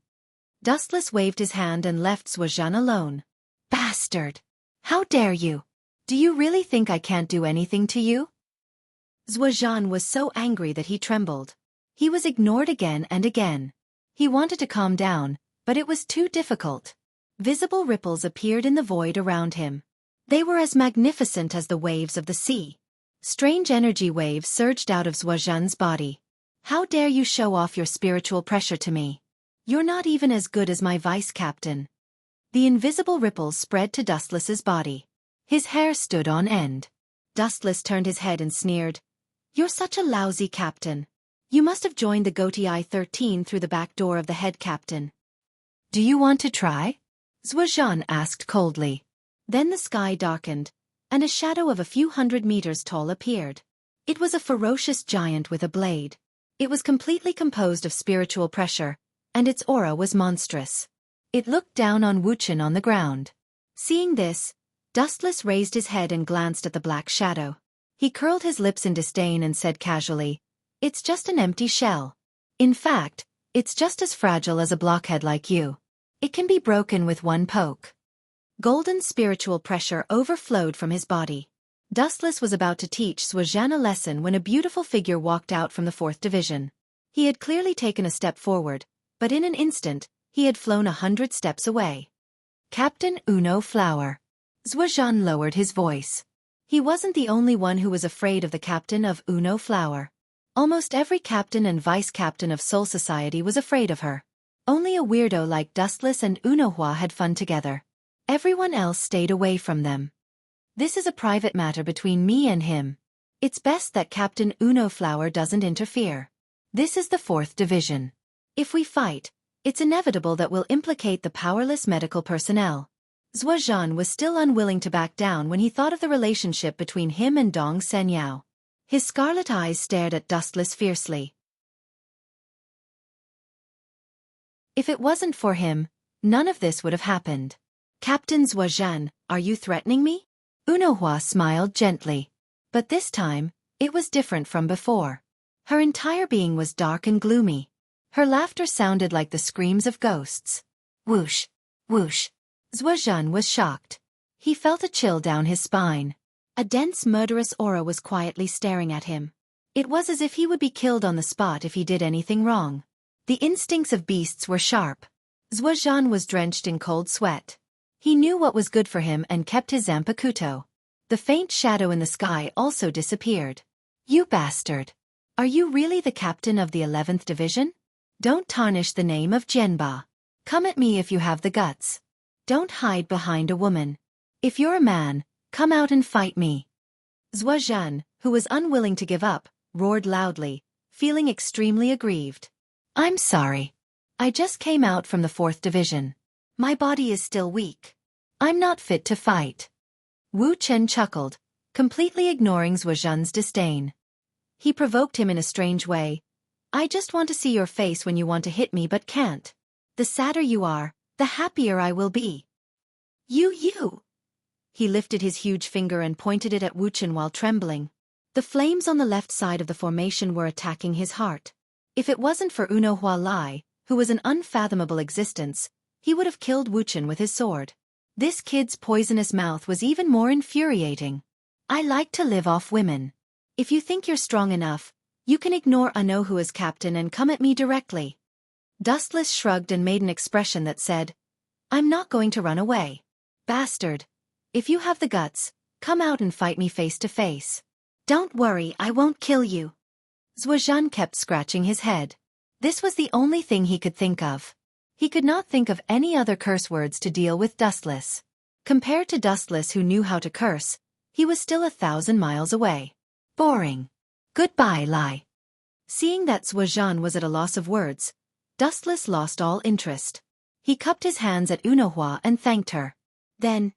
Dustless waved his hand and left Zhuozhan alone. "Bastard! How dare you? Do you really think I can't do anything to you?" Zhuozhan was so angry that he trembled. He was ignored again and again. He wanted to calm down, but it was too difficult. Visible ripples appeared in the void around him. They were as magnificent as the waves of the sea. Strange energy waves surged out of Zhuozhan's body. How dare you show off your spiritual pressure to me? You're not even as good as my vice-captain. The invisible ripples spread to Dustless's body. His hair stood on end. Dustless turned his head and sneered. You're such a lousy captain. You must have joined the Goatee I-13 through the back door of the head captain. Do you want to try? Zhuozhan asked coldly. Then the sky darkened, and a shadow of a few hundred meters tall appeared. It was a ferocious giant with a blade. It was completely composed of spiritual pressure, and its aura was monstrous. It looked down on Wuxia on the ground. Seeing this, Dustless raised his head and glanced at the black shadow. He curled his lips in disdain and said casually, It's just an empty shell. In fact, it's just as fragile as a blockhead like you. It can be broken with one poke. Golden spiritual pressure overflowed from his body. Dustless was about to teach Zhuozhan a lesson when a beautiful figure walked out from the 4th Division. He had clearly taken a step forward, but in an instant, he had flown 100 steps away. Captain Uno Flower. Zhuozhan lowered his voice. He wasn't the only one who was afraid of the captain of Uno Flower. Almost every captain and vice-captain of Soul Society was afraid of her. Only a weirdo like Dustless and Unohua had fun together. Everyone else stayed away from them. This is a private matter between me and him. It's best that Captain Uno Flower doesn't interfere. This is the 4th Division. If we fight, it's inevitable that we'll implicate the powerless medical personnel. Zhuozhan was still unwilling to back down when he thought of the relationship between him and Dong Senyao. His scarlet eyes stared at Dustless fiercely. If it wasn't for him, none of this would have happened. Captain Zhuozhan, are you threatening me? Unohua smiled gently. But this time, it was different from before. Her entire being was dark and gloomy. Her laughter sounded like the screams of ghosts. Whoosh! Whoosh! Zhuozhan was shocked. He felt a chill down his spine. A dense murderous aura was quietly staring at him. It was as if he would be killed on the spot if he did anything wrong. The instincts of beasts were sharp. Zhuozhan was drenched in cold sweat. He knew what was good for him and kept his Zanpakuto. The faint shadow in the sky also disappeared. You bastard! Are you really the captain of the 11th Division? Don't tarnish the name of Jianba. Come at me if you have the guts. Don't hide behind a woman. If you're a man, come out and fight me. Zhuozhan, who was unwilling to give up, roared loudly, feeling extremely aggrieved. I'm sorry. I just came out from the 4th Division. My body is still weak. I'm not fit to fight. Wu Chen chuckled, completely ignoring Zhuozhan's disdain. He provoked him in a strange way. I just want to see your face when you want to hit me but can't. The sadder you are, the happier I will be. You! He lifted his huge finger and pointed it at Wu Chen while trembling. The flames on the left side of the formation were attacking his heart. If it wasn't for Unohua Lai, who was an unfathomable existence, he would have killed Wu Chen with his sword. This kid's poisonous mouth was even more infuriating. I like to live off women. If you think you're strong enough, you can ignore Unohua as captain and come at me directly. Dustless shrugged and made an expression that said, I'm not going to run away. Bastard. If you have the guts, come out and fight me face to face. Don't worry, I won't kill you. Zhuozhan kept scratching his head. This was the only thing he could think of. He could not think of any other curse words to deal with Dustless. Compared to Dustless who knew how to curse, he was still 1,000 miles away. Boring. Goodbye, Lai. Seeing that Zhuozhan was at a loss of words, Dustless lost all interest. He cupped his hands at Unohua and thanked her. Then,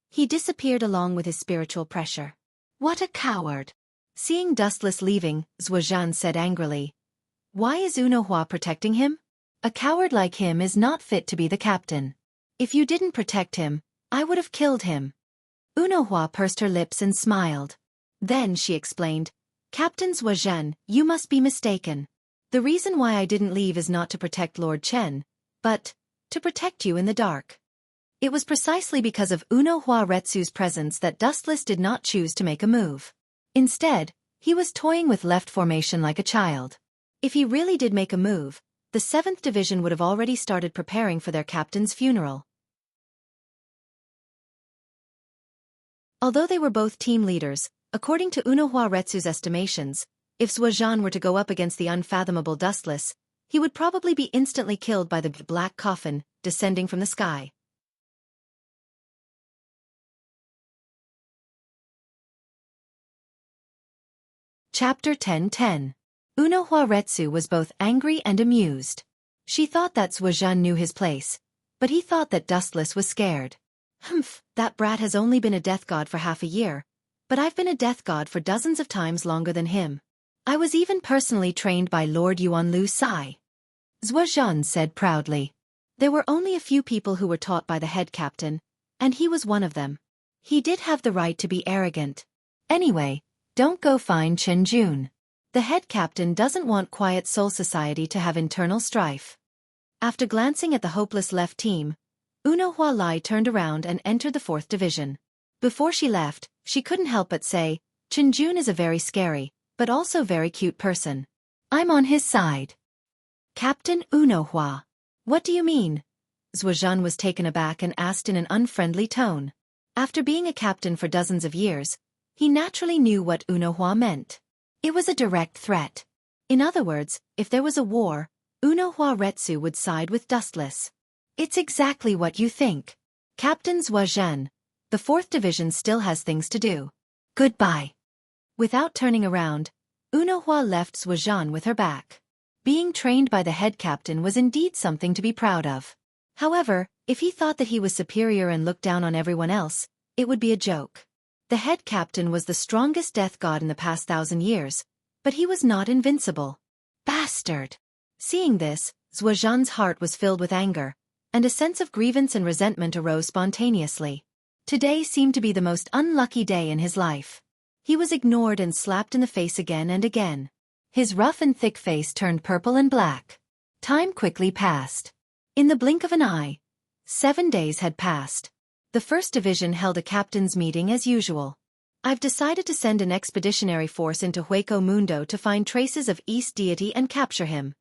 he disappeared along with his spiritual pressure. What a coward! Seeing Dustless leaving, Zhuozhan said angrily. Why is Unohua protecting him? A coward like him is not fit to be the captain. If you didn't protect him, I would have killed him. Unohua pursed her lips and smiled. Then she explained, Captain Zhuozhan, you must be mistaken. The reason why I didn't leave is not to protect Lord Chen, but to protect you in the dark. It was precisely because of Unohua Retsu's presence that Dustless did not choose to make a move. Instead, he was toying with left formation like a child. If he really did make a move, the 7th Division would have already started preparing for their captain's funeral. Although they were both team leaders, according to Unohua Retsu's estimations, if Zhuozhan were to go up against the unfathomable Dustless, he would probably be instantly killed by the black coffin descending from the sky. Chapter 10:10. Unohua Retsu was both angry and amused. She thought that Zhuozhan knew his place, but he thought that Dustless was scared. Humph, that brat has only been a death god for half a year, but I've been a death god for dozens of times longer than him. I was even personally trained by Lord Yuanlu Sai. Zhuozhan said proudly. There were only a few people who were taught by the head captain, and he was one of them. He did have the right to be arrogant. Anyway, don't go find Chen Jun. The head captain doesn't want Quiet Soul Society to have internal strife. After glancing at the hopeless left team, Unohua Lai turned around and entered the 4th division. Before she left, she couldn't help but say, Chen Jun is a very scary, but also very cute person. I'm on his side. Captain Unohua. What do you mean? Zhuozhan was taken aback and asked in an unfriendly tone. After being a captain for dozens of years, he naturally knew what Unohua meant. It was a direct threat. In other words, if there was a war, Unohua Retsu would side with Dustless. It's exactly what you think. Captain Zhuozhan, the 4th division still has things to do. Goodbye. Without turning around, Unohua left Zhuozhan with her back. Being trained by the head captain was indeed something to be proud of. However, if he thought that he was superior and looked down on everyone else, it would be a joke. The head captain was the strongest death god in the past 1,000 years, but he was not invincible. Bastard! Seeing this, Zhuozhan's heart was filled with anger, and a sense of grievance and resentment arose spontaneously. Today seemed to be the most unlucky day in his life. He was ignored and slapped in the face again and again. His rough and thick face turned purple and black. Time quickly passed. In the blink of an eye, 7 days had passed. The 1st Division held a captain's meeting as usual. I've decided to send an expeditionary force into Hueco Mundo to find traces of East Deity and capture him.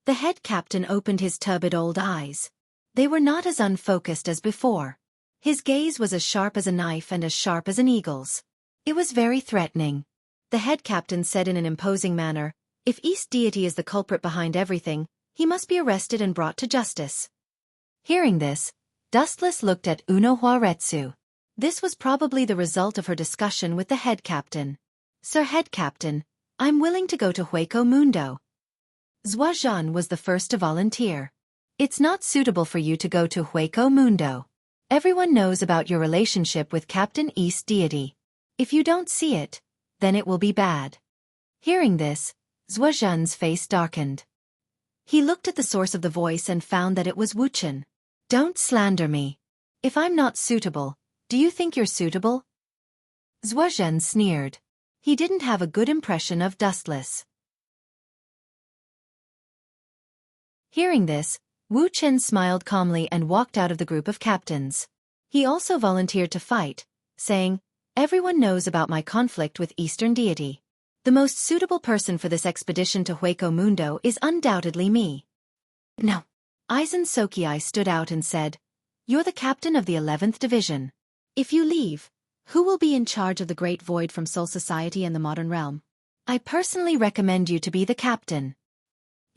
The head captain opened his turbid old eyes. They were not as unfocused as before. His gaze was as sharp as a knife and as sharp as an eagle's. It was very threatening. The head captain said in an imposing manner, if East Deity is the culprit behind everything, he must be arrested and brought to justice. Hearing this, Dustless looked at Unohua Retsu. This was probably the result of her discussion with the head captain. Sir Head Captain, I'm willing to go to Hueco Mundo. Zhuozhan was the first to volunteer. It's not suitable for you to go to Hueco Mundo. Everyone knows about your relationship with Captain East Deity. If you don't see it, then it will be bad. Hearing this, Zhuozhan's face darkened. He looked at the source of the voice and found that it was Wuchen. Don't slander me. If I'm not suitable, do you think you're suitable? Zhuozhan sneered. He didn't have a good impression of Dustless. Hearing this, Wu Chen smiled calmly and walked out of the group of captains. He also volunteered to fight, saying, everyone knows about my conflict with Eastern Deity. The most suitable person for this expedition to Hueco Mundo is undoubtedly me. No. Aizen Sokiai stood out and said, you're the captain of the 11th Division. If you leave, who will be in charge of the Great Void from Soul Society and the Modern Realm? I personally recommend you to be the captain.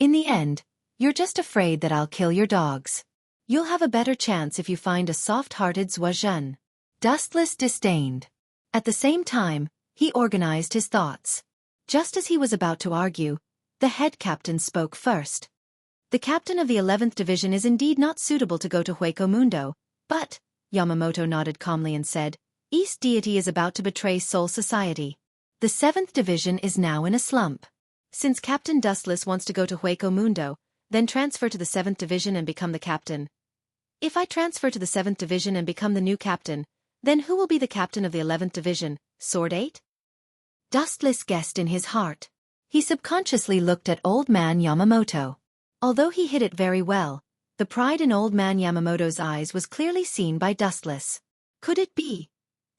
In the end, you're just afraid that I'll kill your dogs. You'll have a better chance if you find a soft-hearted Zhuozhan. Dustless disdained. At the same time, he organized his thoughts. Just as he was about to argue, the head captain spoke first. The captain of the 11th Division is indeed not suitable to go to Hueco Mundo, but, Yamamoto nodded calmly and said, East Deity is about to betray Soul Society. The 7th Division is now in a slump. Since Captain Dustless wants to go to Hueco Mundo, then transfer to the 7th Division and become the captain. If I transfer to the 7th Division and become the new captain, then who will be the captain of the 11th Division, Sword 8? Dustless guessed in his heart. He subconsciously looked at Old Man Yamamoto. Although he hid it very well, the pride in Old Man Yamamoto's eyes was clearly seen by Dustless. Could it be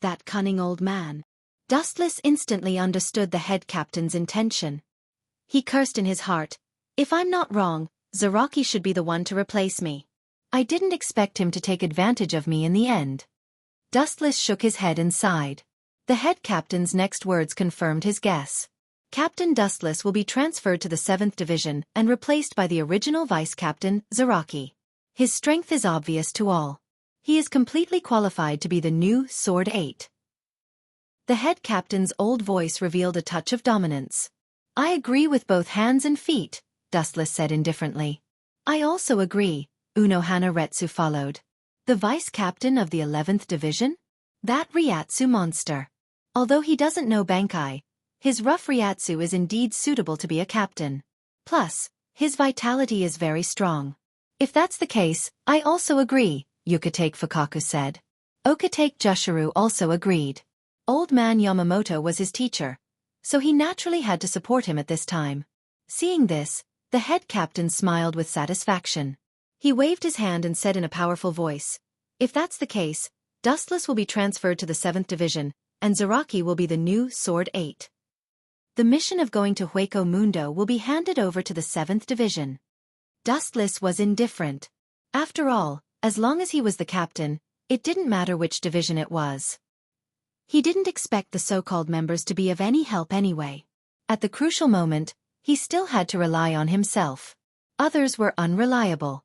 that cunning old man? Dustless instantly understood the head captain's intention. He cursed in his heart, if I'm not wrong, Zaraki should be the one to replace me. I didn't expect him to take advantage of me in the end. Dustless shook his head and sighed. The head captain's next words confirmed his guess. Captain Dustless will be transferred to the 7th Division and replaced by the original vice-captain, Zaraki. His strength is obvious to all. He is completely qualified to be the new Sword 8. The head captain's old voice revealed a touch of dominance. I agree with both hands and feet, Dustless said indifferently. I also agree, Unohana Retsu followed. The vice-captain of the 11th Division? That Ryatsu monster. Although he doesn't know Bankai, his rough Ryatsu is indeed suitable to be a captain. Plus, his vitality is very strong. If that's the case, I also agree, Yukitake Fukaku said. Okatake Jushiru also agreed. Old man Yamamoto was his teacher, so he naturally had to support him at this time. Seeing this, the head captain smiled with satisfaction. He waved his hand and said in a powerful voice, if that's the case, Dustless will be transferred to the 7th Division, and Zaraki will be the new Sword 8. The mission of going to Hueco Mundo will be handed over to the 7th Division. Dustless was indifferent. After all, as long as he was the captain, it didn't matter which division it was. He didn't expect the so-called members to be of any help anyway. At the crucial moment, he still had to rely on himself. Others were unreliable.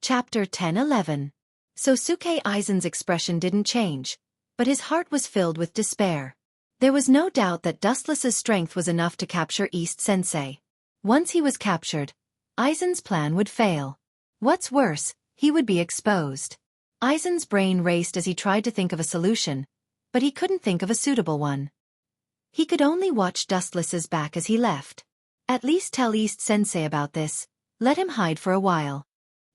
Chapter 10-11. Sosuke Aizen's expression didn't change, but his heart was filled with despair. There was no doubt that Dustless's strength was enough to capture East Sensei. Once he was captured, Aizen's plan would fail. What's worse, he would be exposed. Aizen's brain raced as he tried to think of a solution, but he couldn't think of a suitable one. He could only watch Dustless's back as he left. At least tell East Sensei about this, let him hide for a while.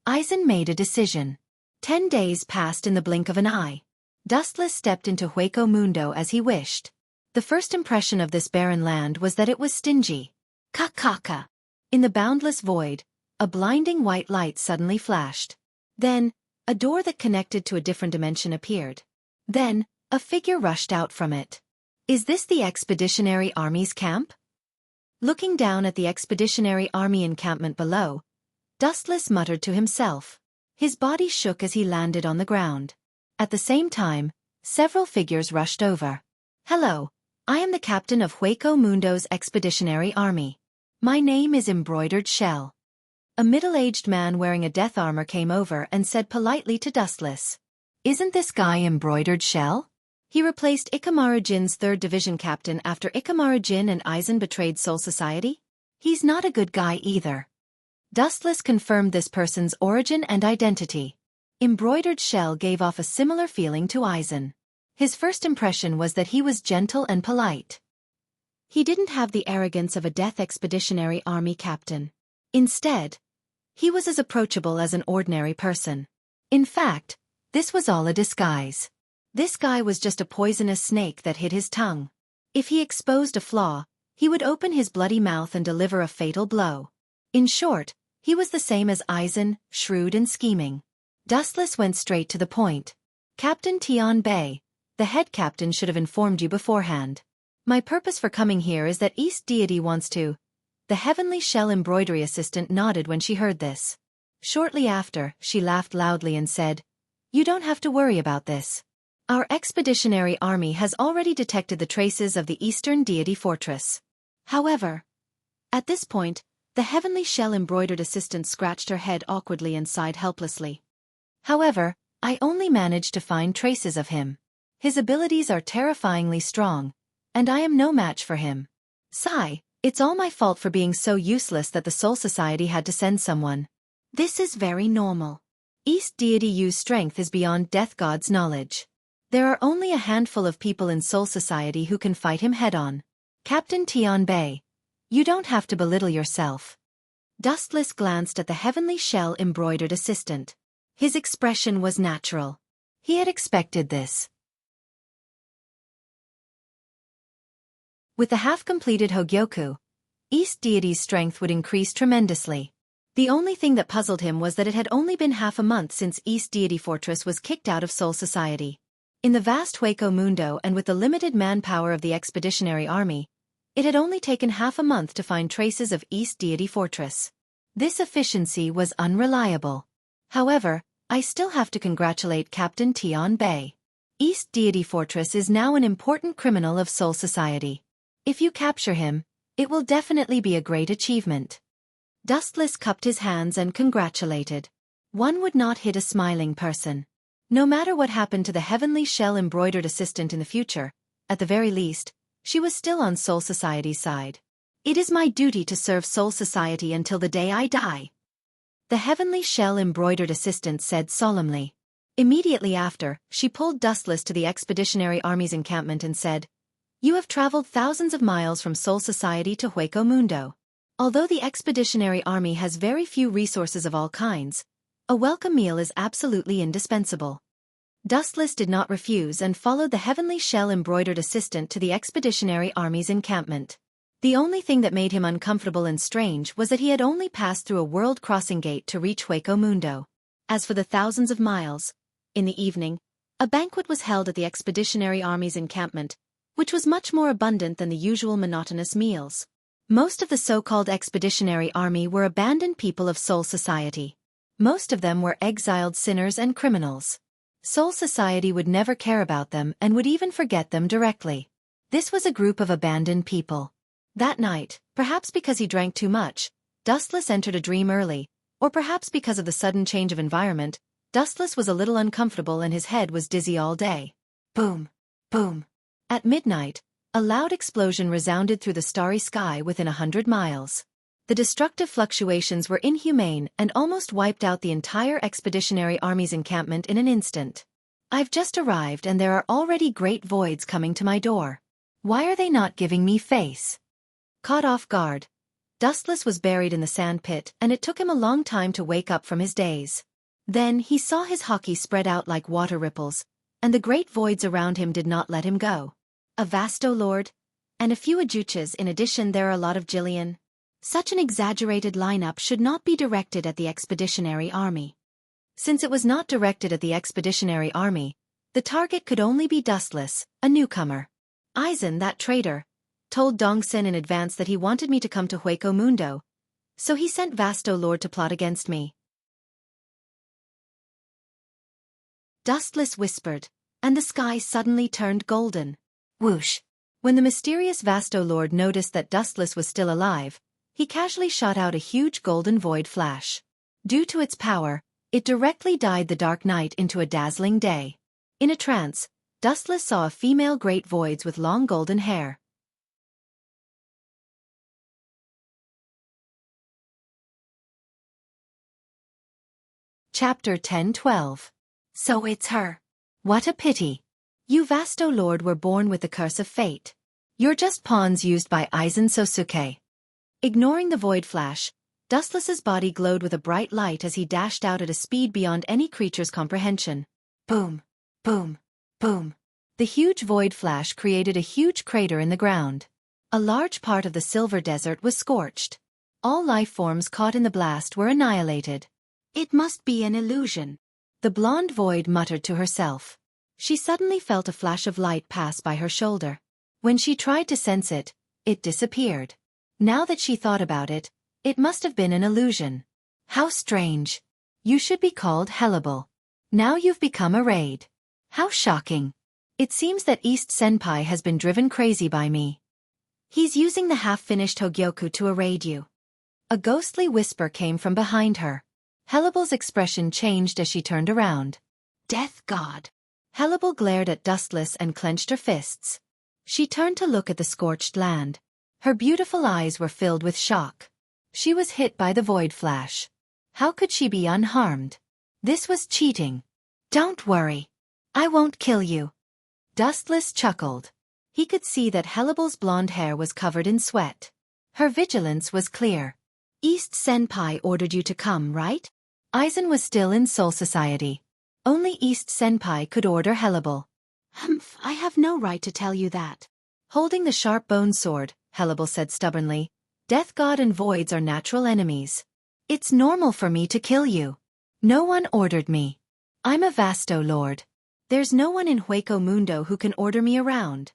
Aizen made a decision. 10 days passed in the blink of an eye. Dustless stepped into Hueco Mundo as he wished. The first impression of this barren land was that it was stingy. Kakaka. In the boundless void, a blinding white light suddenly flashed. Then, a door that connected to a different dimension appeared. Then, a figure rushed out from it. Is this the Expeditionary Army's camp? Looking down at the Expeditionary Army encampment below, Dustless muttered to himself. His body shook as he landed on the ground. At the same time, several figures rushed over. Hello, I am the captain of Hueco Mundo's Expeditionary Army. My name is Embroidered Shell. A middle-aged man wearing a death armor came over and said politely to Dustless. Isn't this guy Embroidered Shell? He replaced Ikamaru Jin's 3rd Division captain after Ikamaru Jin and Aizen betrayed Soul Society? He's not a good guy either. Dustless confirmed this person's origin and identity. Embroidered Shell gave off a similar feeling to Aizen. His first impression was that he was gentle and polite. He didn't have the arrogance of a Death Expeditionary Army captain. Instead, he was as approachable as an ordinary person. In fact, this was all a disguise. This guy was just a poisonous snake that hid his tongue. If he exposed a flaw, he would open his bloody mouth and deliver a fatal blow. In short, he was the same as Aizen, shrewd and scheming. Dustless went straight to the point. Captain Tian Bei, the head captain should have informed you beforehand. My purpose for coming here is that East Deity wants to. The Heavenly Shell embroidery assistant nodded when she heard this. Shortly after, she laughed loudly and said, You don't have to worry about this. Our expeditionary army has already detected the traces of the Eastern Deity Fortress. However, at this point, the Heavenly Shell embroidered assistant scratched her head awkwardly and sighed helplessly. However, I only managed to find traces of him. His abilities are terrifyingly strong, and I am no match for him. Sigh, it's all my fault for being so useless that the Soul Society had to send someone. This is very normal. East Deity Yu's strength is beyond Death God's knowledge. There are only a handful of people in Soul Society who can fight him head-on. Captain Tian Bei, you don't have to belittle yourself. Dustless glanced at the Heavenly Shell embroidered assistant. His expression was natural. He had expected this. With the half-completed Hogyoku, East Deity's strength would increase tremendously. The only thing that puzzled him was that it had only been half a month since East Deity Fortress was kicked out of Soul Society. In the vast Hueco Mundo and with the limited manpower of the Expeditionary Army, it had only taken half a month to find traces of East Deity Fortress. This efficiency was unreliable. However, I still have to congratulate Captain Tian Bei. East Deity Fortress is now an important criminal of Soul Society. If you capture him, it will definitely be a great achievement. Dustless cupped his hands and congratulated. One would not hit a smiling person. No matter what happened to the heavenly shell-embroidered assistant in the future, at the very least, she was still on Soul Society's side. It is my duty to serve Soul Society until the day I die, the heavenly shell-embroidered assistant said solemnly. Immediately after, she pulled Dustless to the Expeditionary Army's encampment and said, "You have traveled thousands of miles from Soul Society to Hueco Mundo. Although the Expeditionary Army has very few resources of all kinds, a welcome meal is absolutely indispensable." Dustless did not refuse and followed the heavenly shell-embroidered assistant to the Expeditionary Army's encampment. The only thing that made him uncomfortable and strange was that he had only passed through a world crossing gate to reach Hueco Mundo. As for the thousands of miles, in the evening, a banquet was held at the Expeditionary Army's encampment, which was much more abundant than the usual monotonous meals. Most of the so-called Expeditionary Army were abandoned people of Soul Society. Most of them were exiled sinners and criminals. Soul Society would never care about them and would even forget them directly. This was a group of abandoned people. That night, perhaps because he drank too much, Dustless entered a dream early, or perhaps because of the sudden change of environment, Dustless was a little uncomfortable and his head was dizzy all day. Boom! Boom! At midnight, a loud explosion resounded through the starry sky within 100 miles. The destructive fluctuations were inhumane and almost wiped out the entire Expeditionary Army's encampment in an instant. I've just arrived and there are already great voids coming to my door. Why are they not giving me face? Caught off guard, Dustless was buried in the sand pit and it took him a long time to wake up from his daze. Then he saw his hockey spread out like water ripples, and the great voids around him did not let him go. A vasto lord, and a few ajuches. In addition there are a lot of Jillian. Such an exaggerated lineup should not be directed at the Expeditionary Army. Since it was not directed at the Expeditionary Army, the target could only be Dustless, a newcomer. Eisen, that traitor, told Dongsen in advance that he wanted me to come to Hueco Mundo, so he sent Vasto Lord to plot against me. Dustless whispered, and the sky suddenly turned golden. Whoosh! When the mysterious Vasto Lord noticed that Dustless was still alive, he casually shot out a huge golden void flash. Due to its power, it directly dyed the dark night into a dazzling day. In a trance, Dustless saw a female great voids with long golden hair. Chapter 10-12. So it's her. What a pity. You Vasto Lord were born with the curse of fate. You're just pawns used by Eisen Sosuke. Ignoring the void flash, Dustless's body glowed with a bright light as he dashed out at a speed beyond any creature's comprehension. Boom! Boom! Boom! The huge void flash created a huge crater in the ground. A large part of the silver desert was scorched. All life forms caught in the blast were annihilated. It must be an illusion, the blonde void muttered to herself. She suddenly felt a flash of light pass by her shoulder. When she tried to sense it, it disappeared. Now that she thought about it, it must have been an illusion. How strange. You should be called Hellable. Now you've become a raid. How shocking. It seems that East Senpai has been driven crazy by me. He's using the half-finished Hogyoku to arraid you. A ghostly whisper came from behind her. Hellable's expression changed as she turned around. Death God. Hellable glared at Dustless and clenched her fists. She turned to look at the scorched land. Her beautiful eyes were filled with shock. She was hit by the void flash. How could she be unharmed? This was cheating. Don't worry. I won't kill you. Dustless chuckled. He could see that Hellable's blonde hair was covered in sweat. Her vigilance was clear. East Senpai ordered you to come, right? Eisen was still in Soul Society. Only East Senpai could order Hellable. Humph, I have no right to tell you that. Holding the sharp bone sword, Hellable said stubbornly, Death God and voids are natural enemies. It's normal for me to kill you. No one ordered me. I'm a Vasto Lord. There's no one in Hueco Mundo who can order me around.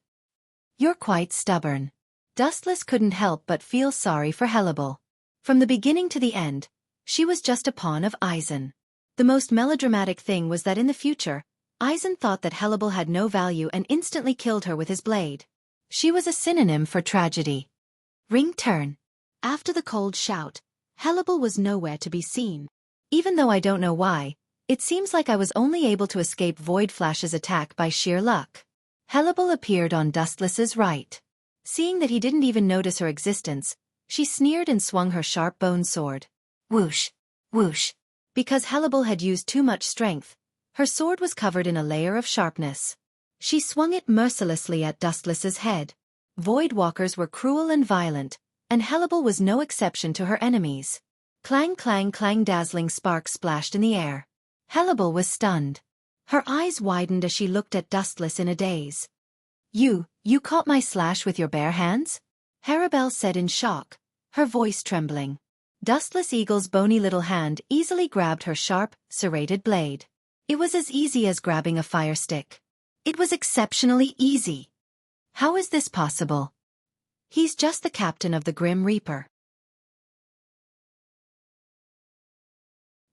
You're quite stubborn. Dustless couldn't help but feel sorry for Hellable. From the beginning to the end, she was just a pawn of Aizen. The most melodramatic thing was that in the future, Aizen thought that Hellable had no value and instantly killed her with his blade. She was a synonym for tragedy. Ring turn. After the cold shout, Hellable was nowhere to be seen. Even though I don't know why, it seems like I was only able to escape Void Flash's attack by sheer luck. Hellable appeared on Dustless's right. Seeing that he didn't even notice her existence, she sneered and swung her sharp bone sword. Whoosh! Whoosh! Because Hellable had used too much strength, her sword was covered in a layer of sharpness. She swung it mercilessly at Dustless's head. Void Walkers were cruel and violent, and Hellable was no exception to her enemies. Clang clang clang, dazzling sparks splashed in the air. Hellable was stunned. Her eyes widened as she looked at Dustless in a daze. You caught my slash with your bare hands? Harabelle said in shock, her voice trembling. Dustless Eagle's bony little hand easily grabbed her sharp, serrated blade. It was as easy as grabbing a fire stick. It was exceptionally easy. How is this possible? He's just the captain of the Grim Reaper.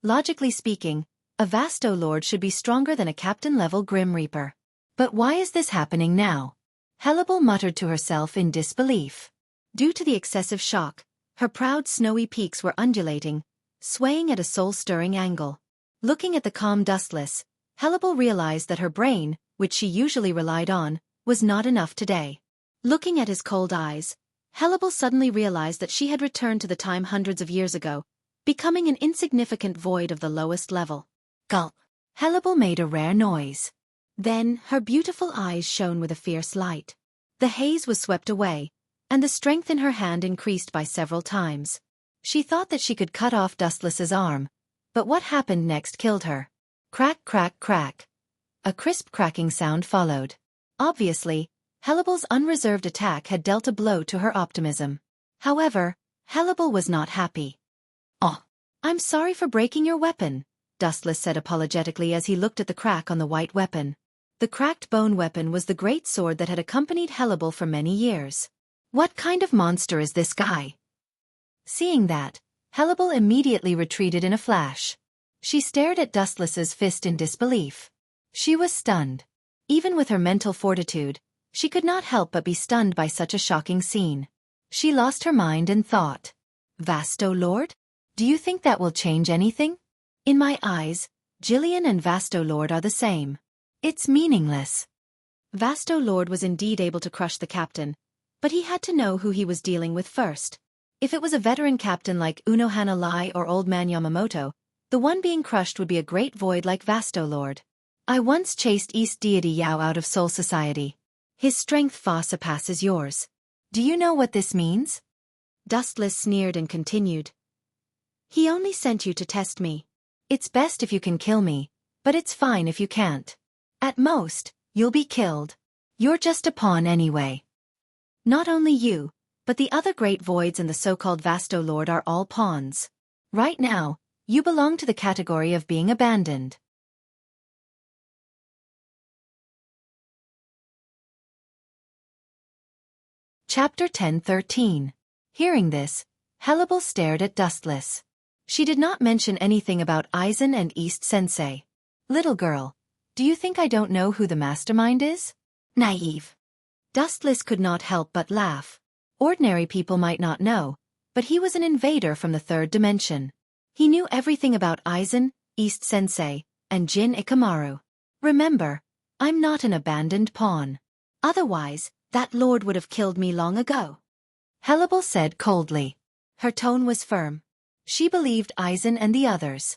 Logically speaking, a Vasto Lord should be stronger than a captain-level Grim Reaper. But why is this happening now? Hellable muttered to herself in disbelief. Due to the excessive shock, her proud snowy peaks were undulating, swaying at a soul-stirring angle. Looking at the calm Dustless, Hellable realized that her brain, which she usually relied on, was not enough today. Looking at his cold eyes, Hellable suddenly realized that she had returned to the time hundreds of years ago, becoming an insignificant void of the lowest level. Gulp. Hellable made a rare noise. Then, her beautiful eyes shone with a fierce light. The haze was swept away, and the strength in her hand increased by several times. She thought that she could cut off Dustless's arm, but what happened next killed her. Crack crack crack. A crisp cracking sound followed. Obviously, Hellable's unreserved attack had dealt a blow to her optimism. However, Hellable was not happy. "Oh, I'm sorry for breaking your weapon," Dustless said apologetically as he looked at the crack on the white weapon. The cracked bone weapon was the great sword that had accompanied Hellable for many years. What kind of monster is this guy? Seeing that, Hellable immediately retreated in a flash. She stared at Dustless's fist in disbelief. She was stunned. Even with her mental fortitude, she could not help but be stunned by such a shocking scene. She lost her mind and thought, "Vasto Lord? Do you think that will change anything? In my eyes, Jillian and Vasto Lord are the same. It's meaningless." Vasto Lord was indeed able to crush the captain, but he had to know who he was dealing with first. If it was a veteran captain like Unohana Lai or Old Man Yamamoto, the one being crushed would be a great void like Vasto Lord. I once chased East Deity Yao out of Soul Society. His strength far surpasses yours. Do you know what this means? Dustless sneered and continued. He only sent you to test me. It's best if you can kill me, but it's fine if you can't. At most, you'll be killed. You're just a pawn anyway. Not only you, but the other great voids and the so-called Vasto Lord are all pawns. Right now, you belong to the category of being abandoned. Chapter 10:13. Hearing this, Hellable stared at Dustless. She did not mention anything about Aizen and East Sensei. Little girl, do you think I don't know who the mastermind is? Naive. Dustless could not help but laugh. Ordinary people might not know, but he was an invader from the third dimension. He knew everything about Aizen, East Sensei, and Jin Ikamaru. Remember, I'm not an abandoned pawn. Otherwise, that lord would have killed me long ago. Hellable said coldly. Her tone was firm. She believed Aizen and the others.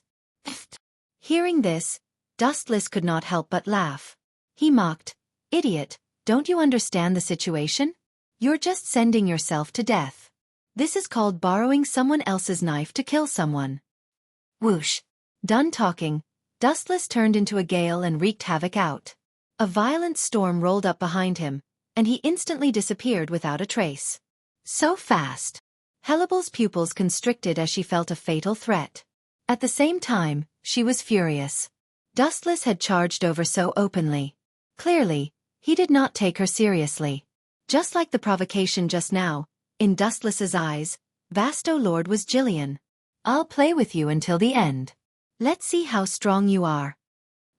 Hearing this, Dustless could not help but laugh. He mocked, "Idiot, don't you understand the situation? You're just sending yourself to death. This is called borrowing someone else's knife to kill someone." Whoosh. Done talking, Dustless turned into a gale and wreaked havoc out. A violent storm rolled up behind him, and he instantly disappeared without a trace. So fast. Hellable's pupils constricted as she felt a fatal threat. At the same time, she was furious. Dustless had charged over so openly. Clearly, he did not take her seriously. Just like the provocation just now, in Dustless's eyes, Overlord was Jillian. I'll play with you until the end. Let's see how strong you are.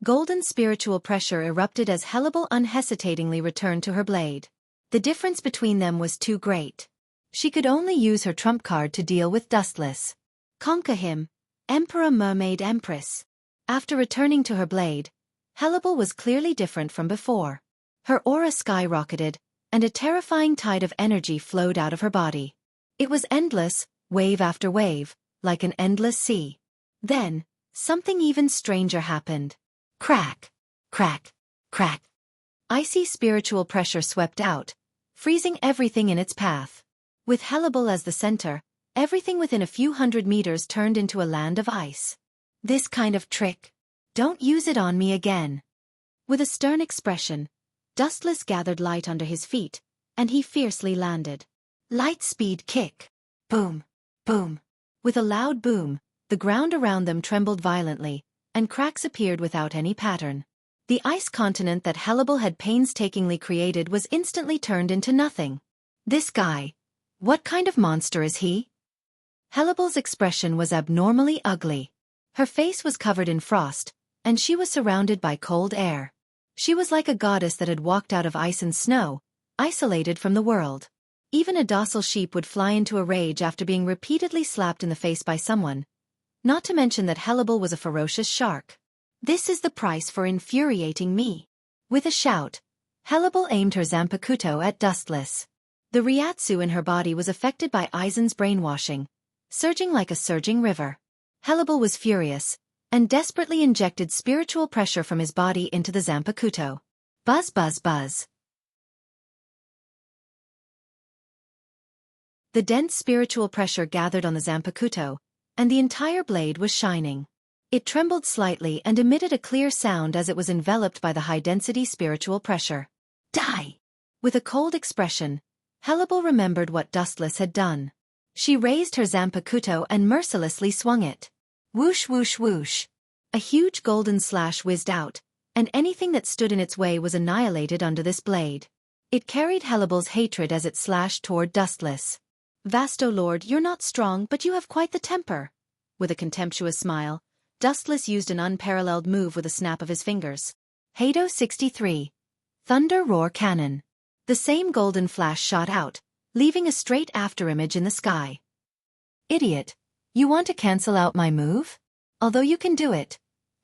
Golden spiritual pressure erupted as Hellebel unhesitatingly returned to her blade. The difference between them was too great. She could only use her trump card to deal with Dustless. Conquer him, Emperor Mermaid Empress. After returning to her blade, Hellebel was clearly different from before. Her aura skyrocketed, and a terrifying tide of energy flowed out of her body. It was endless, wave after wave, like an endless sea. Then, something even stranger happened. Crack, crack, crack. Icy spiritual pressure swept out, freezing everything in its path. With Hellebel as the center, everything within a few hundred meters turned into a land of ice. This kind of trick. Don't use it on me again. With a stern expression, Dustless gathered light under his feet, and he fiercely landed. Light speed kick. Boom, boom. With a loud boom, the ground around them trembled violently, and cracks appeared without any pattern. The ice continent that Hellebel had painstakingly created was instantly turned into nothing. This guy. What kind of monster is he? Hellebel's expression was abnormally ugly. Her face was covered in frost, and she was surrounded by cold air. She was like a goddess that had walked out of ice and snow, isolated from the world. Even a docile sheep would fly into a rage after being repeatedly slapped in the face by someone. Not to mention that Hellebel was a ferocious shark. This is the price for infuriating me. With a shout, Hellebel aimed her Zanpakuto at Dustless. The Ryatsu in her body was affected by Aizen's brainwashing, surging like a surging river. Hellebel was furious, and desperately injected spiritual pressure from his body into the Zanpakuto. Buzz buzz buzz. The dense spiritual pressure gathered on the Zanpakuto, and the entire blade was shining. It trembled slightly and emitted a clear sound as it was enveloped by the high-density spiritual pressure. Die! With a cold expression, Hellebel remembered what Dustless had done. She raised her Zanpakuto and mercilessly swung it. Whoosh whoosh whoosh. A huge golden slash whizzed out, and anything that stood in its way was annihilated under this blade. It carried Hellebel's hatred as it slashed toward Dustless. Overlord, you're not strong, but you have quite the temper. With a contemptuous smile, Dustless used an unparalleled move with a snap of his fingers. Hado 63. Thunder Roar Cannon. The same golden flash shot out, leaving a straight afterimage in the sky. Idiot. You want to cancel out my move? Although you can do it,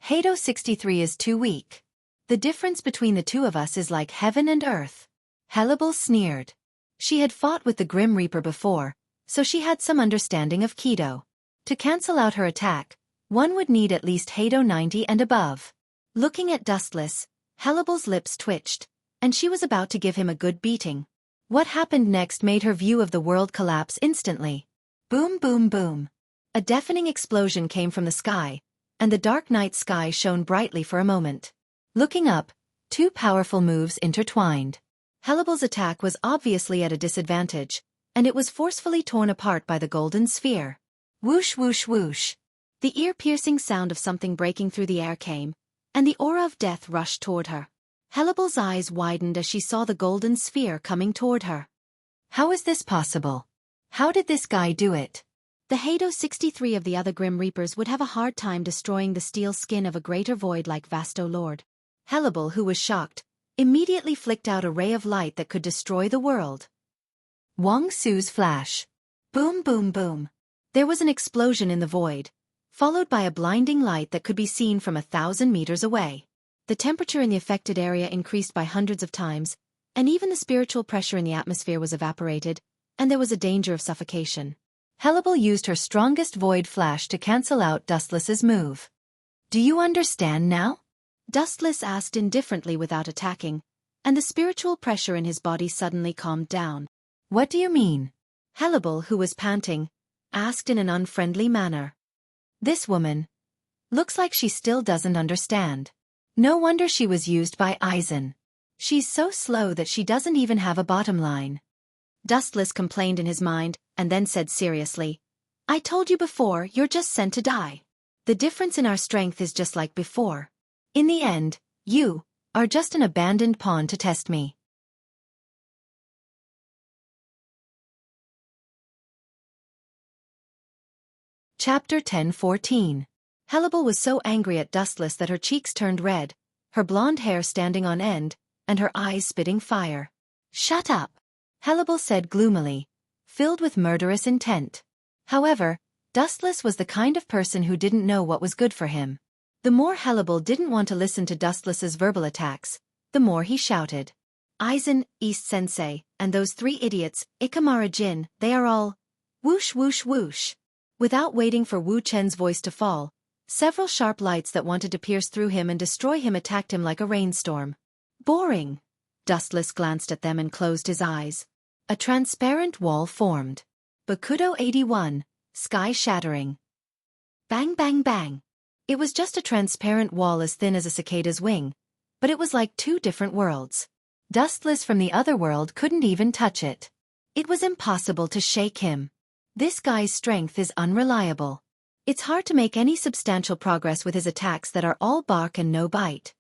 Hado 63 is too weak. The difference between the two of us is like heaven and earth. Hellebel sneered. She had fought with the Grim Reaper before, so she had some understanding of Kido. To cancel out her attack, one would need at least Hado 90 and above. Looking at Dustless, Hellebel's lips twitched, and she was about to give him a good beating. What happened next made her view of the world collapse instantly. Boom boom boom. A deafening explosion came from the sky, and the dark night sky shone brightly for a moment. Looking up, two powerful moves intertwined. Hellebel's attack was obviously at a disadvantage, and it was forcefully torn apart by the golden sphere. Whoosh whoosh whoosh. The ear-piercing sound of something breaking through the air came, and the aura of death rushed toward her. Hellebel's eyes widened as she saw the golden sphere coming toward her. How is this possible? How did this guy do it? The Hado 63 of the other Grim Reapers would have a hard time destroying the steel skin of a greater void like Overlord. Hellebel, who was shocked, immediately flicked out a ray of light that could destroy the world. Wang Su's flash. Boom boom boom. There was an explosion in the void, followed by a blinding light that could be seen from 1,000 meters away. The temperature in the affected area increased by hundreds of times, and even the spiritual pressure in the atmosphere was evaporated, and there was a danger of suffocation. Hellebel used her strongest void flash to cancel out Dustless's move. Do you understand now? Dustless asked indifferently without attacking, and the spiritual pressure in his body suddenly calmed down. What do you mean? Hellebel, who was panting, asked in an unfriendly manner. This woman looks like she still doesn't understand. No wonder she was used by Aizen. She's so slow that she doesn't even have a bottom line. Dustless complained in his mind, and then said seriously, I told you before, you're just sent to die. The difference in our strength is just like before. In the end, you are just an abandoned pawn to test me. Chapter 10:14. Hannibal was so angry at Dustless that her cheeks turned red, her blonde hair standing on end, and her eyes spitting fire. "Shut up," Hannibal said gloomily, filled with murderous intent. However, Dustless was the kind of person who didn't know what was good for him. The more Hannibal didn't want to listen to Dustless's verbal attacks, the more he shouted. "Aizen, East Sensei, and those three idiots, Ikamara Jin, they are all..." Whoosh whoosh whoosh. Without waiting for Wu Chen's voice to fall, several sharp lights that wanted to pierce through him and destroy him attacked him like a rainstorm. Boring. Dustless glanced at them and closed his eyes. A transparent wall formed. Bakudo 81, sky shattering. Bang bang bang. It was just a transparent wall as thin as a cicada's wing, but it was like two different worlds. Dustless from the other world couldn't even touch it. It was impossible to shake him. This guy's strength is unreliable. It's hard to make any substantial progress with his attacks that are all bark and no bite.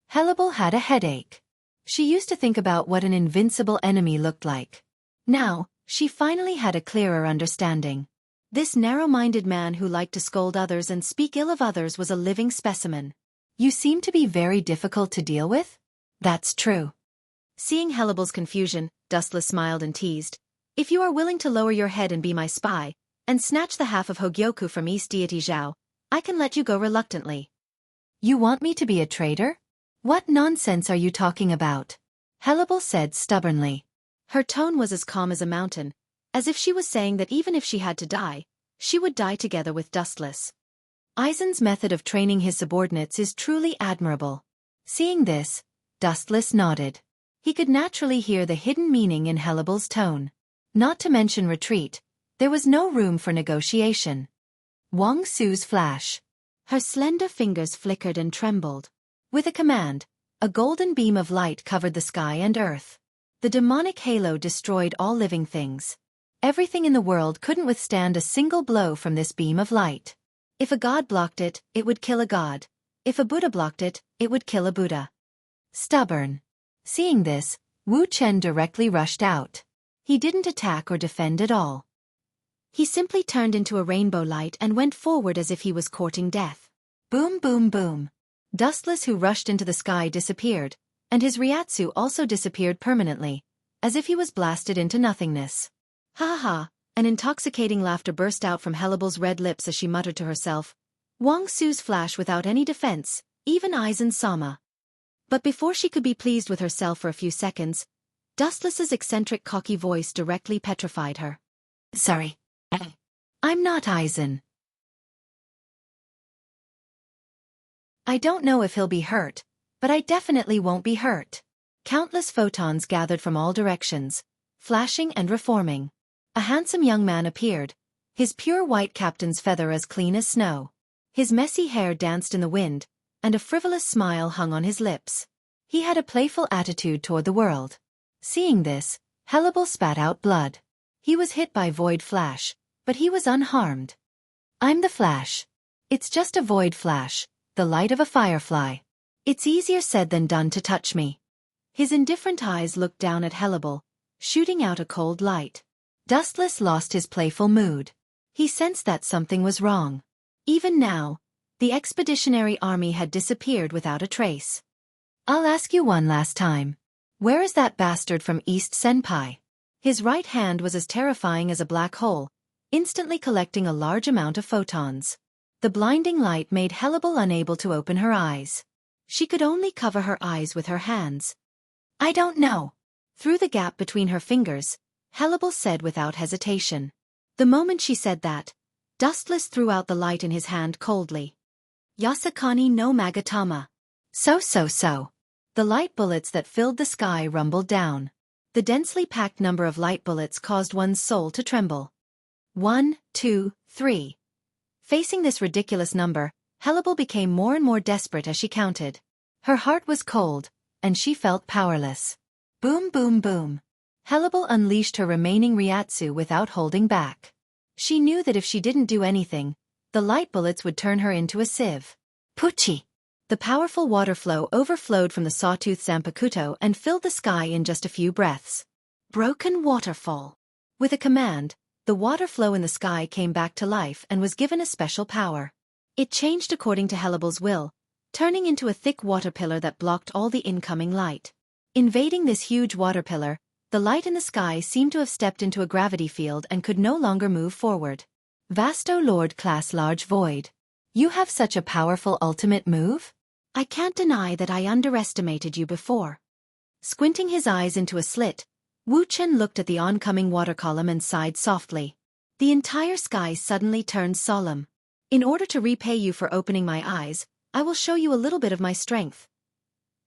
Hannibal had a headache. She used to think about what an invincible enemy looked like. Now, she finally had a clearer understanding. This narrow-minded man who liked to scold others and speak ill of others was a living specimen. "You seem to be very difficult to deal with?" "That's true." Seeing Hannibal's confusion, Dustless smiled and teased. "If you are willing to lower your head and be my spy, and snatch the half of Hogyoku from East Deity Zhao, I can let you go reluctantly." "You want me to be a traitor? What nonsense are you talking about?" Hannibal said stubbornly. Her tone was as calm as a mountain, as if she was saying that even if she had to die, she would die together with Dustless. Aizen's method of training his subordinates is truly admirable. Seeing this, Dustless nodded. He could naturally hear the hidden meaning in Hannibal's tone. Not to mention retreat, there was no room for negotiation. Wang Su's flash. Her slender fingers flickered and trembled. With a command, a golden beam of light covered the sky and earth. The demonic halo destroyed all living things. Everything in the world couldn't withstand a single blow from this beam of light. If a god blocked it, it would kill a god. If a Buddha blocked it, it would kill a Buddha. Stubborn. Seeing this, Wu Chen directly rushed out. He didn't attack or defend at all. He simply turned into a rainbow light and went forward as if he was courting death. Boom boom boom. Dustless who rushed into the sky disappeared, and his Ryatsu also disappeared permanently, as if he was blasted into nothingness. Ha ha, an intoxicating laughter burst out from Hannibal's red lips as she muttered to herself. Wang Su's flash without any defense, even Aizen-sama. But before she could be pleased with herself for a few seconds, Dustless's eccentric cocky voice directly petrified her. "Sorry. I'm not Aizen. I don't know if he'll be hurt, but I definitely won't be hurt." Countless photons gathered from all directions, flashing and reforming. A handsome young man appeared, his pure white captain's feather as clean as snow. His messy hair danced in the wind, and a frivolous smile hung on his lips. He had a playful attitude toward the world. Seeing this, Hannibal spat out blood. He was hit by Void Flash, but he was unharmed. "I'm the Flash. It's just a Void Flash, the light of a firefly. It's easier said than done to touch me." His indifferent eyes looked down at Hannibal, shooting out a cold light. Dustless lost his playful mood. He sensed that something was wrong. Even now, the expeditionary army had disappeared without a trace. "I'll ask you one last time. Where is that bastard from East Senpai?" His right hand was as terrifying as a black hole, instantly collecting a large amount of photons. The blinding light made Hannibal unable to open her eyes. She could only cover her eyes with her hands. "I don't know." Through the gap between her fingers, Hannibal said without hesitation. The moment she said that, Dustless threw out the light in his hand coldly. "Yasakani no Magatama." So. The light bullets that filled the sky rumbled down. The densely packed number of light bullets caused one's soul to tremble. 1, 2, 3. Facing this ridiculous number, Hannibal became more and more desperate as she counted. Her heart was cold, and she felt powerless. Boom boom boom. Hannibal unleashed her remaining Ryatsu without holding back. She knew that if she didn't do anything, the light bullets would turn her into a sieve. Puchi! The powerful water flow overflowed from the sawtooth Zanpakuto and filled the sky in just a few breaths. Broken waterfall. With a command, the water flow in the sky came back to life and was given a special power. It changed according to Helibal's will, turning into a thick water pillar that blocked all the incoming light. Invading this huge water pillar, the light in the sky seemed to have stepped into a gravity field and could no longer move forward. Vasto Lord class large void. You have such a powerful ultimate move? I can't deny that I underestimated you before. Squinting his eyes into a slit, Wuchen looked at the oncoming water column and sighed softly. The entire sky suddenly turned solemn. In order to repay you for opening my eyes, I will show you a little bit of my strength.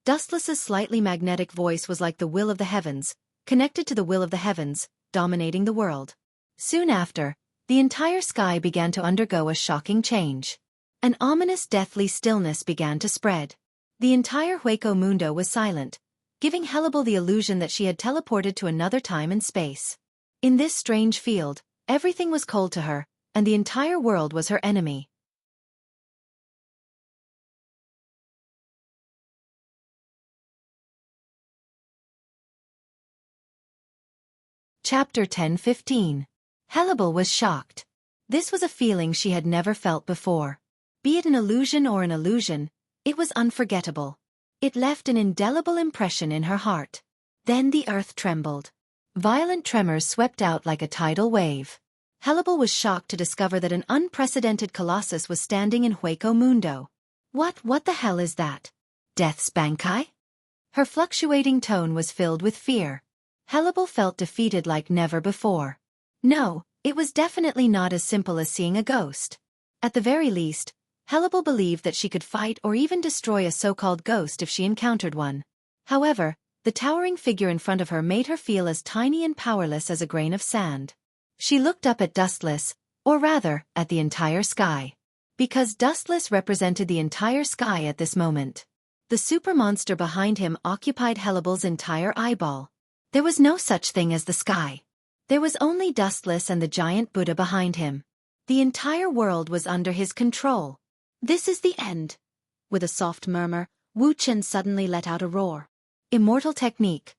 Dustless's slightly magnetic voice was like the will of the heavens, connected to the will of the heavens, dominating the world. Soon after, the entire sky began to undergo a shocking change. An ominous deathly stillness began to spread. The entire Hueco Mundo was silent, giving Helibal the illusion that she had teleported to another time and space. In this strange field, everything was cold to her, and the entire world was her enemy. Chapter 10-15. Helibal was shocked. This was a feeling she had never felt before. Be it an illusion or an illusion, it was unforgettable. It left an indelible impression in her heart. Then the earth trembled. Violent tremors swept out like a tidal wave. Helibal was shocked to discover that an unprecedented colossus was standing in Hueco Mundo. What the hell is that? Death's Bankai? Her fluctuating tone was filled with fear. Helibal felt defeated like never before. No, it was definitely not as simple as seeing a ghost. At the very least, Helibal believed that she could fight or even destroy a so-called ghost if she encountered one. However, the towering figure in front of her made her feel as tiny and powerless as a grain of sand. She looked up at Dustless, or rather, at the entire sky. Because Dustless represented the entire sky at this moment. The super monster behind him occupied Helibal's entire eyeball. There was no such thing as the sky. There was only Dustless and the giant Buddha behind him. The entire world was under his control. This is the end. With a soft murmur, Wuchen suddenly let out a roar. Immortal technique.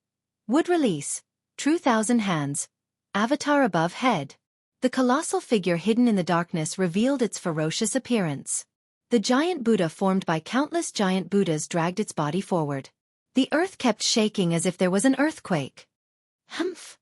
Wood release. True thousand hands. Avatar above head. The colossal figure hidden in the darkness revealed its ferocious appearance. The giant Buddha formed by countless giant Buddhas dragged its body forward. The earth kept shaking as if there was an earthquake. Humph.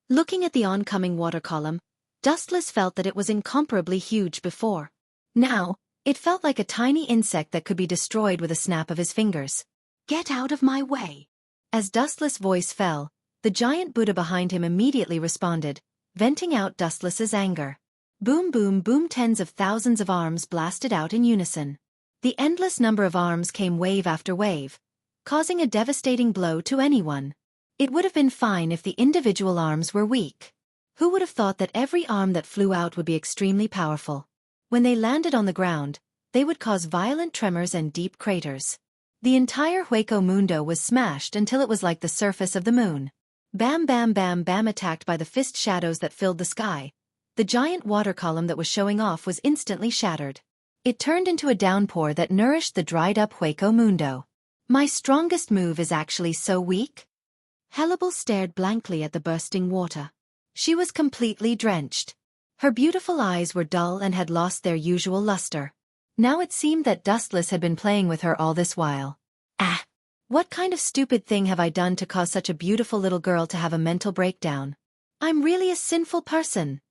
Looking at the oncoming water column, Dustless felt that it was incomparably huge before. Now, it felt like a tiny insect that could be destroyed with a snap of his fingers. Get out of my way. As Dustless' voice fell, the giant Buddha behind him immediately responded, venting out Dustless's anger. Boom boom boom, tens of thousands of arms blasted out in unison. The endless number of arms came wave after wave, causing a devastating blow to anyone. It would have been fine if the individual arms were weak. Who would have thought that every arm that flew out would be extremely powerful? When they landed on the ground, they would cause violent tremors and deep craters. The entire Hueco Mundo was smashed until it was like the surface of the moon. Bam bam bam bam, attacked by the fist shadows that filled the sky. The giant water column that was showing off was instantly shattered. It turned into a downpour that nourished the dried-up Hueco Mundo. My strongest move is actually so weak? Helibal stared blankly at the bursting water. She was completely drenched. Her beautiful eyes were dull and had lost their usual luster. Now it seemed that Dustless had been playing with her all this while. Ah! What kind of stupid thing have I done to cause such a beautiful little girl to have a mental breakdown? I'm really a sinful person.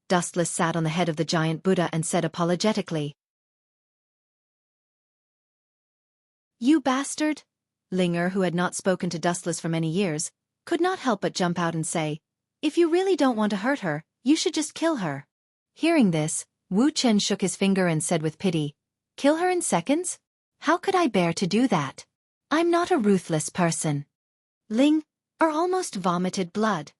Dustless sat on the head of the giant Buddha and said apologetically. You bastard! Linger, who had not spoken to Dustless for many years, could not help but jump out and say, if you really don't want to hurt her, you should just kill her. Hearing this, Wu Chen shook his finger and said with pity, kill her in seconds? How could I bear to do that? I'm not a ruthless person. Ling almost vomited blood.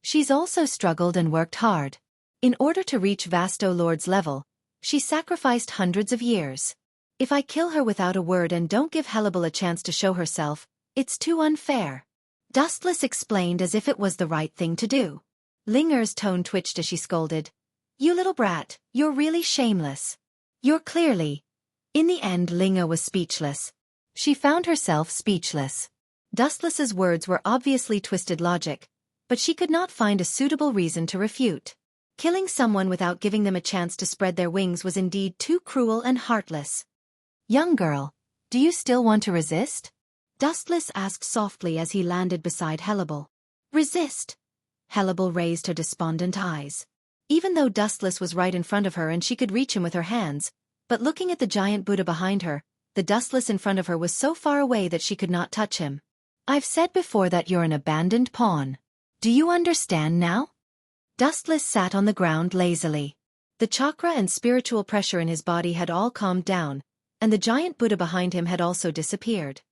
She's also struggled and worked hard. In order to reach Vasto Lord's level, she sacrificed hundreds of years. If I kill her without a word and don't give Helibal a chance to show herself, it's too unfair. Dustless explained as if it was the right thing to do. Linger's tone twitched as she scolded. You little brat, you're really shameless. You're clearly. In the end, Linger was speechless. She found herself speechless. Dustless's words were obviously twisted logic, but she could not find a suitable reason to refute. Killing someone without giving them a chance to spread their wings was indeed too cruel and heartless. Young girl, do you still want to resist? Dustless asked softly as he landed beside Hellebel. Resist? Hellebel raised her despondent eyes. Even though Dustless was right in front of her and she could reach him with her hands, but looking at the giant Buddha behind her, the Dustless in front of her was so far away that she could not touch him. I've said before that you're an abandoned pawn. Do you understand now? Dustless sat on the ground lazily. The chakra and spiritual pressure in his body had all calmed down, and the giant Buddha behind him had also disappeared.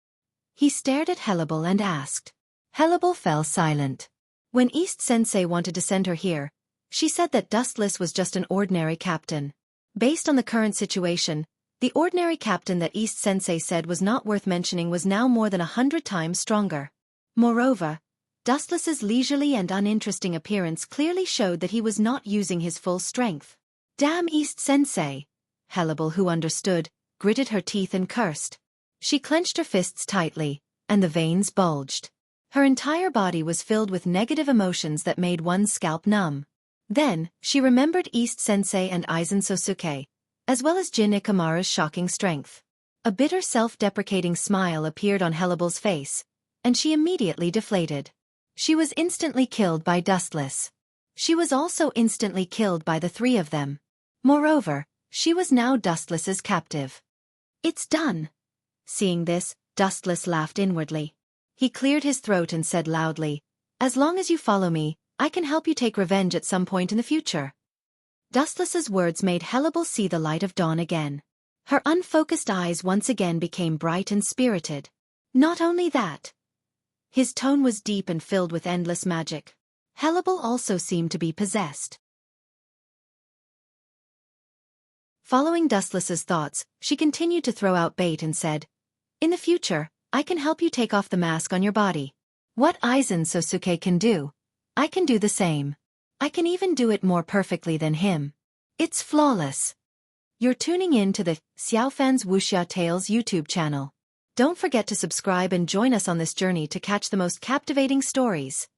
He stared at Hellebel and asked. Hellebel fell silent. When East Sensei wanted to send her here, she said that Dustless was just an ordinary captain. Based on the current situation, the ordinary captain that East Sensei said was not worth mentioning was now more than 100 times stronger. Moreover, Dustless's leisurely and uninteresting appearance clearly showed that he was not using his full strength. Damn East Sensei! Hellebel, who understood, gritted her teeth and cursed. She clenched her fists tightly, and the veins bulged. Her entire body was filled with negative emotions that made one's scalp numb. Then, she remembered East Sensei and Aizen Sosuke, as well as Jin Ikamaru's shocking strength. A bitter self-deprecating smile appeared on Hellebel's face, and she immediately deflated. She was instantly killed by Dustless. She was also instantly killed by the three of them. Moreover, she was now Dustless's captive. It's done. Seeing this, Dustless laughed inwardly. He cleared his throat and said loudly, as long as you follow me, I can help you take revenge at some point in the future. Dustless's words made Hellebel see the light of dawn again. Her unfocused eyes once again became bright and spirited. Not only that. His tone was deep and filled with endless magic. Hellebel also seemed to be possessed. Following Dustless's thoughts, she continued to throw out bait and said, in the future, I can help you take off the mask on your body. What Aizen Sosuke can do, I can do the same. I can even do it more perfectly than him. It's flawless. You're tuning in to the Xiaofan's Wuxia Tales YouTube channel. Don't forget to subscribe and join us on this journey to catch the most captivating stories.